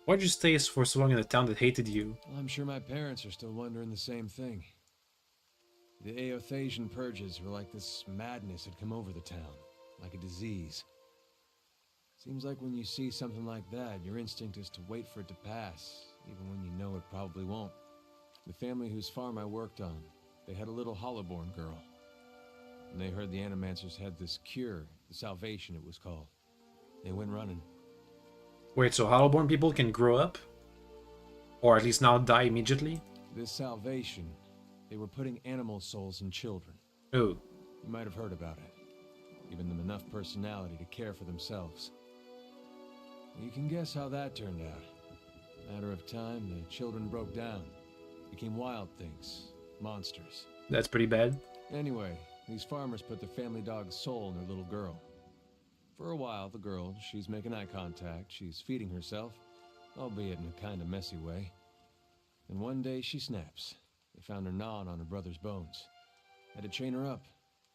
Why'd you stay for so long in a town that hated you? Well, I'm sure my parents are still wondering the same thing. The Aethasian purges were like this madness had come over the town, like a disease. Seems like when you see something like that, your instinct is to wait for it to pass, even when you know it probably won't. The family whose farm I worked on, they had a little hollow-born girl. And they heard the Animancers had this cure, the salvation it was called. They went running. Wait, so Hollowborn people can grow up? Or at least not die immediately? This salvation, they were putting animal souls in children. Oh. You might have heard about it. Giving them enough personality to care for themselves. You can guess how that turned out. Matter of time, the children broke down. Became wild things. Monsters. That's pretty bad. Anyway, these farmers put the family dog's soul in their little girl. For a while, the girl, she's making eye contact, she's feeding herself, albeit in a kind of messy way. And one day she snaps. They found her gnawing on her brother's bones. Had to chain her up,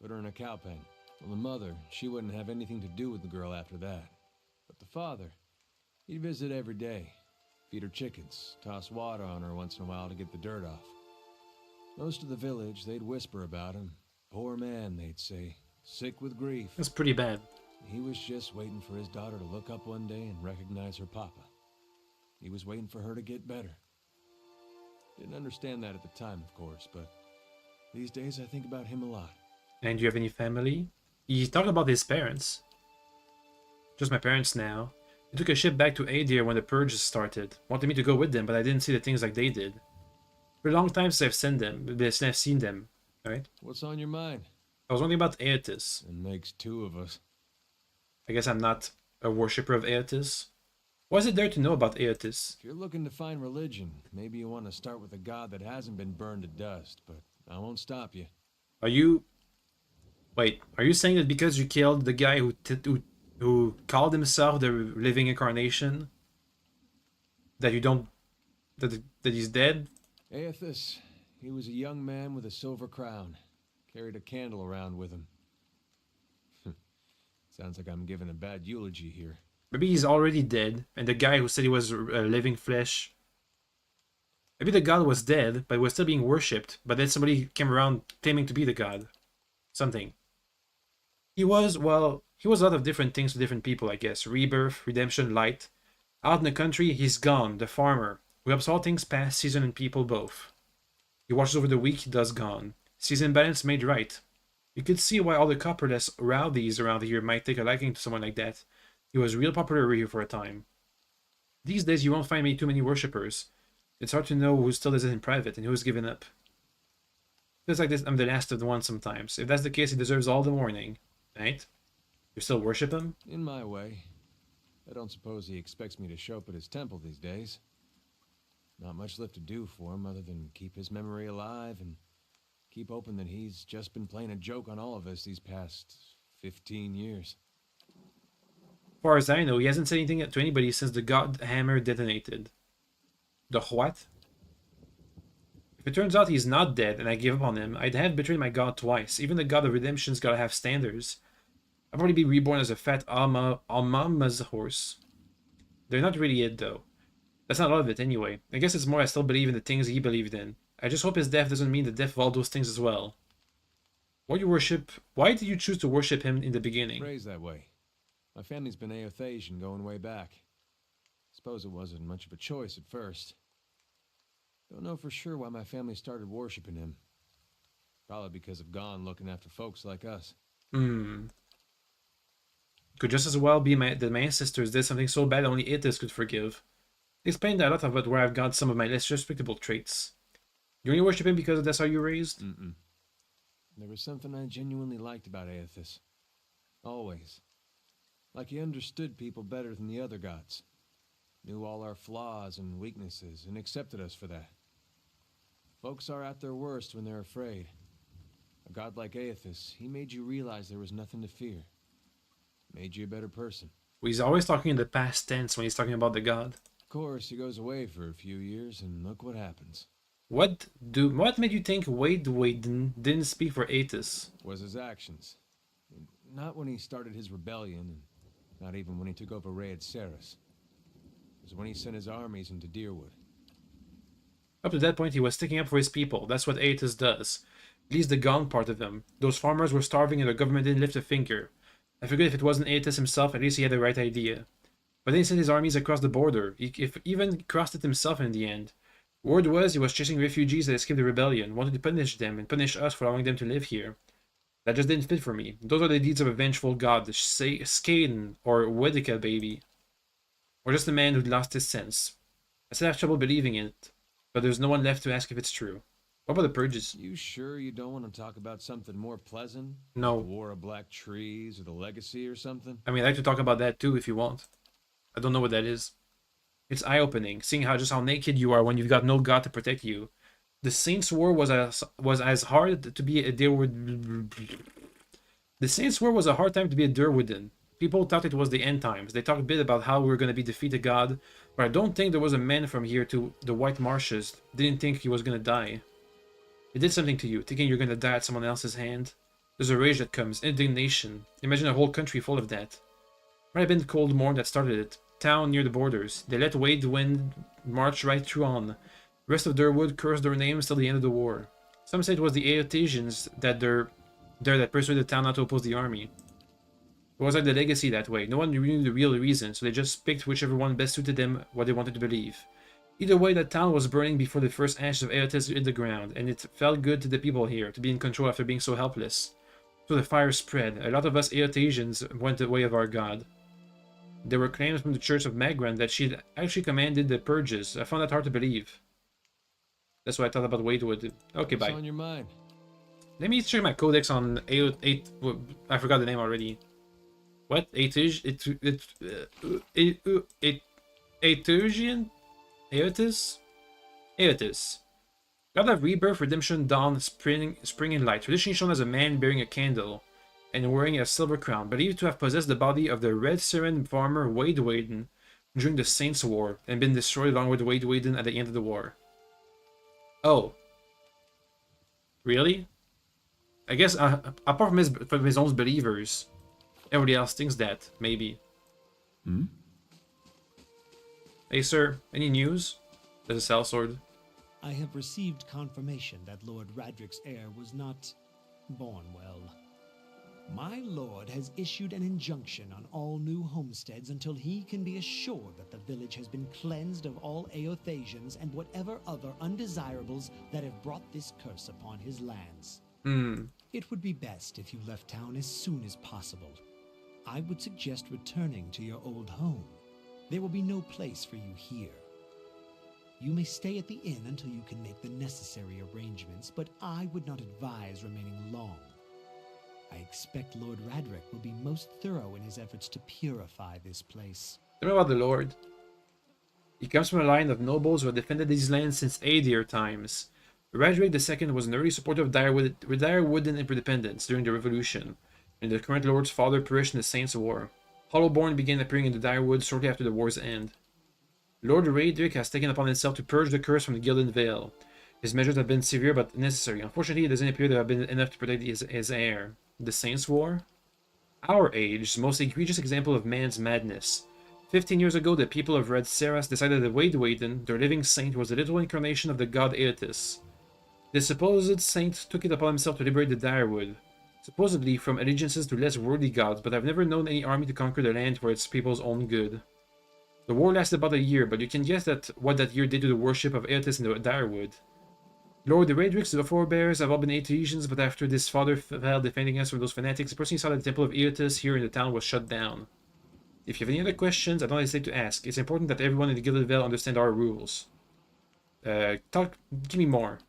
put her in a cow pen. Well, the mother, she wouldn't have anything to do with the girl after that. But the father, he'd visit every day, feed her chickens, toss water on her once in a while to get the dirt off. Most of the village, they'd whisper about him. Poor man, they'd say, sick with grief. That's pretty bad. He was just waiting for his daughter to look up one day and recognize her papa. He was waiting for her to get better. Didn't understand that at the time, of course, but these days I think about him a lot. And do you have any family? He talked about his parents. Just my parents now. They took a ship back to Adir when the purges started. Wanted me to go with them, but I didn't see the things like they did. For a long time since I've seen them, right? What's on your mind? I was wondering about Aethys. It makes two of us. I guess I'm not a worshipper of Aethys. What is it there to know about Aethys? If you're looking to find religion, maybe you want to start with a god that hasn't been burned to dust, but I won't stop you. Are you... Wait, are you saying that because you killed the guy who called himself the living incarnation, that you don't... that he's dead? Aethys, he was a young man with a silver crown. Carried a candle around with him. Sounds like I'm giving a bad eulogy here. Maybe he's already dead, and the guy who said he was living flesh... Maybe the god was dead, but was still being worshipped, but then somebody came around claiming to be the god. Something. He was a lot of different things to different people, I guess. Rebirth, redemption, light. Out in the country, he's gone, the farmer, who helps all things past, season, and people both. He watches over the weak, he does gone. Season balance made right. You could see why all the copperless rowdies around here might take a liking to someone like that. He was real popular here for a time. These days you won't find too many worshippers. It's hard to know who still does it in private and who's given up. Feels like this, I'm the last of the ones sometimes. If that's the case, he deserves all the warning. Right? You still worship him? In my way. I don't suppose he expects me to show up at his temple these days. Not much left to do for him other than keep his memory alive and keep hoping that he's just been playing a joke on all of us these past 15 years. As far as I know, he hasn't said anything to anybody since the God Hammer detonated. The what? If it turns out he's not dead and I give up on him, I'd have betrayed my God twice. Even the God of Redemption's gotta have standards. I'll probably be reborn as a fat Almama's horse. They're not really it, though. That's not all of it, anyway. I guess it's more I still believe in the things he believed in. I just hope his death doesn't mean the death of all those things as well. Why did you choose to worship him in the beginning? Raised that way. My family's been Aothasian going way back. Suppose it wasn't much of a choice at first. Don't know for sure why my family started worshiping him. Probably because of Gon looking after folks like us. Could just as well be that my ancestors did something so bad only Aethys could forgive. Explained a lot about where I've got some of my less respectable traits. You only worship him because that's how you were raised? There was something I genuinely liked about Aethys. Always. Like he understood people better than the other gods. Knew all our flaws and weaknesses and accepted us for that. Folks are at their worst when they're afraid. A god like Aethys, he made you realize there was nothing to fear. Made you a better person. Well, he's always talking in the past tense when he's talking about the god. Of course, he goes away for a few years, and look what happens. What made you think Wade didn't speak for Aethys? Was his actions. Not when he started his rebellion, and not even when he took over Raed Saris. It was when he sent his armies into Deerwood. Up to that point, he was sticking up for his people. That's what Aethys does. At least the Gon part of him. Those farmers were starving and the government didn't lift a finger. I figured if it wasn't Aethys himself, at least he had the right idea. But then he sent his armies across the border. He even crossed it himself in the end. Word was he was chasing refugees that escaped the rebellion, wanted to punish them and punish us for allowing them to live here. That just didn't fit for me. Those are the deeds of a vengeful god, say Skaden or Wedika baby. Or just a man who'd lost his sense. I still have trouble believing in it, but there's no one left to ask if it's true. What about the purges? You sure you don't want to talk about something more pleasant? No. The War of Black Trees or the Legacy or something? I mean, I'd like to talk about that too if you want. I don't know what that is. It's eye-opening, seeing how naked you are when you've got no god to protect you. The Saints' War was as hard to be a Deerwood. The Saints' War was a hard time to be a Deerwooden. People thought it was the end times. They talked a bit about how we were going to be defeated God, but I don't think there was a man from here to the White Marshes didn't think he was going to die. It did something to you, thinking you're going to die at someone else's hand. There's a rage that comes, indignation. Imagine a whole country full of that. Might have been Cold Morn that started it. Town near the borders. They let Wade Wind march right through on. The rest of Deerwood cursed their names till the end of the war. Some say it was the Aothasians that persuaded the town not to oppose the army. It was like the Legacy that way. No one knew the real reason, so they just picked whichever one best suited them what they wanted to believe. Either way, the town was burning before the first ashes of Aothas hit the ground, and it felt good to the people here to be in control after being so helpless. So the fire spread. A lot of us Aothasians went the way of our god. There were claims from the Church of Magran that she'd actually commanded the purges. I found that hard to believe. That's what I thought about Wadewood. Okay, bye. What's on your mind? Let me check my codex on I forgot the name already. What? Aothasian? Aothys? Aothys. God of Rebirth, Redemption, Dawn, Spring and Light. Traditionally shown as a man bearing a candle and wearing a silver crown, believed to have possessed the body of the Red Seren farmer Wade Waden during the Saints' War and been destroyed along with Wade Waden at the end of the war. Oh. Really? I guess, apart from his own believers, everybody else thinks that, maybe. Hey sir, any news? There's a sellsword. I have received confirmation that Lord Radric's heir was not born well. My lord has issued an injunction on all new homesteads until he can be assured that the village has been cleansed of all Aothasians and whatever other undesirables that have brought this curse upon his lands. It would be best if you left town as soon as possible. I would suggest returning to your old home. There will be no place for you here. You may stay at the inn until you can make the necessary arrangements, but I would not advise remaining long. I expect Lord Radric will be most thorough in his efforts to purify this place. Tell me about the Lord. He comes from a line of nobles who have defended these lands since Aedir times. Radric II was an early supporter of Direwooden independence during the Revolution, and the current Lord's father perished in the Saints' War. Hollowborn began appearing in the Direwood shortly after the war's end. Lord Radric has taken upon himself to purge the curse from the Gilded Vale. His measures have been severe but necessary. Unfortunately, it doesn't appear to have been enough to protect his heir. The Saints' War? Our age, the most egregious example of man's madness. 15 years ago, the people of Red Seras decided that Waidwaden, their living saint, was the little incarnation of the god Aetus. The supposed saint took it upon himself to liberate the Direwood, supposedly from allegiances to less worthy gods, but I've never known any army to conquer the land for its people's own good. The war lasted about a year, but you can guess what that year did to the worship of Aetus in the Direwood. Lord Radric's forebears have all been Aetesians, but after this father fell defending us from those fanatics, the person saw that the temple of Aetus here in the town was shut down. If you have any other questions, I don't hesitate to ask. It's important that everyone in the Gilded Vale understand our rules. Give me more.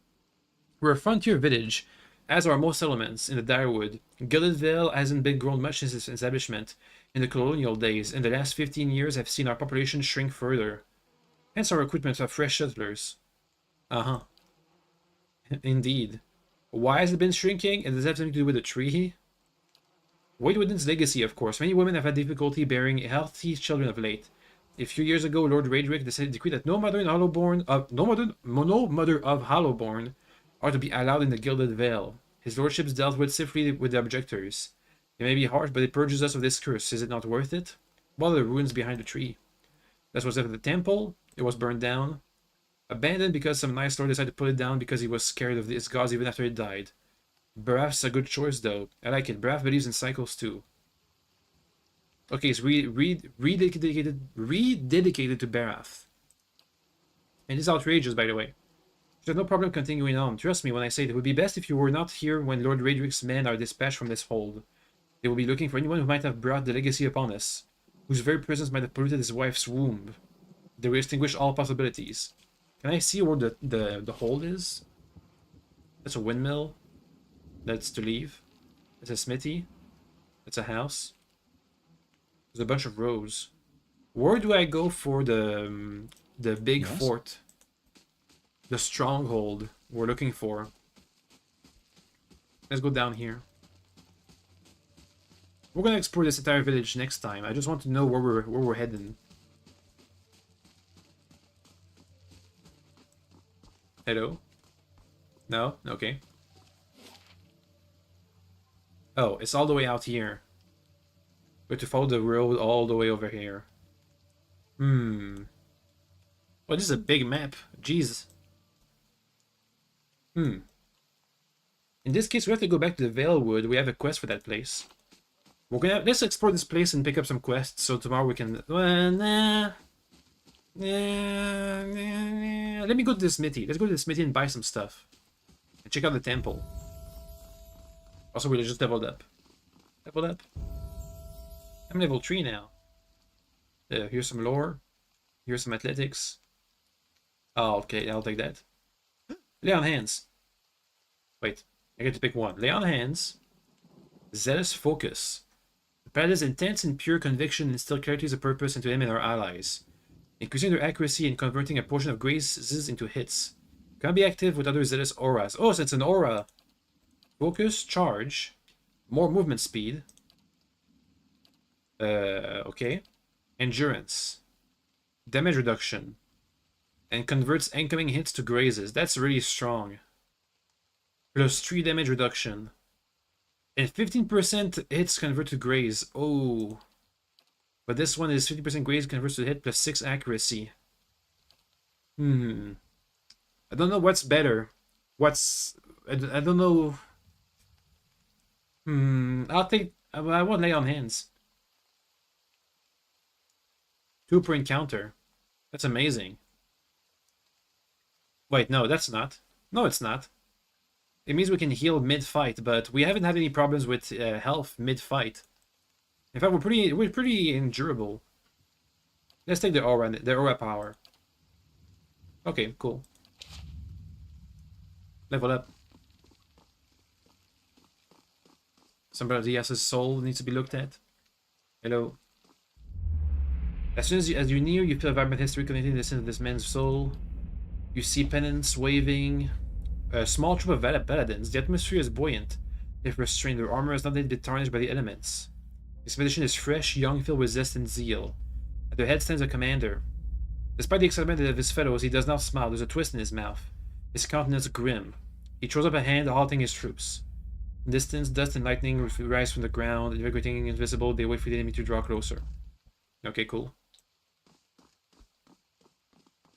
We're a frontier village, as are most settlements in the Direwood. Gilded Vale hasn't been grown much since its establishment in the colonial days, and the last 15 years have seen our population shrink further. Hence our recruitment of fresh settlers. Uh-huh. Indeed. Why has it been shrinking? And does that have something to do with the tree? Waidwaden's legacy, of course. Many women have had difficulty bearing healthy children of late. A few years ago, Lord Radric decided to decree that no mother of Hollowborn are to be allowed in the Gilded Vale. His lordships dealt with swiftly with the objectors. It may be harsh, but it purges us of this curse. Is it not worth it? What are the ruins behind the tree? That was after the temple. It was burned down. Abandoned because some nice lord decided to pull it down because he was scared of his gods even after it died. Barath's a good choice, though. I like it. Barath believes in cycles, too. Okay, it's rededicated to Barath. And it's outrageous, by the way. There's no problem continuing on. Trust me when I say it would be best if you were not here when Lord Radric's men are dispatched from this hold. They will be looking for anyone who might have brought the legacy upon us, whose very presence might have polluted his wife's womb. They will extinguish all possibilities. Can I see where the hold is? That's a windmill. That's to leave. That's a smithy. That's a house. There's a bunch of rows. Where do I go for the big fort? The stronghold we're looking for. Let's go down here. We're gonna explore this entire village next time. I just want to know where we're heading. Hello? No? Okay. Oh, it's all the way out here. We have to follow the road all the way over here. Well, this is a big map. Jeez. In this case, we have to go back to the Valewood. We have a quest for that place. Let's explore this place and pick up some quests. So tomorrow we can. Let me go to the smithy. Let's go to the smithy and buy some stuff. And check out the temple. Also, we just leveled up. Leveled up. I'm level 3 now. Here's some lore. Here's some athletics. Oh, okay, I'll take that. Lay on hands. Wait, I get to pick one. Lay on hands. Zealous focus. The paladin's intense and pure conviction instill clarities of purpose into him and our allies, increasing their accuracy and converting a portion of grazes into hits. Can be active with other zealous auras. Oh, so it's an aura. Focus, charge, more movement speed. Okay. Endurance. Damage reduction. And converts incoming hits to grazes. That's really strong. Plus 3 damage reduction. And 15% hits convert to graze. Oh. But this one is 50% graze converts to hit plus 6 accuracy. I don't know what's better. I don't know. I'll take. I won't lay on hands. 2 per encounter. That's amazing. Wait, no, that's not. No, it's not. It means we can heal mid-fight, but we haven't had any problems with health mid-fight. In fact, we're pretty endurable. Let's take the aura power. Okay, cool. Level up. Somebody else's soul needs to be looked at. Hello. As soon as you near, you feel a vibrant history connecting this into this man's soul. You see pennants waving A small troop of paladins. The atmosphere is buoyant. If restrained, their armor has not yet been tarnished by the elements. The expedition is fresh, young, filled with zest and zeal. At their head stands a commander. Despite the excitement of his fellows, he does not smile. There's a twist in his mouth. His countenance grim. He throws up a hand, halting his troops. In the distance, dust and lightning rise from the ground. Invigorating invisible, they wait for the enemy to draw closer. Okay, cool.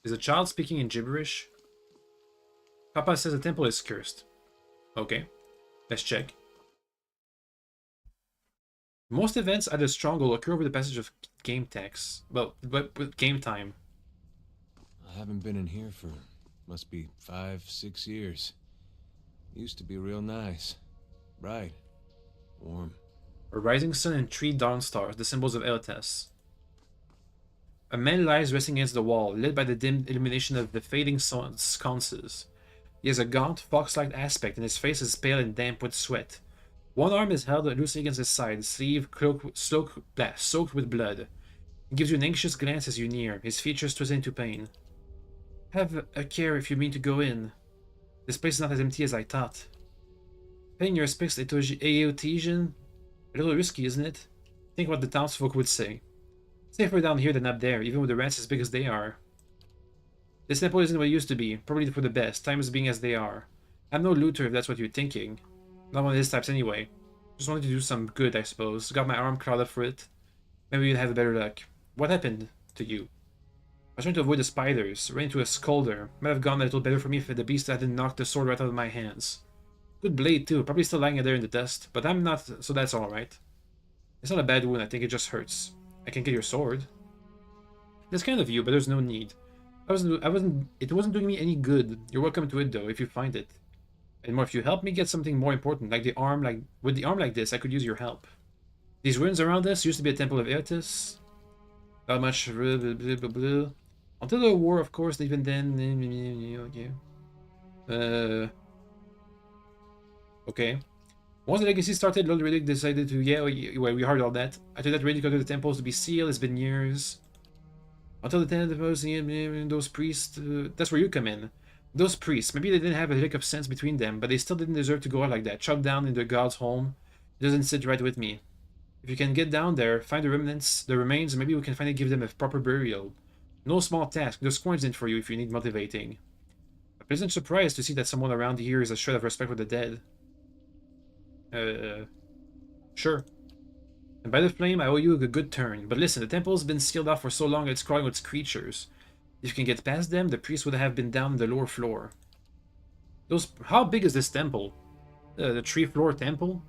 Is a child speaking in gibberish? Papa says the temple is cursed. Okay, let's check. Most events at the stronghold occur over the passage of game text. Well, but with game time. I haven't been in here for, must be 5-6 years. Used to be real nice. Bright. Warm. A rising sun and 3 dawn stars, the symbols of Eltas. A man lies resting against the wall, lit by the dim illumination of the fading sconces. He has a gaunt, fox-like aspect, and his face is pale and damp with sweat. One arm is held loosely against his side, sleeve soaked with blood. He gives you an anxious glance as you near, his features twisted into pain. Have a care if you mean to go in. This place is not as empty as I thought. Paying your respects to Eotesian? A little risky, isn't it? Think what the townsfolk would say. Safer down here than up there, even with the rats as big as they are. This temple isn't what it used to be, probably for the best, times being as they are. I'm no looter if that's what you're thinking. Not one of his types anyway. Just wanted to do some good, I suppose. Got my arm clawed up for it. Maybe you'd have better luck. What happened to you? I was trying to avoid the spiders, ran into a scolder. Might have gone a little better for me if the beast hadn't knocked the sword right out of my hands. Good blade too, probably still lying there in the dust, but I'm not, so that's alright. It's not a bad wound, I think it just hurts. I can get your sword. That's kind of you, but there's no need. It wasn't doing me any good. You're welcome to it though, if you find it. And more, if you help me get something more important, like with the arm like this, I could use your help. These ruins around us used to be a temple of Eotis. Not much blah, blah, blah, blah, blah. Until the war, of course, even then. Okay. Okay. Once the legacy started, Lord Riddick decided to, we heard all that. After that, Riddick ordered the temples to be sealed. It's been years. Until the tenant of those priests, that's where you come in. Those priests, maybe they didn't have a lick of sense between them, but they still didn't deserve to go out like that, chopped down in their god's home. It doesn't sit right with me. If you can get down there, find the remains, maybe we can finally give them a proper burial. No small task, there's coins in for you if you need motivating. A pleasant surprise to see that someone around here is a shred of respect for the dead. Sure. And by the flame, I owe you a good turn. But listen, the temple's been sealed off for so long it's crawling with creatures. If you can get past them, the priest would have been down in the lower floor. How big is this temple? The 3-floor temple?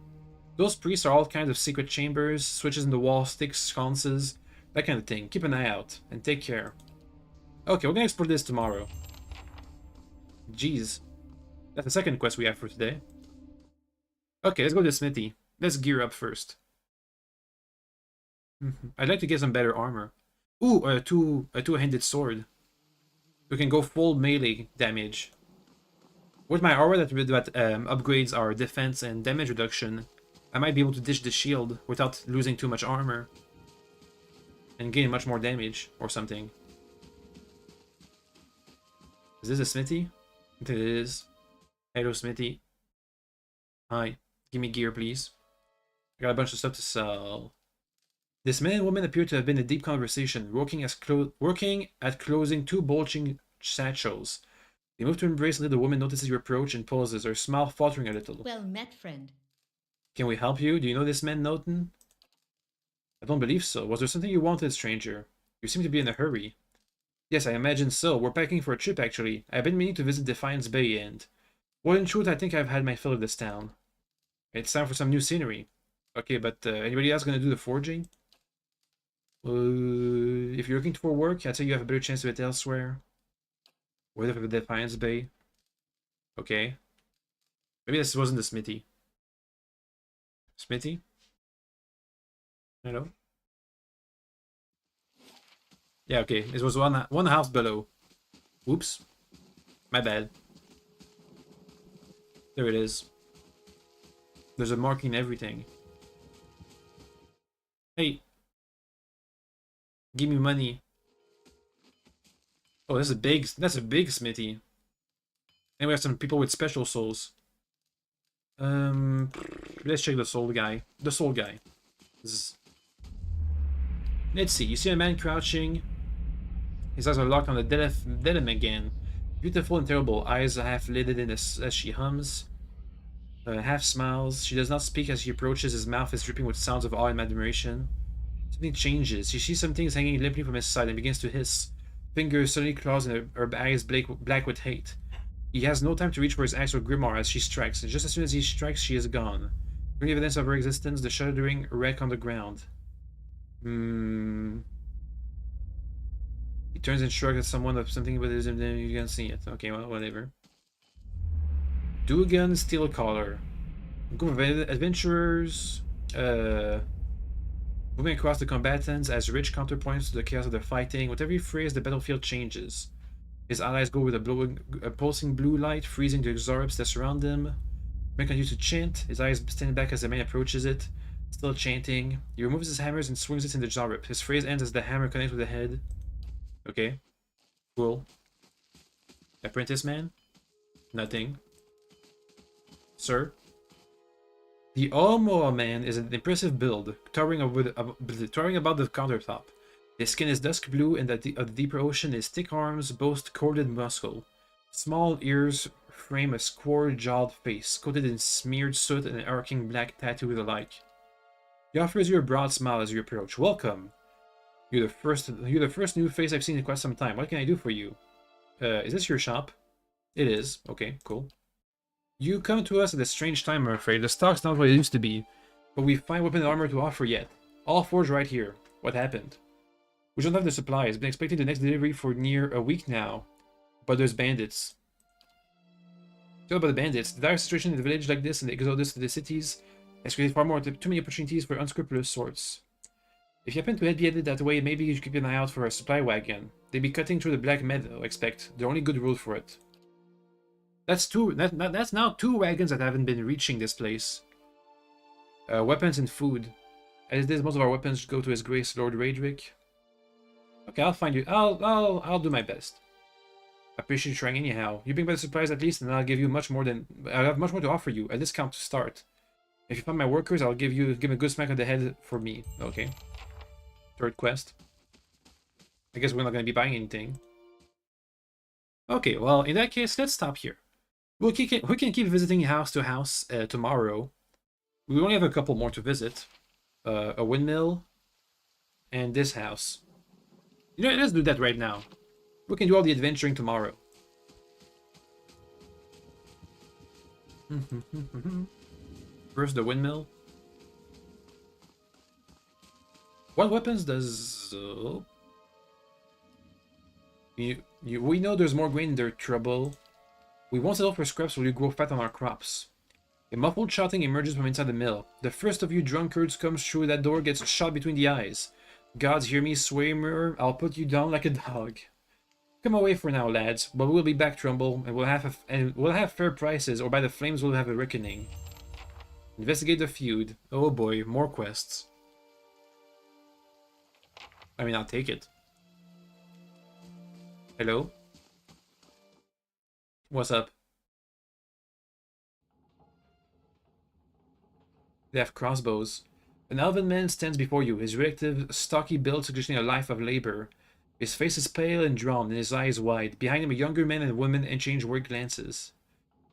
Those priests are all kinds of secret chambers, switches in the wall, sticks, sconces, that kind of thing. Keep an eye out, and take care. Okay, we're gonna explore this tomorrow. Jeez. That's the second quest we have for today. Okay, let's go to the smithy. Let's gear up first. I'd like to get some better armor. Ooh, a two-handed sword. We can go full melee damage. With my aura that upgrades our defense and damage reduction, I might be able to ditch the shield without losing too much armor. And gain much more damage, or something. Is this a smithy? I think it is. Hello, smithy. Hi. Give me gear, please. I got a bunch of stuff to sell. This man and woman appear to have been in deep conversation, working at closing 2 bulging satchels. They move to embrace until the woman notices your approach and pauses, her smile faltering a little. Well met, friend. Can we help you? Do you know this man, Noten? I don't believe so. Was there something you wanted, stranger? You seem to be in a hurry. Yes, I imagine so. We're packing for a trip, actually. I've been meaning to visit Defiance Bay, and... well, in truth, I think I've had my fill of this town. It's time for some new scenery. Okay, but anybody else gonna do the forging? If you're looking for work, I'd say you have a better chance of it elsewhere. Whether for the Defiance Bay. Okay. Maybe this wasn't the smithy. Smithy? Hello? Yeah, okay. It was one house below. Oops. My bad. There it is. There's a marking and everything. Hey. Give me money. Oh, that's a big smithy. And we have some people with special souls. Let's check the soul guy. The soul guy. Let's see. You see a man crouching. His eyes are locked on the denim again. Beautiful and terrible. Eyes half lidded in as she hums. Half smiles. She does not speak as she approaches. His mouth is dripping with sounds of awe and admiration. Something changes. She sees some things hanging limply from his side and begins to hiss. Fingers suddenly claws and her eyes black with hate. He has no time to reach for his axe or grimoire as she strikes, and just as soon as he strikes, she is gone. The only evidence of her existence, the shuddering wreck on the ground. He turns and shrugs at someone of something, but you can't see it. Okay, well, whatever. Dugan Steelcaller. Group of adventurers, moving across the combatants as Rich counterpoints to the chaos of their fighting. With every phrase, the battlefield changes. His allies go with a pulsing blue light, freezing the Xorps that surround him. Man continues to chant, his eyes stand back as the man approaches it, still chanting. He removes his hammers and swings it in the Xorp. His phrase ends as the hammer connects with the head. Okay. Cool. Apprentice man? Nothing. Sir? The Omoa man is an impressive build, towering above the countertop. His skin is dusk blue, and of the deeper ocean, his thick arms boast corded muscle. Small ears frame a square-jawed face, coated in smeared soot and an arcing black tattoo alike. He offers you a broad smile as you approach. Welcome. You're the first new face I've seen in quite some time. What can I do for you? Is this your shop? It is. Okay, cool. You come to us at a strange time, I'm afraid. The stock's not what it used to be, but we find weapon and armor to offer yet. All forged right here. What happened? We don't have the supplies. Been expecting the next delivery for near a week now, but there's bandits. Tell about the bandits. The dire situation in the village like this and the exodus to the cities has created too many opportunities for unscrupulous sorts. If you happen to be headed that way, maybe you should keep an eye out for a supply wagon. They'd be cutting through the Black Meadow, I expect. The only good road for it. That's now 2 wagons that haven't been reaching this place. Weapons and food. As it is, most of our weapons go to His Grace Lord Raedric. Okay, I'll find you. I'll do my best. I appreciate you trying anyhow. You bring back the supplies at least, and I'll give you I'll have much more to offer you. A discount to start. If you find my workers, I'll give a good smack on the head for me. Okay. 3rd quest. I guess we're not gonna be buying anything. Okay, well, in that case, let's stop here. We can keep visiting house to house tomorrow. We only have a couple more to visit. A windmill and this house. You know, let's do that right now. We can do all the adventuring tomorrow. First, the windmill. What weapons does... we know there's more grain in their trouble. We won't settle for scraps while you grow fat on our crops. A muffled shouting emerges from inside the mill. The first of you drunkards comes through that door, gets shot between the eyes. Gods, hear me, Swaymer, I'll put you down like a dog. Come away for now, lads, but we'll be back, Trumbull, and we'll have fair prices, or by the flames we'll have a reckoning. Investigate the feud. Oh boy, more quests. I mean, I'll take it. Hello? What's up? They have crossbows. An elven man stands before you, his relative stocky build suggesting a life of labor. His face is pale and drawn, and his eyes wide. Behind him, a younger man and a woman exchange worried glances.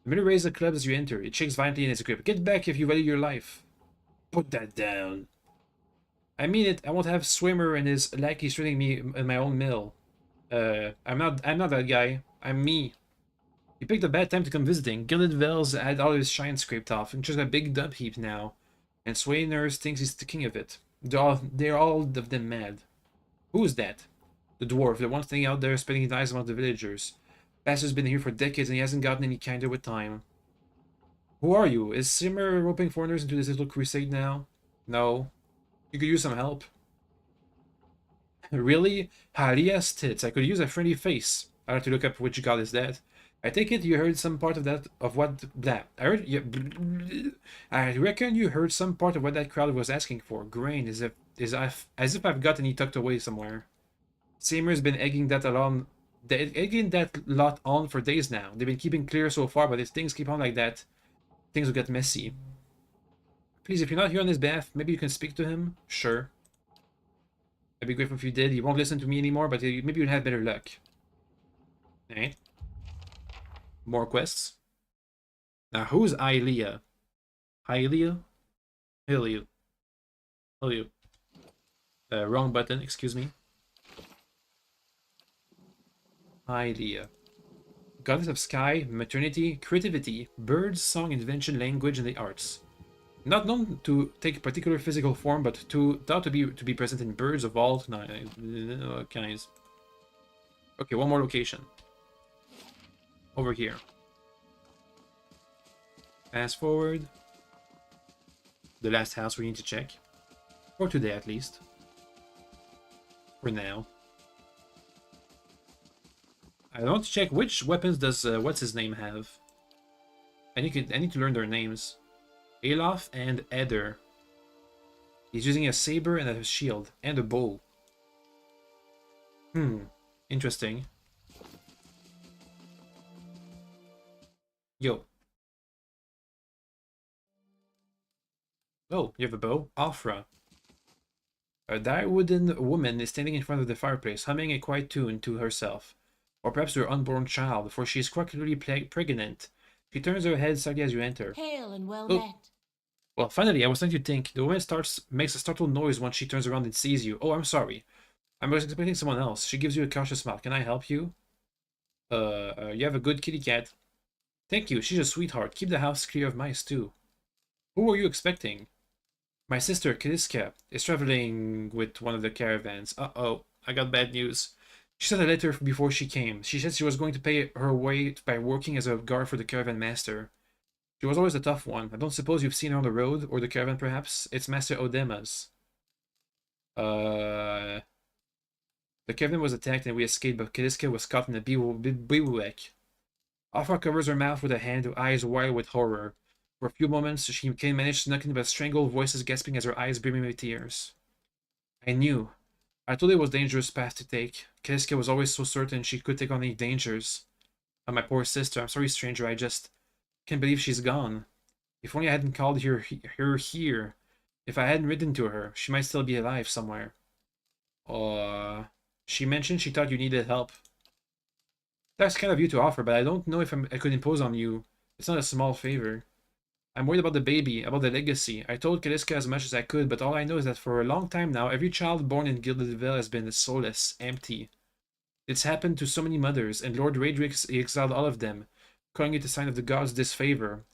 The miller raises the club as you enter. It shakes violently in its grip. Get back if you value your life. Put that down. I mean it. I won't have Swimmer and his lackeys treating me in my own mill. I'm not that guy. I'm me. He picked a bad time to come visiting. Gilded Vels had all his shine scraped off, and just a big dump heap now. And Sway Nurse thinks he's the king of it. They're all of them mad. Who's that? The dwarf, the one standing out there spending his eyes among the villagers. Bastard's been here for decades and he hasn't gotten any kinder with time. Who are you? Is Simmer roping foreigners into this little crusade now? No. You could use some help. Really? Halia's tits. I could use a friendly face. I'll have to look up which god is that. I take it you heard some part of that. I reckon you heard some part of what that crowd was asking for. Grain, as if I've got any tucked away somewhere. Seymour's been egging that along They're getting that lot on for days now. They've been keeping clear so far, but if things keep on like that, things will get messy. Please, if you're not here on his behalf, maybe you can speak to him? Sure. I'd be grateful if you did. He won't listen to me anymore, but maybe you'll have better luck. Alright. More quests. Now, who's Ilea? Ilea? Ilea. Ilea. Wrong button, excuse me. Ilea. Goddess of sky, maternity, creativity, birds, song, invention, language, and the arts. Not known to take particular physical form, but thought to be present in birds of all kinds. Okay, one more location. Over here. Fast forward. The last house we need to check. For today, at least. For now. I want to check which weapons does what's his name have. I need to learn their names. Alof and Eder. He's using a saber and a shield and a bow. Interesting. Yo. Oh, you have a bow? Afra. A dire wooden woman is standing in front of the fireplace, humming a quiet tune to herself. Or perhaps her unborn child, for she is quite clearly pregnant. She turns her head slightly as you enter. Hail and well Oh. met. Well, finally, I was starting to think. The woman makes a startled noise once she turns around and sees you. Oh, I'm sorry. I was expecting someone else. She gives you a cautious smile. Can I help you? You have a good kitty cat. Thank you. She's a sweetheart. Keep the house clear of mice, too. Who were you expecting? My sister, Kaliska, is traveling with one of the caravans. Uh-oh. I got bad news. She sent a letter before she came. She said she was going to pay her way by working as a guard for the caravan master. She was always a tough one. I don't suppose you've seen her on the road, or the caravan perhaps? It's Master Odema's. The caravan was attacked and we escaped, but Kaliska was caught in a bivouac. Afra covers her mouth with a hand, her eyes wide with horror. For a few moments, she can manage nothing but strangled voices gasping as her eyes brimming with tears. I knew. I told it was a dangerous path to take. Kaliska was always so certain she could take on any dangers. Oh, my poor sister, I'm sorry, stranger, I just can't believe she's gone. If only I hadn't called her here. If I hadn't written to her, she might still be alive somewhere. She mentioned she thought you needed help. That's kind of you to offer, but I don't know if I could impose on you. It's not a small favor. I'm worried about the baby, about the legacy. I told Kaliska as much as I could, but all I know is that for a long time now, every child born in Gilded Vale has been soulless, empty. It's happened to so many mothers, and Lord Radrix exiled all of them, calling it a sign of the gods' disfavor.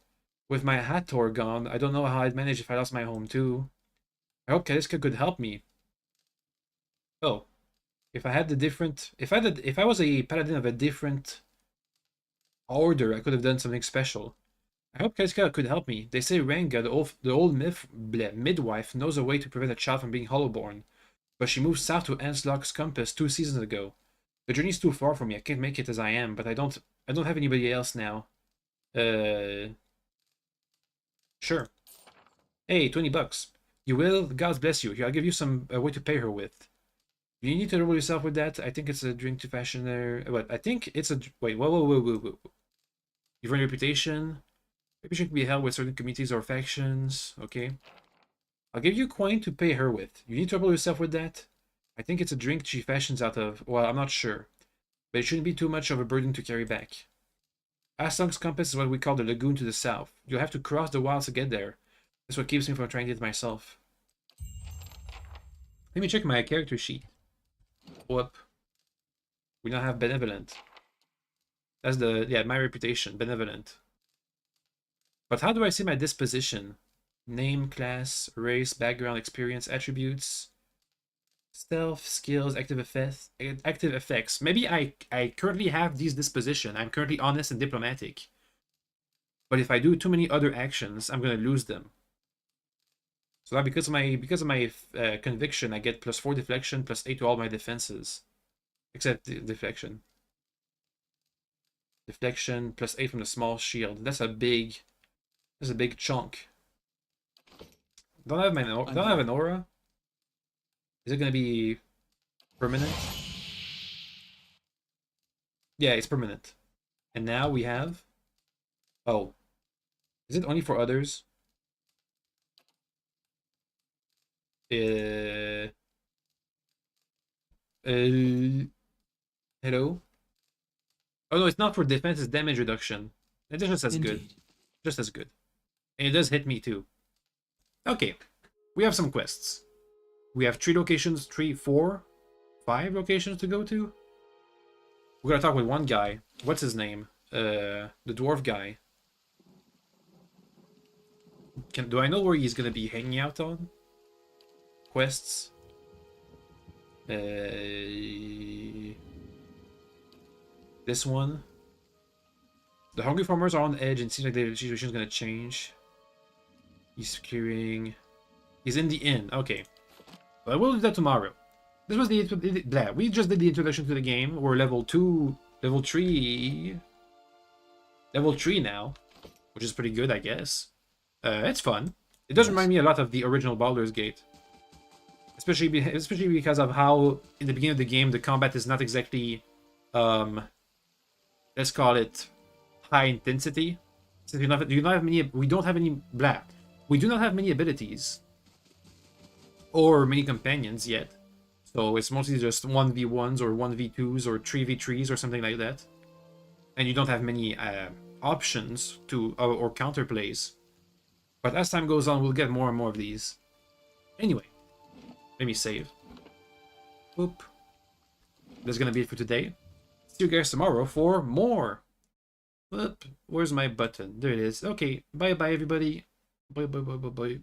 With my Hathor gone, I don't know how I'd manage if I lost my home too. I hope Kaliska could help me. Oh. If I was a paladin of a different order, I could have done something special. I hope Kaliska could help me. They say Ranga, the old midwife, knows a way to prevent a child from being hollowborn. But she moved south to Anslock's Compass 2 seasons ago. The journey's too far for me. I can't make it as I am, but I don't have anybody else now. Sure. Hey, 20 bucks. You will? God bless you. Here, I'll give you some way to pay her with. You need to trouble yourself with that. I think it's a drink to fashion there. What? I think it's a... Wait, whoa. You've earned a reputation. Maybe she can be held with certain communities or factions. Okay. I'll give you coin to pay her with. You need to trouble yourself with that. I think it's a drink she fashions out of. Well, I'm not sure. But it shouldn't be too much of a burden to carry back. Aslonk's Compass is what we call the lagoon to the south. You'll have to cross the wilds to get there. That's what keeps me from trying it myself. Let me check my character sheet. Whoop. We now have benevolent. That's my reputation, benevolent. But how do I see my disposition? Name, class, race, background, experience, attributes, stealth, skills, active effects. Maybe I currently have these disposition. I'm currently honest and diplomatic. But if I do too many other actions, I'm gonna lose them. So now because of my conviction, I get +4 deflection, +8 to all my defenses. Except deflection. Deflection, +8 from the small shield. That's a big chunk. Don't have an aura. Is it gonna be permanent? Yeah, it's permanent. And now we have... Oh. Is it only for others? Hello? Oh no, it's not for defense, it's damage reduction. It's just as good. Just as good. And it does hit me too. Okay. We have some quests. We have 3 locations, 3, 4, 5 locations to go to. We're gonna talk with one guy. What's his name? The dwarf guy. Do I know where he's gonna be hanging out on? Quests. This one. The hungry farmers are on edge and it seems like the situation is gonna change. He's clearing. He's in the inn. Okay. But we'll do that tomorrow. This was blah. We just did the introduction to the game. We're level 2, level 3. Level 3 now. Which is pretty good, I guess. It's fun. It does remind me a lot of the original Baldur's Gate. Especially because of how, in the beginning of the game, the combat is not exactly, let's call it, high intensity. So we don't have many abilities. Or many companions yet. So it's mostly just 1v1s or 1v2s or 3v3s or something like that. And you don't have many options to or counterplays. But as time goes on, we'll get more and more of these. Anyway, let me save. Oop. That's gonna be it for today. See you guys tomorrow for more. Oop. Where's my button? There it is. Okay. Bye bye everybody. Bye bye bye bye bye.